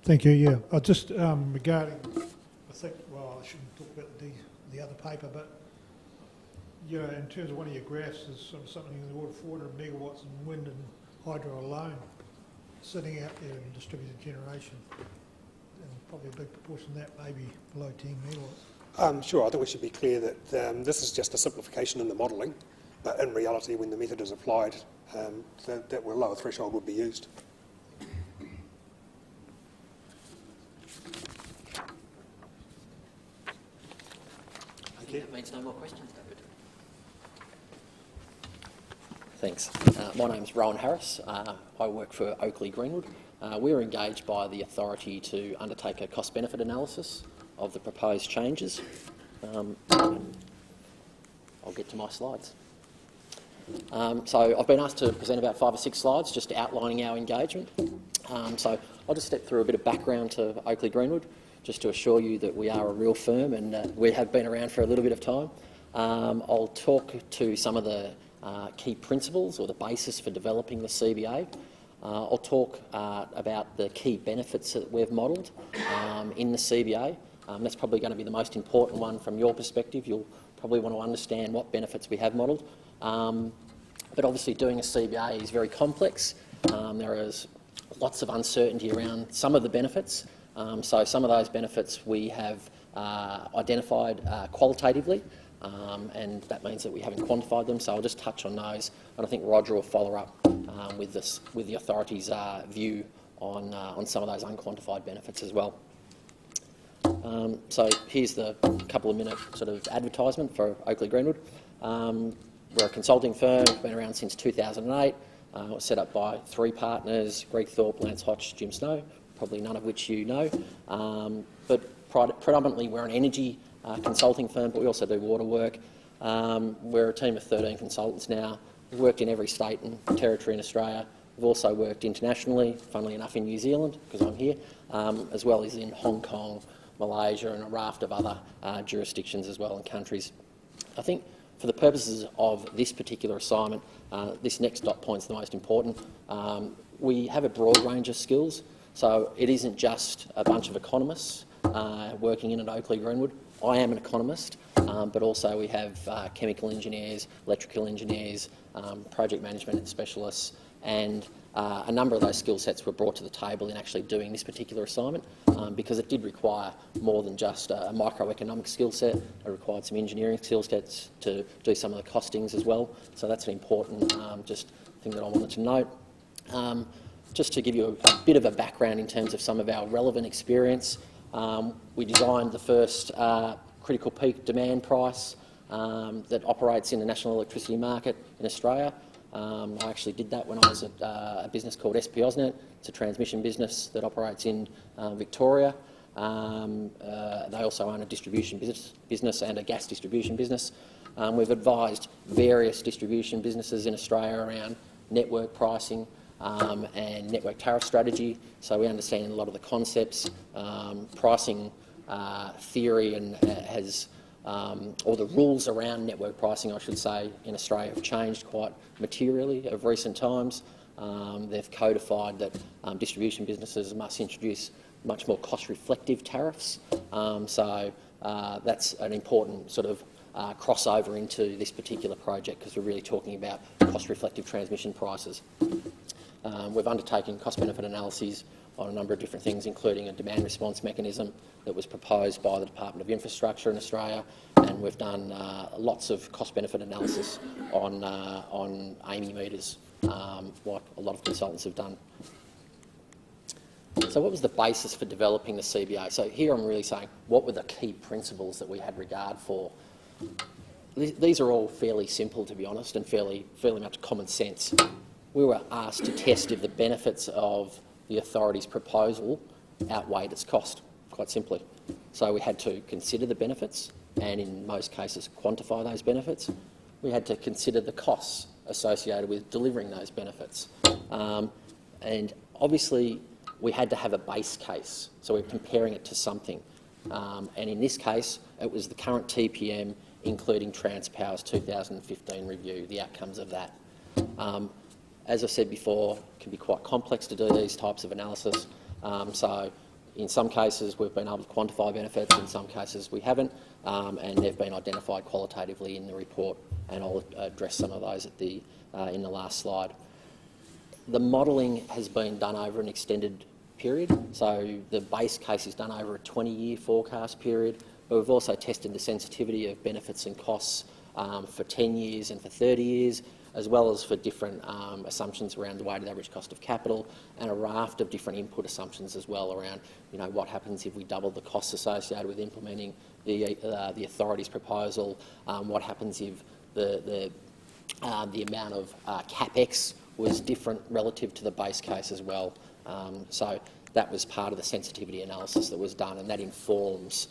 Thank you, yeah. Just regarding, I think, well, I shouldn't talk about the other paper, but you know, in terms of one of your graphs, there's sort of something in the order of 400 megawatts in wind and hydro alone sitting out there in distributed generation, and probably a big proportion of that maybe below 10 megawatts. Sure, I think we should be clear that this is just a simplification in the modelling, but in reality when the method is applied, that lower threshold would be used. That means no more questions, David. Thanks. My name's Rowan Harris. I work for Oakley Greenwood. We were engaged by the authority to undertake a cost-benefit analysis of the proposed changes. I'll get to my slides. So I've been asked to present about 5 or 6 slides just outlining our engagement. So I'll just step through a bit of background to Oakley Greenwood, just to assure you that we are a real firm and we have been around for a little bit of time. I'll talk to some of the key principles or the basis for developing the CBA. I'll talk about the key benefits that we've modelled in the CBA. That's probably going to be the most important one from your perspective. You'll probably want to understand what benefits we have modelled. But obviously doing a CBA is very complex. There is lots of uncertainty around some of the benefits. So some of those benefits we have identified qualitatively, and that means that we haven't quantified them. So I'll just touch on those, and I think Roger will follow up with the authority's view on some of those unquantified benefits as well. So here's the couple of minute sort of advertisement for Oakley Greenwood. We're a consulting firm, been around since 2008. It was set up by 3 partners, Greg Thorpe, Lance Hodge, Jim Snow, probably none of which you know. But predominantly we're an energy consulting firm, but we also do water work. We're a team of 13 consultants now. We've worked in every state and territory in Australia. We've also worked internationally, funnily enough in New Zealand, because I'm here, as well as in Hong Kong, Malaysia and a raft of other jurisdictions as well and countries. I think for the purposes of this particular assignment, this next dot point is the most important. We have a broad range of skills, so it isn't just a bunch of economists working in at Oakley Greenwood. I am an economist, but also we have chemical engineers, electrical engineers, project management specialists, and a number of those skill sets were brought to the table in actually doing this particular assignment, because it did require more than just a microeconomic skill set. It required some engineering skill sets to do some of the costings as well. So that's an important just thing that I wanted to note. Just to give you a bit of a background in terms of some of our relevant experience, we designed the first critical peak demand price that operates in the national electricity market in Australia. I actually did that when I was at a business called SP Osnet. It's a transmission business that operates in Victoria. They also own a distribution business and a gas distribution business. We've advised various distribution businesses in Australia around network pricing and network tariff strategy, so we understand a lot of the concepts. Pricing theory and or the rules around network pricing, I should say, in Australia have changed quite materially of recent times. They've codified that distribution businesses must introduce much more cost-reflective tariffs. So that's an important sort of crossover into this particular project, because we're really talking about cost-reflective transmission prices. We've undertaken cost-benefit analyses on a number of different things, including a demand response mechanism that was proposed by the Department of Infrastructure in Australia, and we've done lots of cost-benefit analysis on AMI meters, like a lot of consultants have done. So what was the basis for developing the CBA? So here I'm really saying, what were the key principles that we had regard for? These are all fairly simple, to be honest, and fairly much common sense. We were asked to test if the benefits of the authority's proposal outweighed its cost, quite simply. So we had to consider the benefits and, in most cases, quantify those benefits. We had to consider the costs associated with delivering those benefits. And obviously, we had to have a base case, so we're comparing it to something. And in this case, it was the current TPM, including Transpower's 2015 review, the outcomes of that. As I said before, it can be quite complex to do these types of analysis. So in some cases, we've been able to quantify benefits, in some cases we haven't, and they've been identified qualitatively in the report, and I'll address some of those at in the last slide. The modelling has been done over an extended period, so the base case is done over a 20-year forecast period, but we've also tested the sensitivity of benefits and costs for 10 years and for 30 years, as well as for different assumptions around the weighted average cost of capital, and a raft of different input assumptions as well around, what happens if we double the costs associated with implementing the authority's proposal, what happens if the amount of CapEx was different relative to the base case as well. So that was part of the sensitivity analysis that was done, and that informs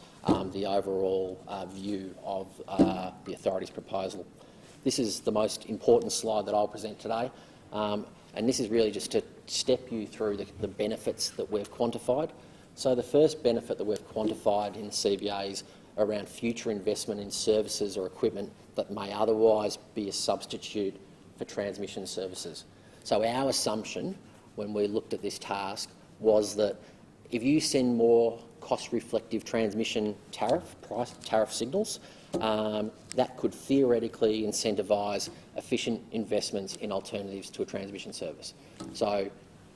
the overall view of the authority's proposal. This is the most important slide that I'll present today, and this is really just to step you through the benefits that we've quantified. So the first benefit that we've quantified in the CBA is around future investment in services or equipment that may otherwise be a substitute for transmission services. So our assumption when we looked at this task was that if you send more cost-reflective transmission tariff signals, that could theoretically incentivise efficient investments in alternatives to a transmission service. So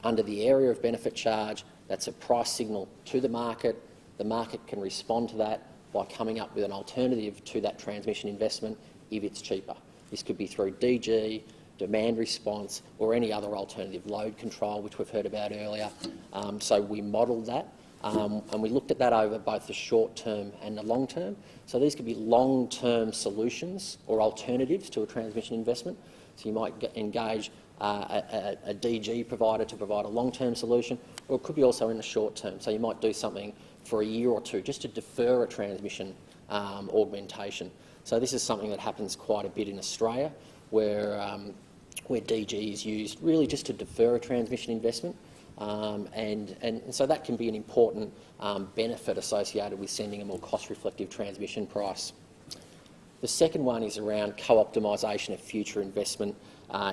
under the area of benefit charge, that's a price signal to the market. The market can respond to that by coming up with an alternative to that transmission investment if it's cheaper. This could be through DG, demand response, or any other alternative, load control, which we've heard about earlier. So we modelled that. And we looked at that over both the short term and the long term. So these could be long-term solutions or alternatives to a transmission investment. So you might engage a DG provider to provide a long-term solution, or it could be also in the short term. So you might do something for a year or two just to defer a transmission augmentation. So this is something that happens quite a bit in Australia, where DG is used really just to defer a transmission investment. And so that can be an important benefit associated with sending a more cost-reflective transmission price. The second one is around co-optimisation of future investment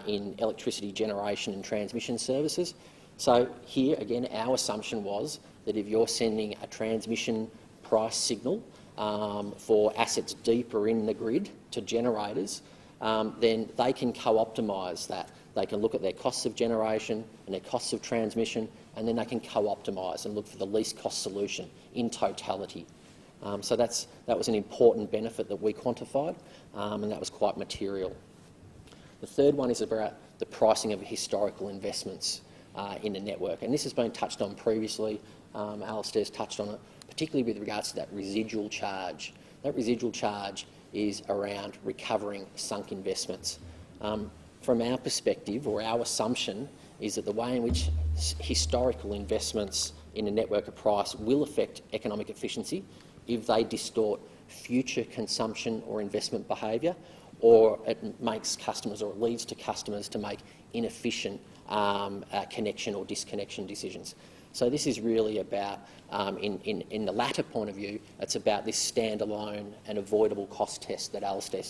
in electricity generation and transmission services. So here, again, our assumption was that if you're sending a transmission price signal for assets deeper in the grid to generators, then they can co-optimise that. They can look at their costs of generation and their costs of transmission, and then they can co-optimise and look for the least cost solution in totality. So that was an important benefit that we quantified, and that was quite material. The third one is about the pricing of historical investments in the network, and this has been touched on previously. Alistair's touched on it, particularly with regards to that residual charge. That residual charge is around recovering sunk investments. From our perspective, or our assumption, is that the way in which historical investments in the network are priced will affect economic efficiency if they distort future consumption or investment behaviour, or it makes customers, or it leads to customers to make inefficient connection or disconnection decisions. So this is really about, in the latter point of view, it's about this standalone and avoidable cost test that Alistair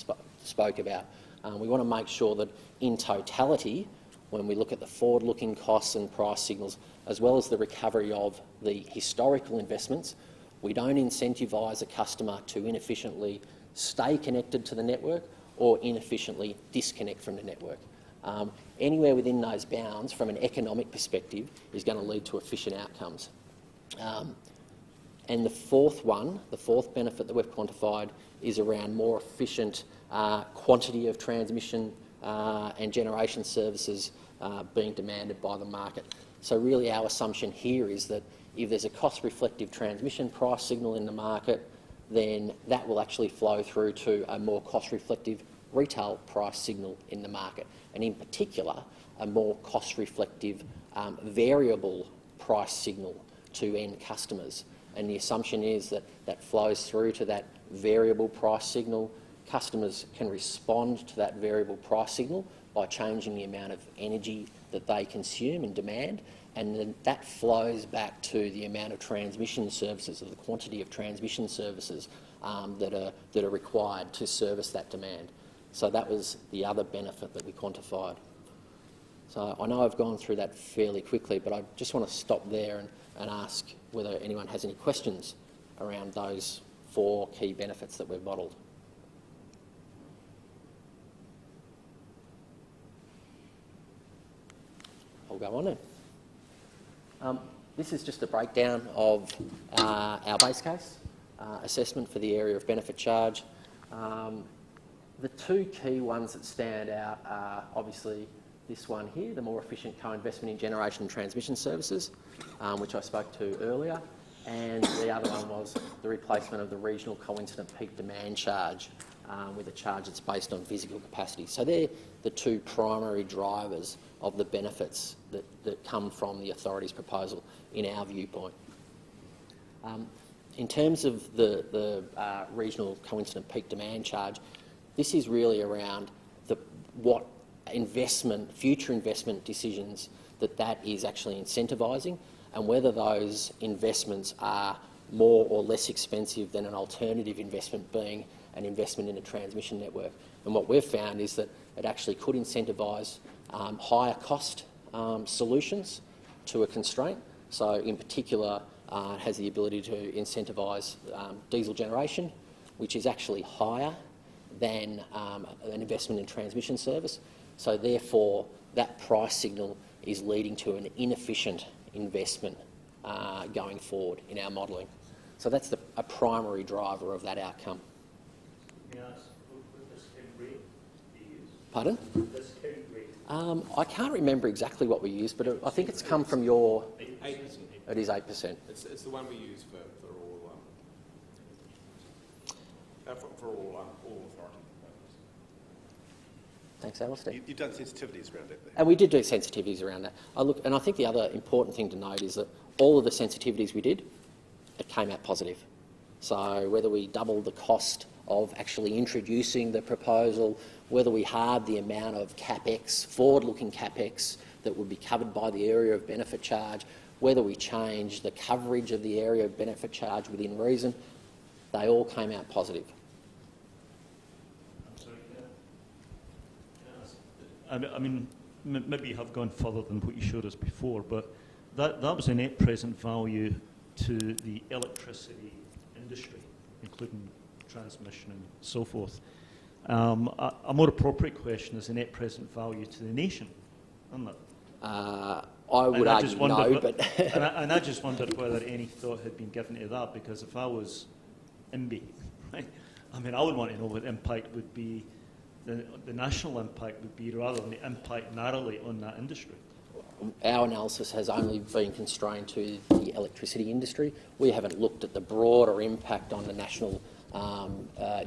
spoke about. We want to make sure that in totality, when we look at the forward-looking costs and price signals, as well as the recovery of the historical investments, we don't incentivise a customer to inefficiently stay connected to the network or inefficiently disconnect from the network. Anywhere within those bounds, from an economic perspective, is going to lead to efficient outcomes. And the fourth benefit that we've quantified is around more efficient quantity of transmission and generation services being demanded by the market. So really our assumption here is that if there's a cost-reflective transmission price signal in the market, then that will actually flow through to a more cost-reflective retail price signal in the market, and in particular a more cost-reflective variable price signal to end customers. And the assumption is that that flows through to that variable price signal. Customers can respond to that variable price signal by changing the amount of energy that they consume and demand, and then that flows back to the amount of transmission services, or the quantity of transmission services that are required to service that demand. So that was the other benefit that we quantified. So I know I've gone through that fairly quickly, but I just want to stop there and ask whether anyone has any questions around those 4 key benefits that we've modelled. I'll go on then. This is just a breakdown of our base case assessment for the area of benefit charge. The 2 key ones that stand out are obviously this one here, the more efficient co-investment in generation and transmission services, which I spoke to earlier, and the other one was the replacement of the regional coincident peak demand charge with a charge that's based on physical capacity. So they're the 2 primary drivers of the benefits that come from the authority's proposal in our viewpoint. In terms of the regional coincident peak demand charge, this is really around what future investment decisions that is actually incentivising, and whether those investments are more or less expensive than an alternative investment, being an investment in a transmission network. And what we've found is that it actually could incentivise higher cost solutions to a constraint. So in particular, it has the ability to incentivise diesel generation, which is actually higher than an investment in transmission service. So therefore, that price signal is leading to an inefficient investment going forward in our modelling. So that's a primary driver of that outcome. May I ask, what discount rate do you use? Pardon? Discount rate? I can't remember exactly what we used, but I think it's come from your... 8%. It is 8%. It's the one we use for all authority. Thanks, Alistair. You've done sensitivities around that. And we did do sensitivities around that. I think the other important thing to note is that all of the sensitivities we did, it came out positive. So whether we doubled the cost of actually introducing the proposal, whether we halved the amount of CapEx, forward-looking CapEx, that would be covered by the area of benefit charge, whether we changed the coverage of the area of benefit charge within reason, they all came out positive. I'm sorry, can I ask? I mean, maybe you have gone further than what you showed us before, but that was a net present value to the electricity industry, including transmission and so forth. A more appropriate question is the net present value to the nation, isn't it? I would argue no, but... and I just wondered whether any thought had been given to that, because if I was INBI, right, I mean, I would want to know what the impact would be, the national impact would be, rather than the impact narrowly on that industry. Our analysis has only been constrained to the electricity industry. We haven't looked at the broader impact on the national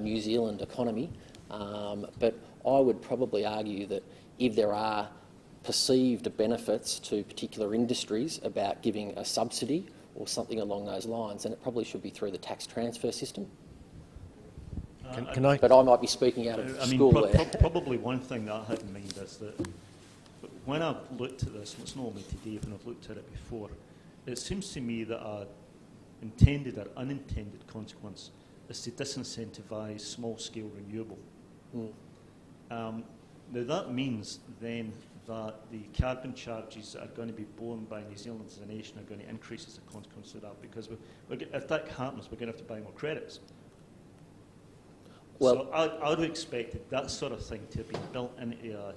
New Zealand economy, but I would probably argue that if there are perceived benefits to particular industries about giving a subsidy or something along those lines, then it probably should be through the tax transfer system. Can I? But I might be speaking out of school there. Probably one thing that I had in mind is that when I've looked at this, and it's not only today, when I've looked at it before, it seems to me that an intended or unintended consequence is to disincentivise small-scale renewable. Now that means then that the carbon charges that are going to be borne by New Zealand as a nation are going to increase as a consequence of that, because if that happens, we're going to have to buy more credits. Well, so I would expect that sort of thing to be built into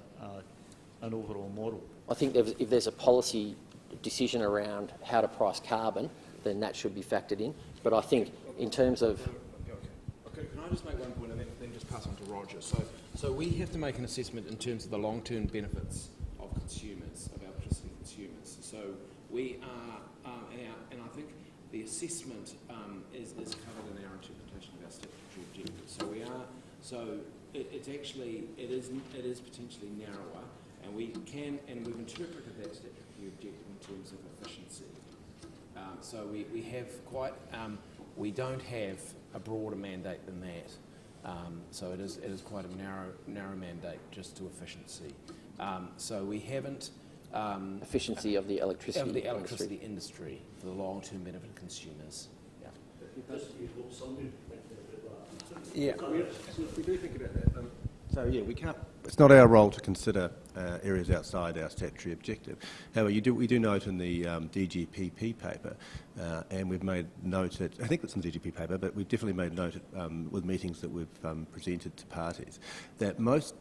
an overall model. I think if there's a policy decision around how to price carbon, then that should be factored in. But I think in terms of... Okay, can I just make one point and then just pass on to Roger? So we have to make an assessment in terms of the long-term benefits of consumers, of electricity consumers. So we are, and I think the assessment is covered in our interpretation of our statutory objectives. So we are, so it's actually, it is potentially narrower, and we've interpreted that statutory objective in terms of efficiency. So we have quite, we don't have a broader mandate than that. So it is quite a narrow mandate just to efficiency. So we haven't efficiency of the electricity industry for the long-term benefit of consumers. Yeah, we do think about that. So yeah, we can't. It's not our role to consider areas outside our statutory objective. However, we do note in the DGPP paper, and we've made note at, I think it's in the DGP paper, but we've definitely made note with meetings that we've presented to parties, that most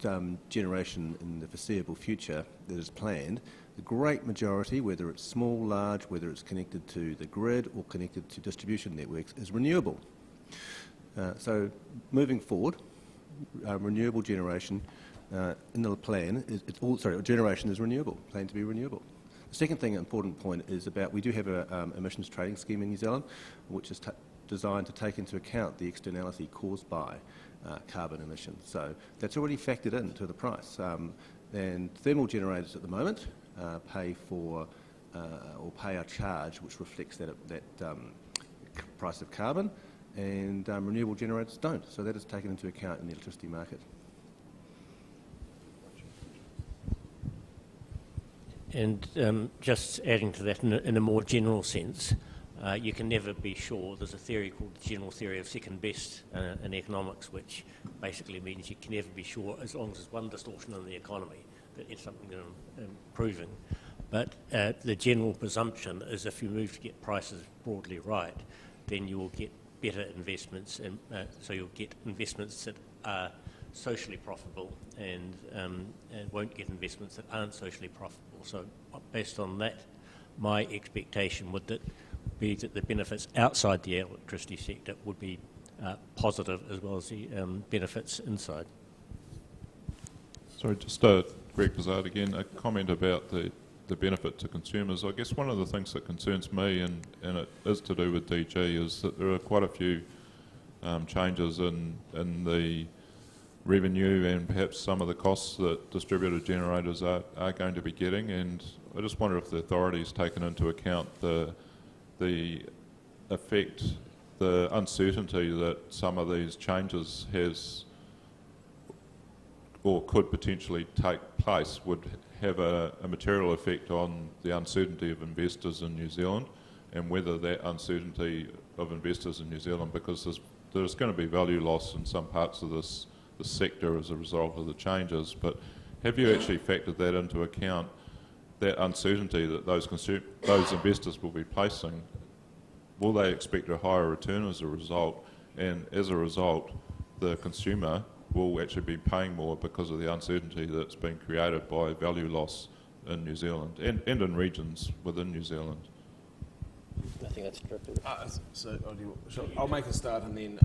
generation in the foreseeable future that is planned, the great majority, whether it's small, large, whether it's connected to the grid or connected to distribution networks, is renewable. So moving forward, renewable generation in the plan generation is renewable, planned to be renewable. The second thing, important point, is about we do have an emissions trading scheme in New Zealand, which is designed to take into account the externality caused by carbon emissions. So that's already factored into the price. And thermal generators at the moment pay for or pay a charge which reflects that price of carbon, and renewable generators don't. So that is taken into account in the electricity market. And just adding to that in a more general sense, you can never be sure. There's a theory called the general theory of second best in economics, which basically means you can never be sure, as long as there's one distortion in the economy, that it's something improving. But the general presumption is if you move to get prices broadly right, then you will get better investments, and so you'll get investments that are socially profitable and won't get investments that aren't socially profitable. So based on that, my expectation would be that the benefits outside the electricity sector would be positive, as well as the benefits inside. Sorry, just Greg Bazard again, a comment about the benefit to consumers. I guess one of the things that concerns me, and it is to do with DG, is that there are quite a few changes in the revenue and perhaps some of the costs that distributed generators are going to be getting, and I just wonder if the authority's taken into account the effect, the uncertainty that some of these changes has or could potentially take place would have a material effect on the uncertainty of investors in New Zealand, and whether that uncertainty of investors in New Zealand, because there's going to be value loss in some parts of the sector as a result of the changes, but have you actually factored that into account, that uncertainty that those investors will be placing? Will they expect a higher return as a result, and as a result the consumer will actually be paying more because of the uncertainty that's been created by value loss in New Zealand and in regions within New Zealand. I think that's true. I'll make a start and then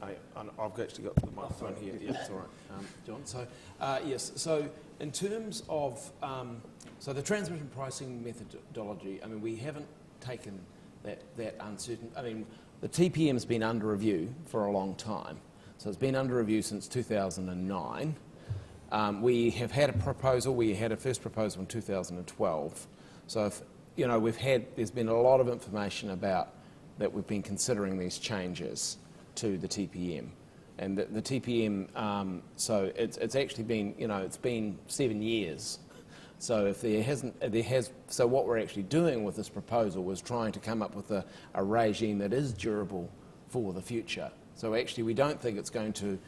I've actually got the microphone here. Yeah, that's all right, John. So yes, so in terms of so the transmission pricing methodology, I mean, we haven't taken that uncertain. I mean, the TPM's been under review for a long time. So it's been under review since 2009. We have had a proposal. We had a first proposal in 2012. So if, you know, there's been a lot of information about that we've been considering these changes to the TPM. And the TPM, so it's actually been, you know, it's been 7 years. So if so what we're actually doing with this proposal was trying to come up with a regime that is durable for the future. So actually we don't think it's going to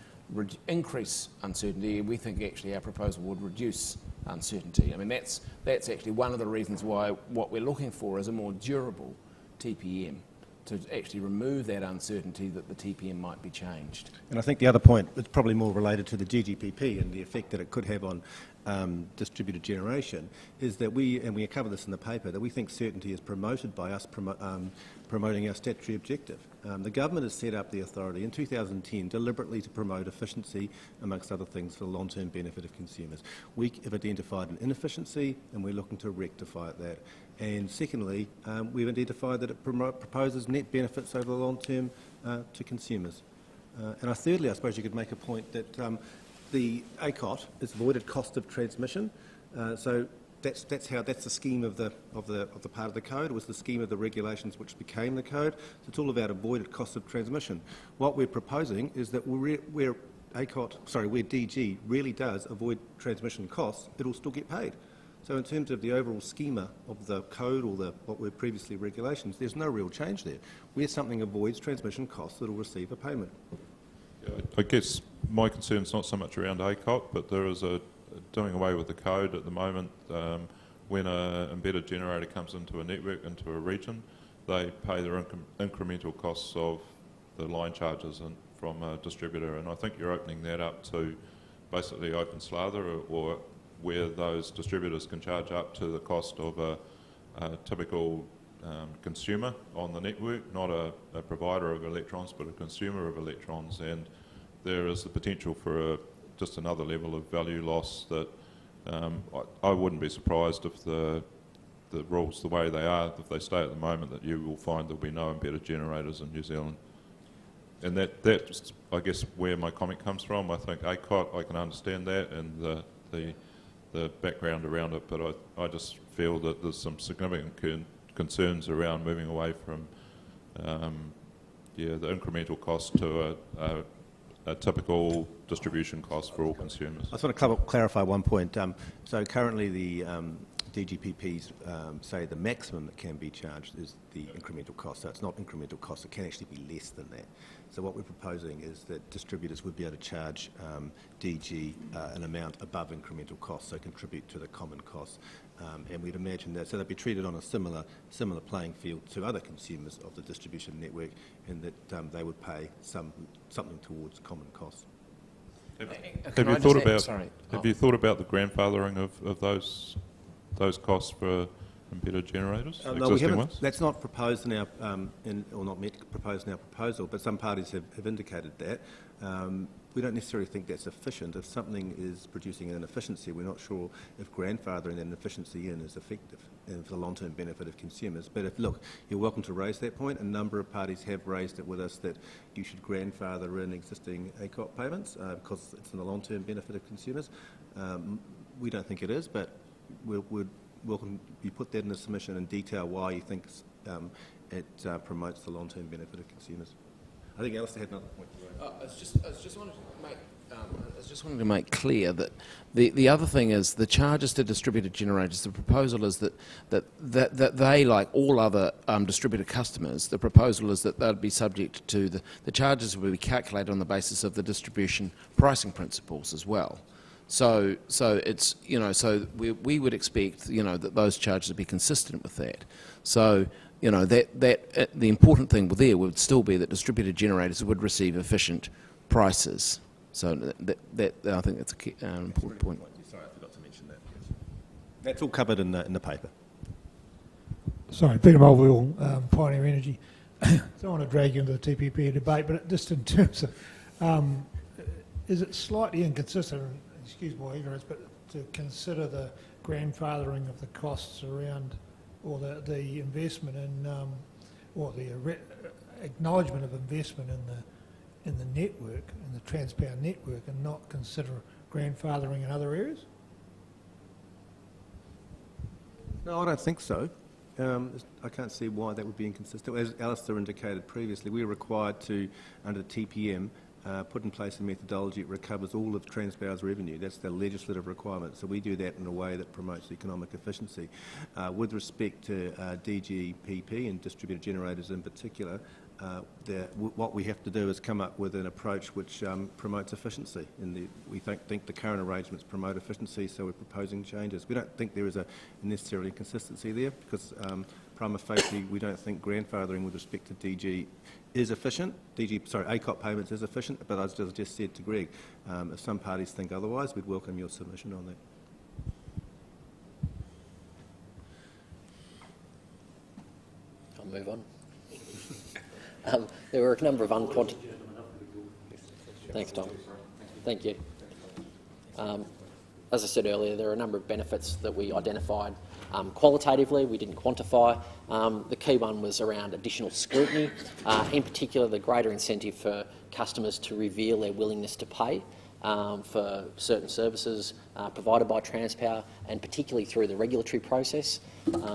increase uncertainty. We think actually our proposal would reduce uncertainty. I mean, that's actually one of the reasons why what we're looking for is a more durable TPM, to actually remove that uncertainty that the TPM might be changed. And I think the other point, it's probably more related to the GGPP and the effect that it could have on distributed generation, is that we cover this in the paper, that we think certainty is promoted by us promoting our statutory objective. The government has set up the authority in 2010 deliberately to promote efficiency, amongst other things, for the long-term benefit of consumers. We have identified an inefficiency and we're looking to rectify that. And secondly, we've identified that it proposes net benefits over the long term to consumers. And thirdly, I suppose you could make a point that the ACOT is avoided cost of transmission. So that's the scheme of the part of the code. It was the scheme of the regulations which became the code. So it's all about avoided cost of transmission. What we're proposing is that where DG really does avoid transmission costs, it'll still get paid. So in terms of the overall schema of the code or what were previously regulations, there's no real change there. Where something avoids transmission costs, it'll receive a payment. Yeah, I guess my concern's not so much around ACOT, but there is a doing away with the code at the moment. When an embedded generator comes into a network, into a region, they pay their incremental costs of the line charges from a distributor, and I think you're opening that up to basically open slather or where those distributors can charge up to the cost of a typical consumer on the network, not a provider of electrons, but a consumer of electrons. And there is the potential for just another level of value loss that I wouldn't be surprised if the rules, the way they are, if they stay at the moment, that you will find there'll be no embedded generators in New Zealand. And that's, I guess, where my comment comes from. I think ACOT, I can understand that, and the background around it, but I just feel that there's some significant concerns around moving away from the incremental cost to a typical distribution cost for all consumers. I just want to clarify one point. So currently the DGPPs say the maximum that can be charged is the incremental cost. So it's not incremental cost, it can actually be less than that. So what we're proposing is that distributors would be able to charge DG an amount above incremental cost, so contribute to the common cost. And we'd imagine that, so they'd be treated on a similar playing field to other consumers of the distribution network, in that they would pay something towards common costs. Have you thought about the grandfathering of those costs for embedded generators? No, we haven't. That's not proposed in our proposed in our proposal, but some parties have indicated that. We don't necessarily think that's efficient. If something is producing an inefficiency, we're not sure if grandfathering an efficiency in is effective and for the long-term benefit of consumers. But look, you're welcome to raise that point. A number of parties have raised it with us that you should grandfather in existing ACOT payments because it's in the long-term benefit of consumers. We don't think it is, but we'd welcome you put that in the submission and detail why you think it promotes the long-term benefit of consumers. I think Alistair had another point to raise. I just wanted to make clear that the other thing is the charges to distributed generators. The proposal is that they, like all other distributed customers, the proposal is that they'll be subject to the charges will be calculated on the basis of the distribution pricing principles as well. So it's, you know, so we would expect, you know, that those charges would be consistent with that. So, you know, that the important thing there would still be that distributed generators would receive efficient prices. So that I think that's a key, important point. Sorry, I forgot to mention that. That's all covered in the paper. Sorry, Peter Mulville, Pioneer Energy. Don't want to drag you into the TPP debate, but just in terms of, is it slightly inconsistent, and excuse my ignorance, but to consider the grandfathering of the costs around, or the investment in, or the acknowledgement of investment in the network, in the Transpower network, and not consider grandfathering in other areas? No, I don't think so. I can't see why that would be inconsistent. As Alistair indicated previously, we are required to, under the TPM, put in place a methodology that recovers all of Transpower's revenue. That's the legislative requirement. So we do that in a way that promotes economic efficiency. With respect to DGPP and distributed generators in particular, what we have to do is come up with an approach which promotes efficiency. We think the current arrangements promote efficiency, so we're proposing changes. We don't think there is a necessarily consistency there, because prima facie we don't think grandfathering with respect to DG is efficient. ACOT payments is efficient, but as I just said to Greg, if some parties think otherwise, we'd welcome your submission on that. I'll move on. There were a number of unquantified... Thanks, Tom. Thank you. As I said earlier, there are a number of benefits that we identified qualitatively. We didn't quantify. The key one was around additional scrutiny, in particular the greater incentive for customers to reveal their willingness to pay for certain services provided by Transpower, and particularly through the regulatory process.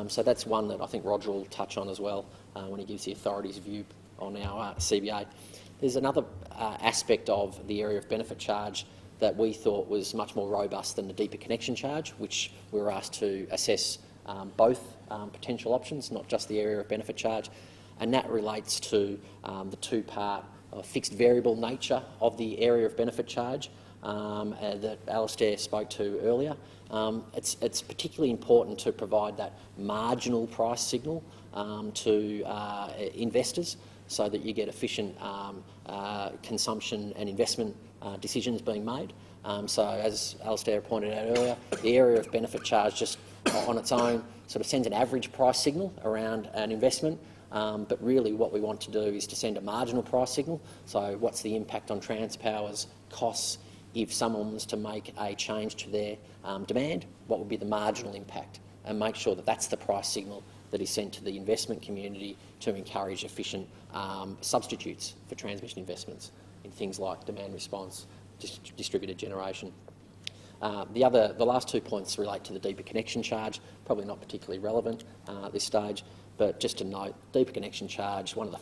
So that's one that I think Roger will touch on as well when he gives the authority's view on our CBA. There's another aspect of the area of benefit charge that we thought was much more robust than the deeper connection charge, which we were asked to assess both potential options, not just the area of benefit charge, and that relates to the two-part fixed variable nature of the area of benefit charge that Alistair spoke to earlier. It's particularly important to provide that marginal price signal to investors, so that you get efficient consumption and investment decisions being made. So as Alistair pointed out earlier, the area of benefit charge just on its own sort of sends an average price signal around an investment, but really what we want to do is to send a marginal price signal. So what's the impact on Transpower's costs if someone was to make a change to their demand? What would be the marginal impact? And make sure that that's the price signal that is sent to the investment community to encourage efficient substitutes for transmission investments in things like demand response, distributed generation. The last 2 points relate to the deeper connection charge, probably not particularly relevant at this stage, but just to note, deeper connection charge, one of the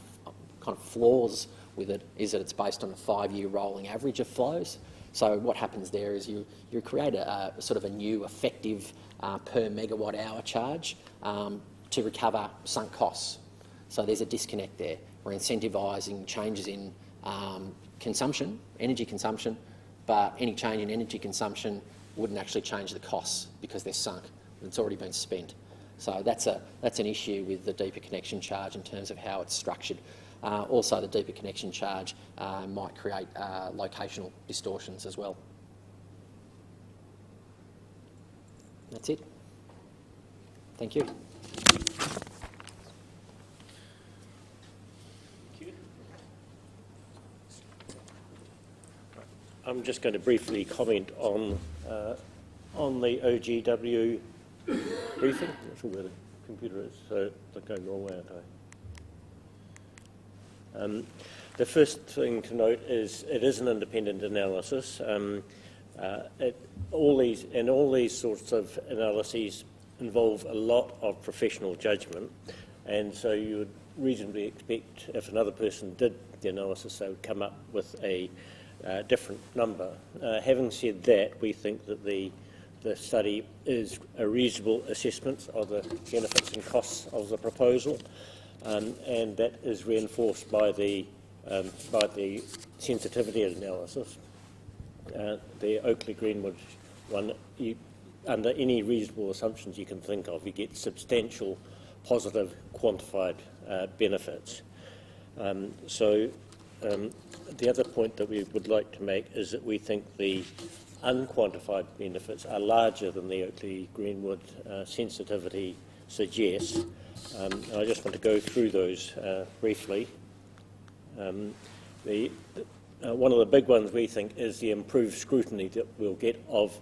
kind of flaws with it is that it's based on a 5-year rolling average of flows. So what happens there is you create a sort of a new effective per megawatt hour charge to recover sunk costs. So there's a disconnect there. We're incentivising changes in consumption, energy consumption, but any change in energy consumption wouldn't actually change the costs because they're sunk. It's already been spent. So that's an issue with the deeper connection charge in terms of how it's structured. Also, the deeper connection charge might create locational distortions as well. That's it. Thank you. I'm just going to briefly comment on the OGW briefing. I'm not sure where the computer is, so I'm going the wrong way, aren't I? The first thing to note is it is an independent analysis. All these sorts of analyses involve a lot of professional judgment, and so you would reasonably expect if another person did the analysis, they would come up with a different number. Having said that, we think that the study is a reasonable assessment of the benefits and costs of the proposal, and that is reinforced by the sensitivity analysis. The Oakley Greenwood one, under any reasonable assumptions you can think of, you get substantial positive quantified benefits. So the other point that we would like to make is that we think the unquantified benefits are larger than the Oakley-Greenwood sensitivity suggests. I just want to go through those briefly. One of the big ones we think is the improved scrutiny that we'll get of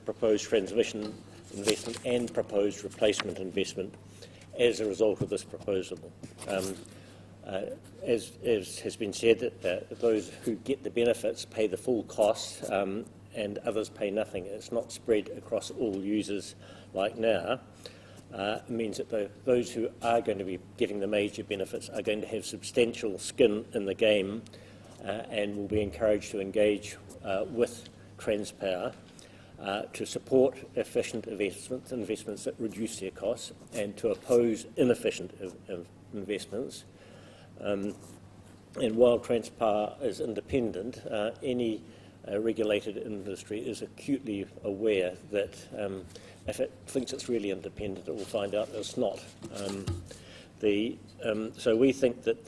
proposed transmission investment and proposed replacement investment as a result of this proposal. As has been said, that those who get the benefits pay the full cost and others pay nothing. It's not spread across all users like now. It means that those who are going to be getting the major benefits are going to have substantial skin in the game and will be encouraged to engage with Transpower to support efficient investments that reduce their costs and to oppose inefficient investments. And while Transpower is independent, any regulated industry is acutely aware that if it thinks it's really independent, it will find out that it's not. So we think that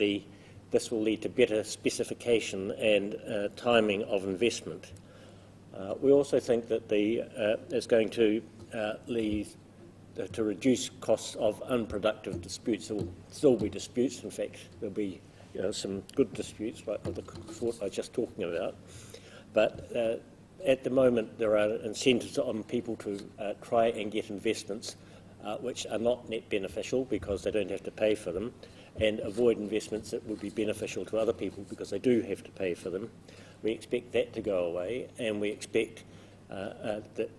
this will lead to better specification and timing of investment. We also think that it's going to lead to reduce costs of unproductive disputes. There will still be disputes. In fact, there'll be some good disputes like the sort I was just talking about. But at the moment, there are incentives on people to try and get investments which are not net beneficial because they don't have to pay for them, and avoid investments that would be beneficial to other people because they do have to pay for them. We expect that to go away, and we expect that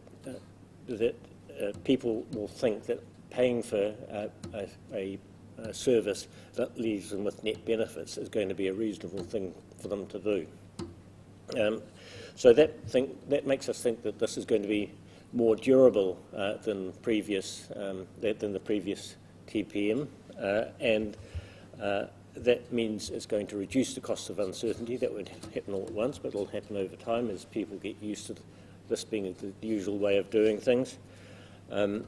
people will think that paying for a service that leaves them with net benefits is going to be a reasonable thing for them to do. So that makes us think that this is going to be more durable than the previous TPM, and that means it's going to reduce the cost of uncertainty. That would happen all at once, but it'll happen over time as people get used to this being the usual way of doing things. There's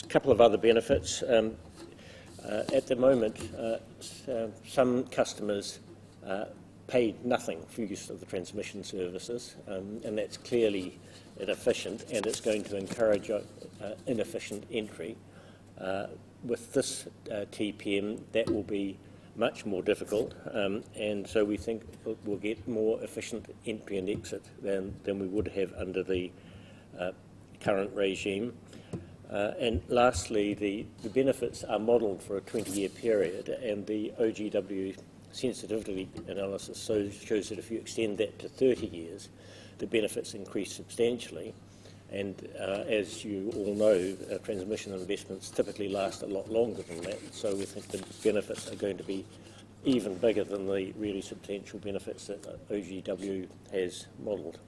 a couple of other benefits. At the moment, some customers paid nothing for use of the transmission services, and that's clearly inefficient, and it's going to encourage inefficient entry. With this TPM, that will be much more difficult, and so we think we'll get more efficient entry and exit than we would have under the current regime. And lastly, the benefits are modelled for a 20-year period, and the OGW sensitivity analysis shows that if you extend that to 30 years, the benefits increase substantially. And as you all know, transmission investments typically last a lot longer than that, so we think the benefits are going to be even bigger than the really substantial benefits that OGW has modelled.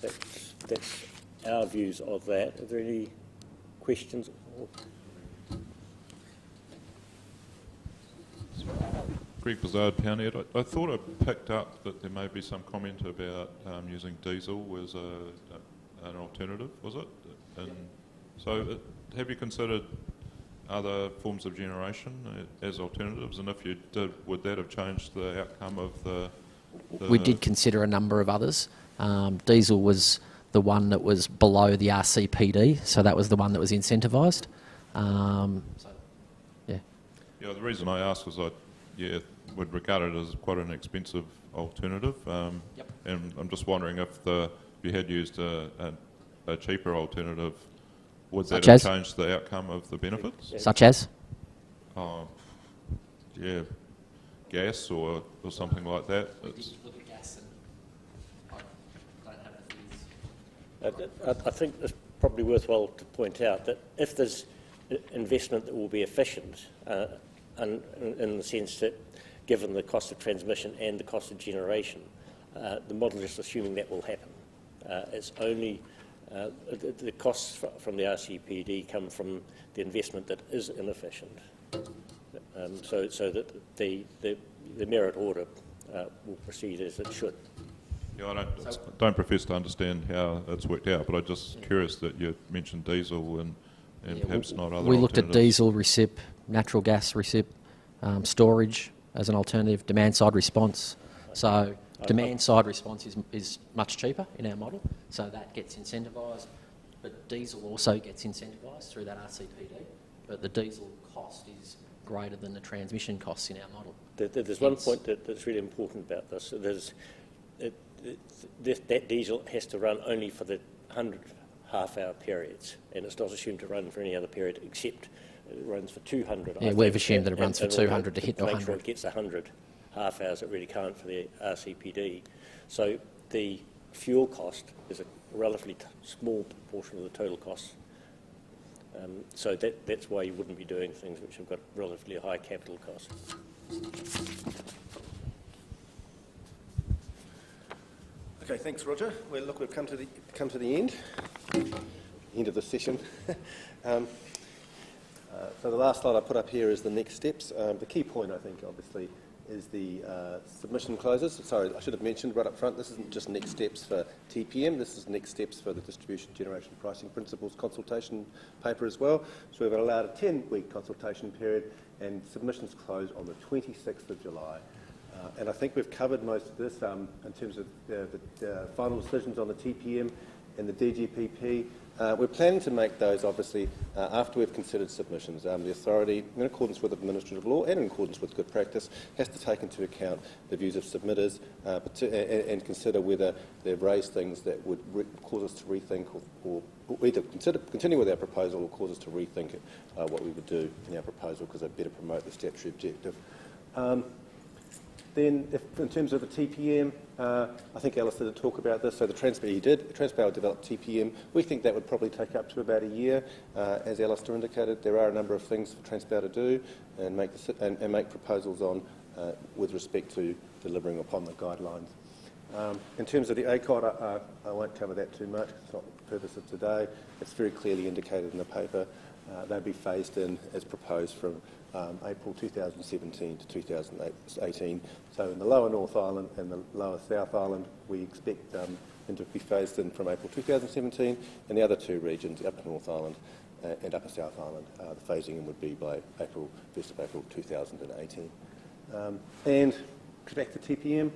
That's our views of that. Are there any questions? Greg Bizard, Poundhead. I thought I picked up that there may be some comment about using diesel as an alternative, was it? And so have you considered other forms of generation as alternatives? And if you did, would that have changed the outcome of the We did consider a number of others. Diesel was the one that was below the RCPD, so that was the one that was incentivised. Yeah, the reason I asked was would regard it as quite an expensive alternative, and I'm just wondering if you had used a cheaper alternative, would that have changed the outcome of the benefits? Such as? Gas or something like that. Look at gas and I don't have I think it's probably worthwhile to point out that if there's investment that will be efficient, and in the sense that given the cost of transmission and the cost of generation, the model is assuming that will happen. It's only the costs from the RCPD come from the investment that is inefficient. So that the merit order will proceed as it should. Yeah, I don't profess to understand how it's worked out, but I'm just curious that you mentioned diesel and perhaps not other We looked at alternatives. diesel, recip, natural gas recip, storage, as an alternative, demand-side response. So demand-side response is much cheaper in our model, so that gets incentivised. But diesel also gets incentivised through that RCPD, but the diesel cost is greater than the transmission costs in our model. There's one point that's really important about this. That diesel has to run only for the 100 half-hour periods, and it's not assumed to run for any other period except it runs for 200. Yeah, we've assumed that it runs for 200 to hit the make sure 100. it gets 100 half hours it really can't for the RCPD. So the fuel cost is a relatively small proportion of the total cost. So that's why you wouldn't be doing things which have got relatively high capital costs. Okay, thanks, Roger. Well, look, we've come to the end of the session. So the last slide I put up here is the next steps. The key point, I think, obviously, is the submission closes. Sorry, I should have mentioned right up front, this isn't just next steps for TPM, this is next steps for the Distribution Generation Pricing Principles consultation paper as well. So we've allowed a 10-week consultation period, and submissions close on the 26th of July. And I think we've covered most of this in terms of the final decisions on the TPM and the DGPP. We're planning to make those, obviously, after we've considered submissions. The authority, in accordance with administrative law and in accordance with good practice, has to take into account the views of submitters and consider whether they've raised things that would cause us to rethink or either continue with our proposal or cause us to rethink what we would do in our proposal because they better promote the statutory objective. Then, in terms of the TPM, I think Alistair did talk about this. So the Transpower developed TPM. We think that would probably take up to about a year. As Alistair indicated, there are a number of things for Transpower to do and make proposals on with respect to delivering upon the guidelines. In terms of the ACOT, I won't cover that too much. It's not the purpose of today. It's very clearly indicated in the paper. They'll be phased in as proposed from April 2017 to 2018. So in the lower North Island and the lower South Island, we expect them to be phased in from April 2017, and the other two regions, Upper North Island and Upper South Island, the phasing in would be by 1st of April 2018. And back to TPM,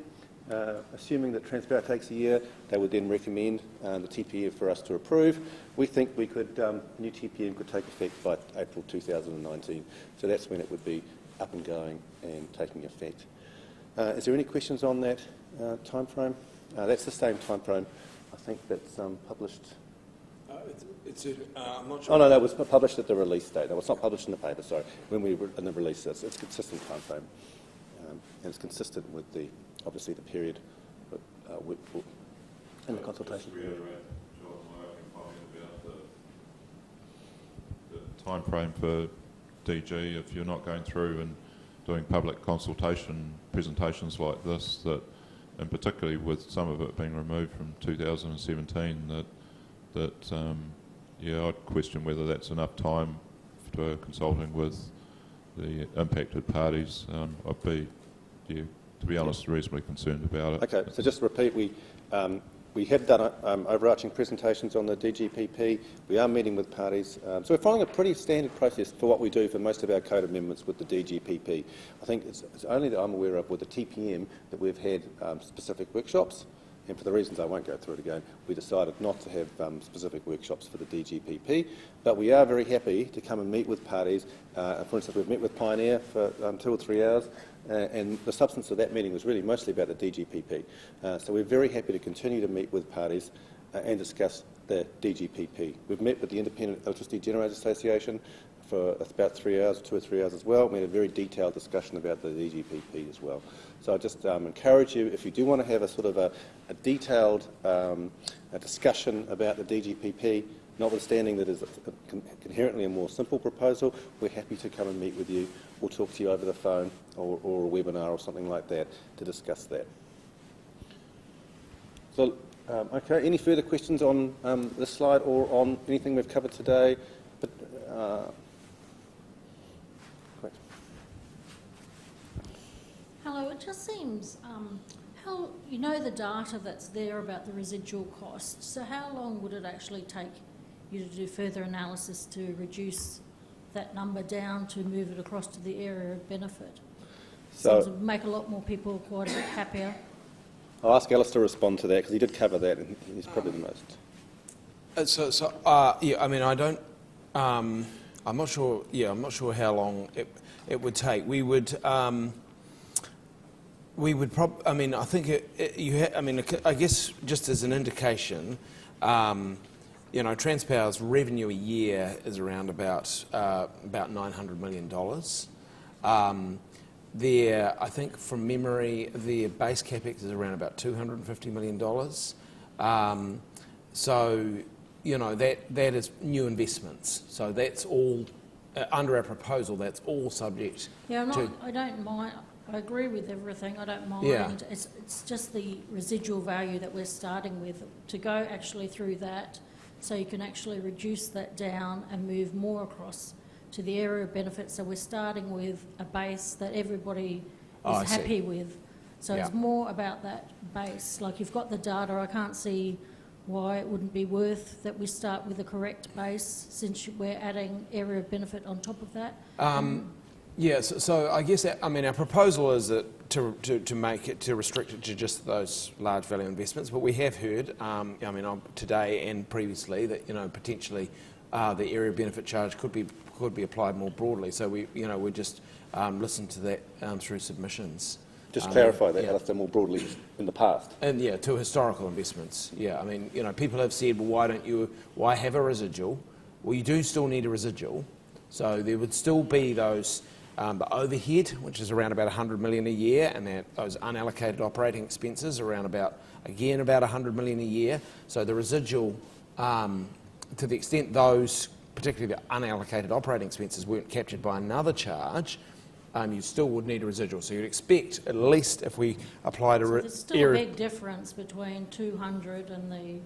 assuming that Transpower takes a year, they would then recommend the TPM for us to approve. We think we could, new TPM could take effect by April 2019. So that's when it would be up and going and taking effect. Is there any questions on that time frame? That's the same time frame, I think, that's published. I'm not sure. Oh, no, that was published at the release date. No, it's not published in the paper, sorry. When we were in the release, it's a consistent time frame. And it's consistent with obviously the period in the consultation period. The time frame for DG, if you're not going through and doing public consultation presentations like this, that, and particularly with some of it being removed from 2017, yeah, I'd question whether that's enough time for consulting with the impacted parties. I'd be, to be honest, reasonably concerned about it. Okay, so just to repeat, we have done overarching presentations on the DGPP. We are meeting with parties. So we're following a pretty standard process for what we do for most of our code amendments with the DGPP. I think it's only that I'm aware of with the TPM that we've had specific workshops. And for the reasons I won't go through it again, we decided not to have specific workshops for the DGPP. But we are very happy to come and meet with parties. For instance, we've met with Pioneer for 2 or 3 hours. And the substance of that meeting was really mostly about the DGPP. So we're very happy to continue to meet with parties and discuss the DGPP. We've met with the Independent Electricity Generators Association for about 3 hours, 2 or 3 hours as well. We had a very detailed discussion about the DGPP as well. So I just encourage you, if you do want to have a sort of a detailed discussion about the DGPP, notwithstanding that is inherently a more simple proposal, we're happy to come and meet with you. We'll talk to you over the phone or a webinar or something like that to discuss that. So, okay, any further questions on this slide or on anything we've covered today? But, great. Hello, it just seems, how you know the data that's there about the residual costs, so how long would it actually take you to do further analysis to reduce that number down to move it across to the area of benefit? So- Seems to make a lot more people quite a bit happier. I'll ask Alistair to respond to that because he did cover that and he's probably the most. Yeah, I mean, I don't. I'm not sure. Yeah, I'm not sure how long it would take. We would. I mean, I think I mean, I guess just as an indication, you know, Transpower's revenue a year is around about $900 million. I think from memory, their base capex is around about $250 million. So, you know, that is new investments. So that's all under our proposal. That's all subject. Yeah, to. I don't mind. I agree with everything. I don't mind. Yeah. It's just the residual value that we're starting with to go actually through that, so you can actually reduce that down and move more across to the area of benefits. So we're starting with a base that everybody is happy with. So Yeah. it's more about that base. Like you've got the data. I can't see why it wouldn't be worth that we start with the correct base, since we're adding area of benefit on top of that. Yes, so I guess I mean our proposal is that to make it, to restrict it to just those large value investments. But we have heard, I mean today and previously, that potentially the area benefit charge could be applied more broadly. So we just listen to that through submissions. Just clarify that, Alistair, more broadly in the past. And yeah, to historical investments. Yeah, I mean people have said, well, why have a residual? Well, you do still need a residual. So there would still be those. The overhead, which is around about $100 million a year, and those unallocated operating expenses around about $100 million a year. So the residual, to the extent those, particularly the unallocated operating expenses, weren't captured by another charge, you still would need a residual. So you'd expect, at least if we applied So there's still a big difference between 200 and the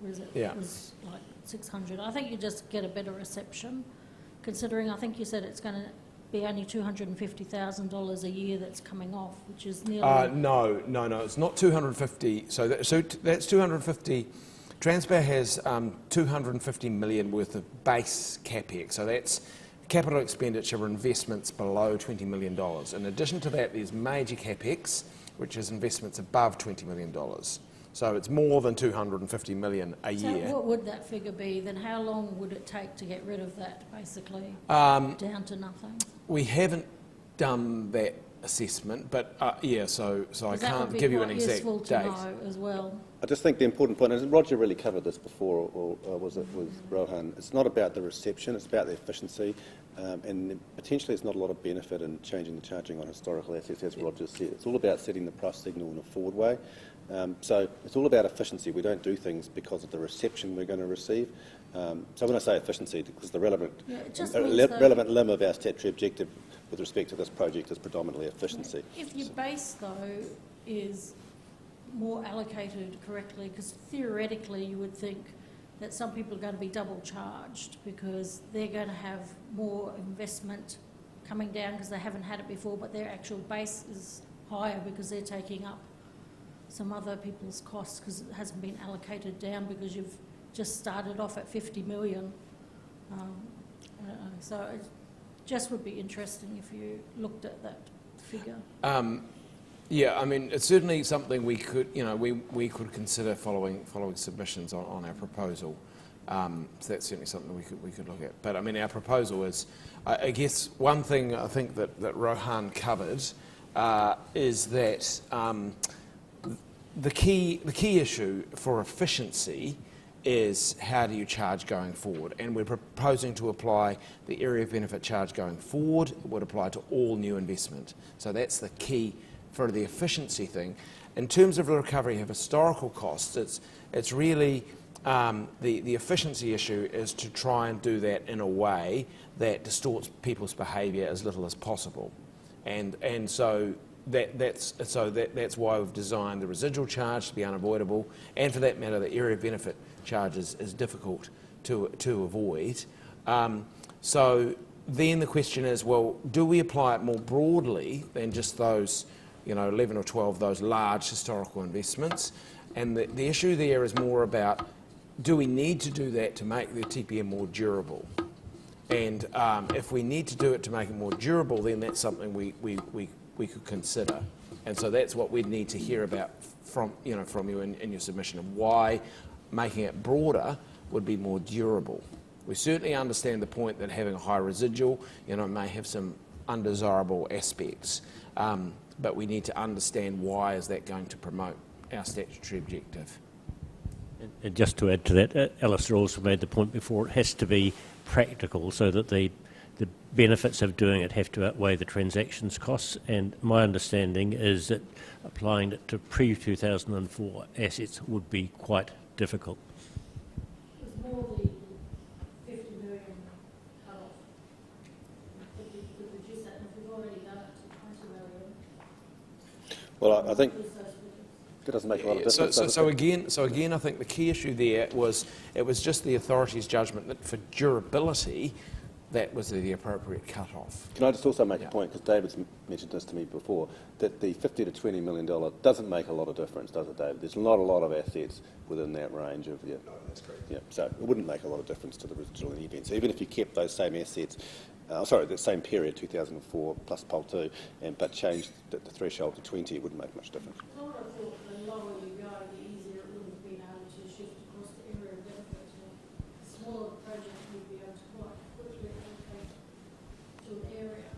it was like 600. I think you just get a better reception, considering I think you said it's going to be only $250,000 a year that's coming off, which is nearly... No, it's not 250. So that's 250. Transpower has 250 million worth of base capex. So that's capital expenditure or investments below $20 million. In addition to that, there's major capex, which is investments above $20 million. So it's more than 250 million a year. So what would that figure be? Then how long would it take to get rid of that, basically, down to nothing? We haven't done that assessment, but so I can't give you an exact date. That would be quite useful to know as well. I just think the important point is, Roger really covered this before, or was it with Rohan? It's not about the reception, it's about the efficiency, and potentially it's not a lot of benefit in changing the charging on historical assets, as Roger said. It's all about setting the price signal in a forward way. So it's all about efficiency. We don't do things because of the reception we're going to receive. So when I say efficiency, because the relevant limb of our statutory objective with respect to this project is predominantly efficiency. If your base, though, is more allocated correctly, because theoretically you would think that some people are going to be double charged because they're going to have more investment coming down because they haven't had it before, but their actual base is higher because they're taking up some other people's costs because it hasn't been allocated down because you've just started off at 50 million. So it just would be interesting if you looked at that figure. Yeah, I mean, it's certainly something we could, we could consider following submissions on our proposal. So that's certainly something we could look at. But I mean, our proposal is, I guess, one thing I think that Rohan covered is that the key issue for efficiency is how do you charge going forward, and we're proposing to apply the area of benefit charge going forward. It would apply to all new investment. So that's the key for the efficiency thing. In terms of the recovery of historical costs, it's really the efficiency issue is to try and do that in a way that distorts people's behaviour as little as possible, and so that's why we've designed the residual charge to be unavoidable, and for that matter, the area of benefit charge is difficult to avoid. So then the question is, well, do we apply it more broadly than just those, 11 or 12, those large historical investments? And the issue there is more about, do we need to do that to make the TPM more durable? And if we need to do it to make it more durable, then that's something we could consider. And so that's what we'd need to hear about from you in your submission, of why making it broader would be more durable. We certainly understand the point that having a high residual, may have some undesirable aspects, but we need to understand why is that going to promote our statutory objective. And just to add to that, Alistair also made the point before, it has to be practical so that the benefits of doing it have to outweigh the transactions costs, and my understanding is that applying it to pre-2004 assets would be quite difficult. It's more the 50 million cut-off. If you could reduce that, and if we've already done it to 20 million. Well, I think it doesn't make a lot of difference. So again, I think the key issue there was it was just the authority's judgment that for durability, that was the appropriate cut-off. Can I just also make a point, because David's mentioned this to me before, that the $50 to $20 million doesn't make a lot of difference, does it, David? There's not a lot of assets within that range of, No, that's correct. Yeah, so it wouldn't make a lot of difference to the residual in any event. So even if you kept those same assets, the same period, 2004 plus POL 2, but changed the threshold to 20, it wouldn't make much difference. I would have thought the lower you go, the easier it would have been able to shift across the area of benefit. The smaller the project would be able to quite quickly allocate to an area.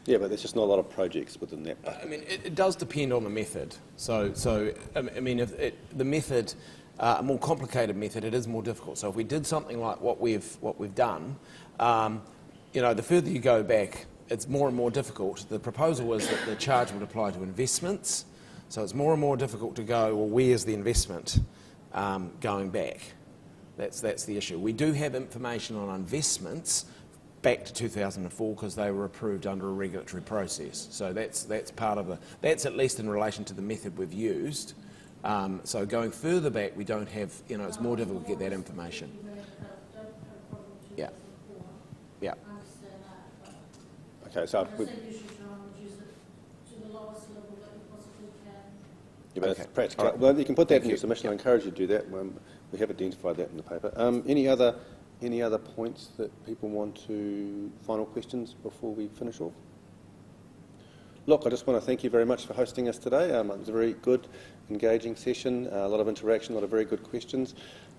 Yeah, but there's just not a lot of projects within that bucket. I mean, it does depend on the method. So I mean, if the method, a more complicated method, it is more difficult. So if we did something like what we've done, the further you go back, it's more and more difficult. The proposal is that the charge would apply to investments, so it's more and more difficult to go, well, where's the investment going back? That's the issue. We do have information on investments back to 2004 because they were approved under a regulatory process. So that's part of that's at least in relation to the method we've used. So going further back, we don't have, it's more difficult to get that information. Yeah. Yeah. Okay, so I think you should try and reduce it to the lowest level that you possibly can. yeah, but that's practical. Right. Well, you can put that in your submission. I encourage you to do that. We have identified that in the paper. Any other points that people want to, final questions before we finish off? Look, I just want to thank you very much for hosting us today. It was a very good, engaging session, a lot of interaction, a lot of very good questions.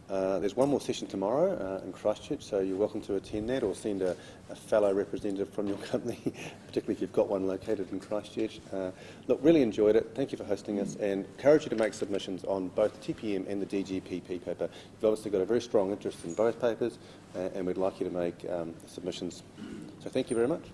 There's one more session tomorrow in Christchurch, so you're welcome to attend that or send a fellow representative from your company, particularly if you've got one located in Christchurch. Look, really enjoyed it. Thank you for hosting us, and encourage you to make submissions on both the TPM and the DGPP paper. You've obviously got a very strong interest in both papers, and we'd like you to make submissions. So thank you very much.